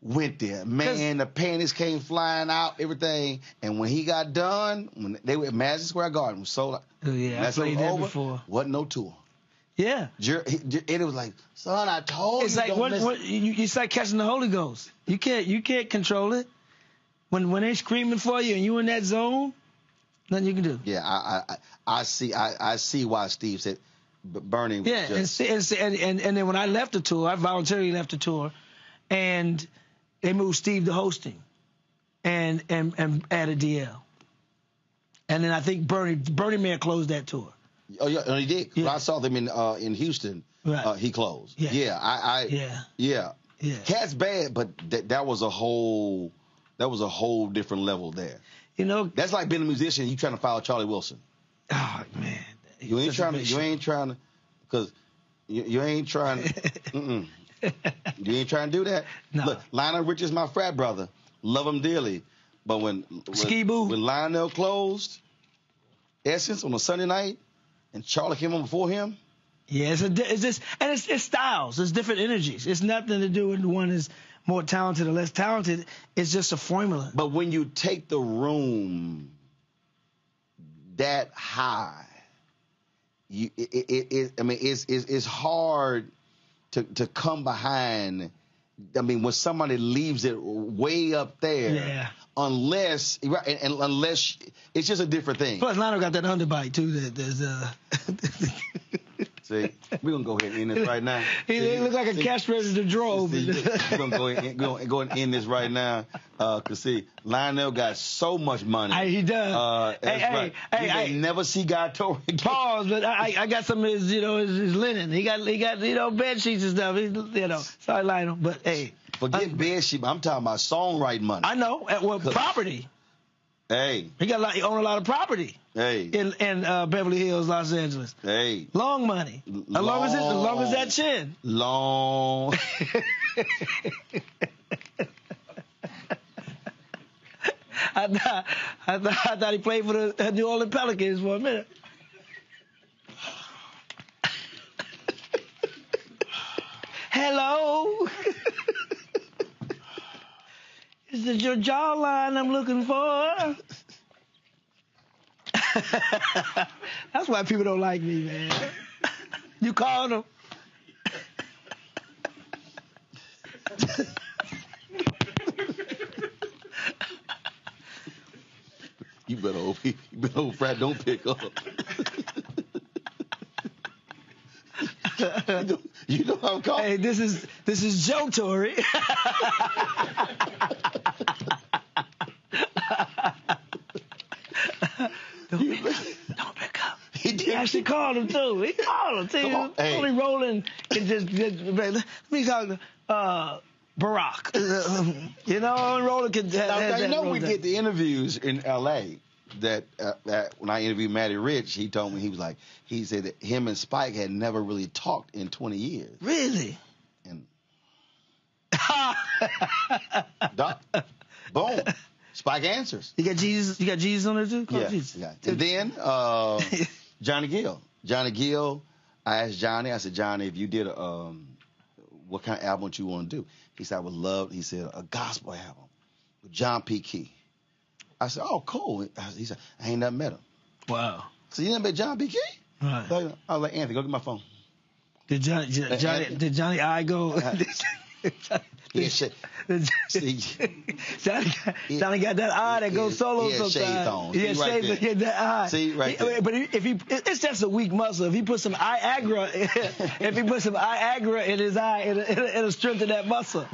went there. Man, the panties came flying out, everything. And when he got done, when they were at Madison Square Garden, was sold out. Oh, yeah, I played there before. Wasn't no tour. Yeah. Eddie was like, son, I told it's you. It's like catching the Holy Ghost. You can't control it. When they screaming for you and you in that zone, nothing you can do. Yeah, I see why Steve said Bernie was just... and then when I left the tour, I voluntarily left the tour, and they moved Steve to hosting and added DL. And then I think Bernie may have closed that tour. Oh yeah, he did. Yeah. I saw them in Houston. Right. He closed. Yeah. Yeah. Cat's bad, but that was a whole different level there. That's like being a musician. You trying to follow Charlie Wilson. Oh man. You ain't trying to you ain't trying to do that. No. Look, Lionel Richie's my frat brother. Love him dearly. But when Lionel closed Essence on a Sunday night and Charlie came on before him. Yeah, it's styles. It's different energies. It's nothing to do with one is more talented or less talented. It's just a formula. But when you take the room that high, it's hard to come behind. I mean, when somebody leaves it way up there, unless it's just a different thing. Plus, Lionel got that underbite too. See, we're gonna go ahead and end this right now. He look like a cash register drawer open. We're gonna go and end this right now. Cause see, Lionel got so much money. He does. You may never see Guy Torry again. Pause, but I got some of his, his linen. He got bed sheets and stuff. Sorry, Lionel, but hey. Forget bed sheets. I'm talking about songwriting money. I know. Well, property. Hey. He own a lot of property. Hey. In Beverly Hills, Los Angeles. Hey. Long money. As long as that chin. Long. I thought he played for the New Orleans Pelicans for a minute. Hello. Is it your jawline I'm looking for? That's why people don't like me, man. You called them. You better hope Frat don't pick up. You know how I'm calling? Hey, this is Joe Torry. Don't pick up. He actually called him too. He called him too. Only rolling and just let me talk to Barack. Only rolling can. We did the interviews in L.A. That when I interviewed Matty Rich, he told me he said that him and Spike had never really talked in 20 years. Really? And boom, Spike answers. You got Jesus on there too? Yeah. And then Johnny Gill. I asked Johnny. I said, Johnny, if you did what kind of album would you want to do? He said, I would love. He said a gospel album with John P. Key. I said, oh, cool. He said, I ain't never met him. Wow. So you never met John P. Key? Right. I was like, Anthony, go get my phone. Did Johnny I go? Johnny got that eye that goes solo sometimes. Shades on. Yeah, shades on. That eye. See, right there. But it's just a weak muscle. If he put some Viagra in his eye, it'll strengthen that muscle.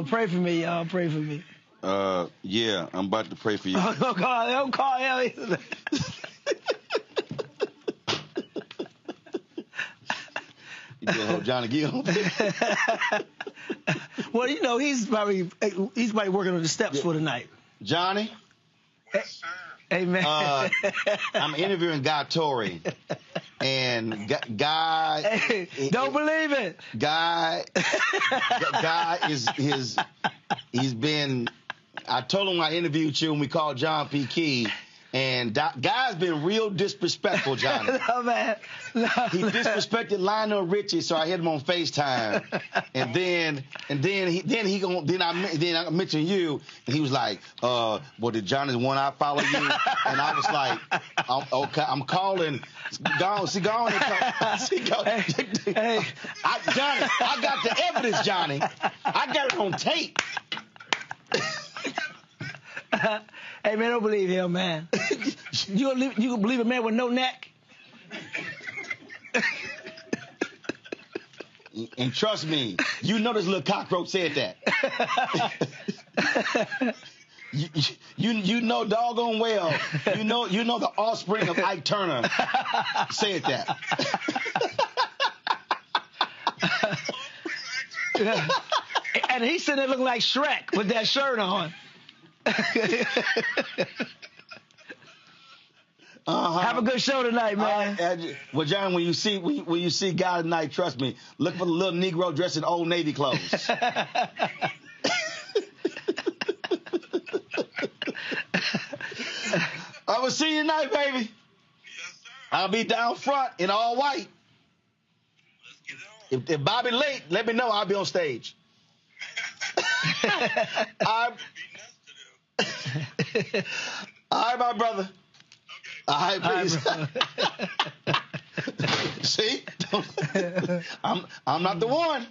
Pray for me, y'all. Pray for me. Yeah, I'm about to pray for you. Don't call him. You better hope Johnny get on. Well, you know, he's probably working on the steps for tonight. Johnny? Hey, man. I'm interviewing Guy Torry. And Guy... Hey, don't believe it. Guy he's been... I told him I interviewed you when we called John P. Key. And Guy's been real disrespectful, Johnny. No, man. No, he disrespected Lionel Richie, so I hit him on FaceTime. And then I mentioned you, and he was like, "Well, did Johnny want I follow you?" And I was like, "Okay, I'm calling." Go on. Hey, Johnny, I got the evidence, Johnny. I got it on tape. Hey, man, don't believe him, man. You gonna believe a man with no neck? And trust me, you know this little cockroach said that. you know doggone well. You know the offspring of Ike Turner said that. And he's sitting there looking like Shrek with that shirt on. Have a good show tonight, man. Well, John, when you see Guy tonight, trust me, look for the little Negro dressed in Old Navy clothes. I will see you tonight, baby. Yes, sir. I'll be down front in all white. Let's get it on. If Bobby late, let me know. I'll be on stage. All right, my brother. Okay. All right, please. See? I'm not the one.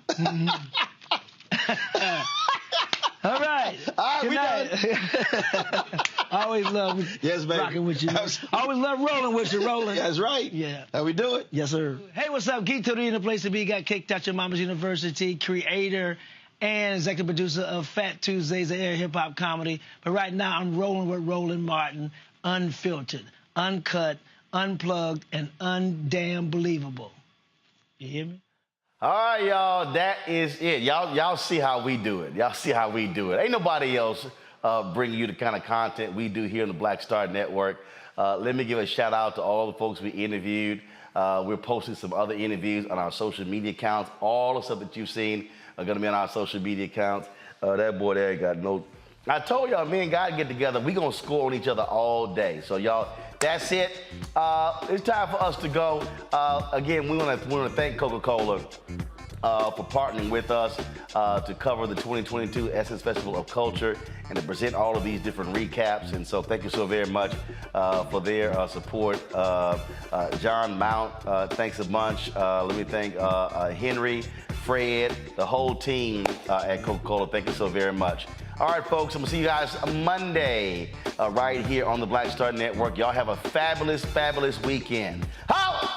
All right. All right, good we night. done. I always love rocking with you. I always love rolling with you, rolling. That's right. Yeah. How we do it? Yes, sir. Hey, what's up? Guy Torrey in the place to be. Got kicked out your mama's university, creator and executive producer of Fat Tuesdays, an air hip-hop comedy. But right now, I'm rolling with Roland Martin, unfiltered, uncut, unplugged, and undamn believable. You hear me? All right, y'all, that is it. Y'all see how we do it. Y'all see how we do it. Ain't nobody else bring you the kind of content we do here on the Black Star Network. Let me give a shout out to all the folks we interviewed. We're posting some other interviews on our social media accounts. All the stuff that you've seen are gonna be on our social media accounts. That boy there got no... I told y'all, me and Guy get together, we gonna score on each other all day. So y'all, that's it. It's time for us to go. Again, we wanna thank Coca-Cola for partnering with us to cover the 2022 Essence Festival of Culture and to present all of these different recaps. And so thank you so very much for their support. John Mount, thanks a bunch. Let me thank Henry, Fred, the whole team at Coca-Cola. Thank you so very much. All right, folks, I'm gonna see you guys Monday right here on the Black Star Network. Y'all have a fabulous, fabulous weekend. Holla!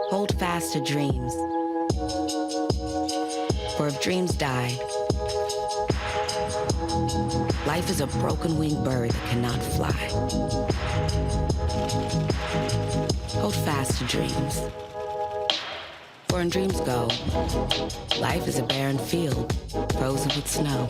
Hold fast to dreams. For if dreams die, life is a broken-winged bird that cannot fly. Hold fast to dreams. For when dreams go, life is a barren field, frozen with snow.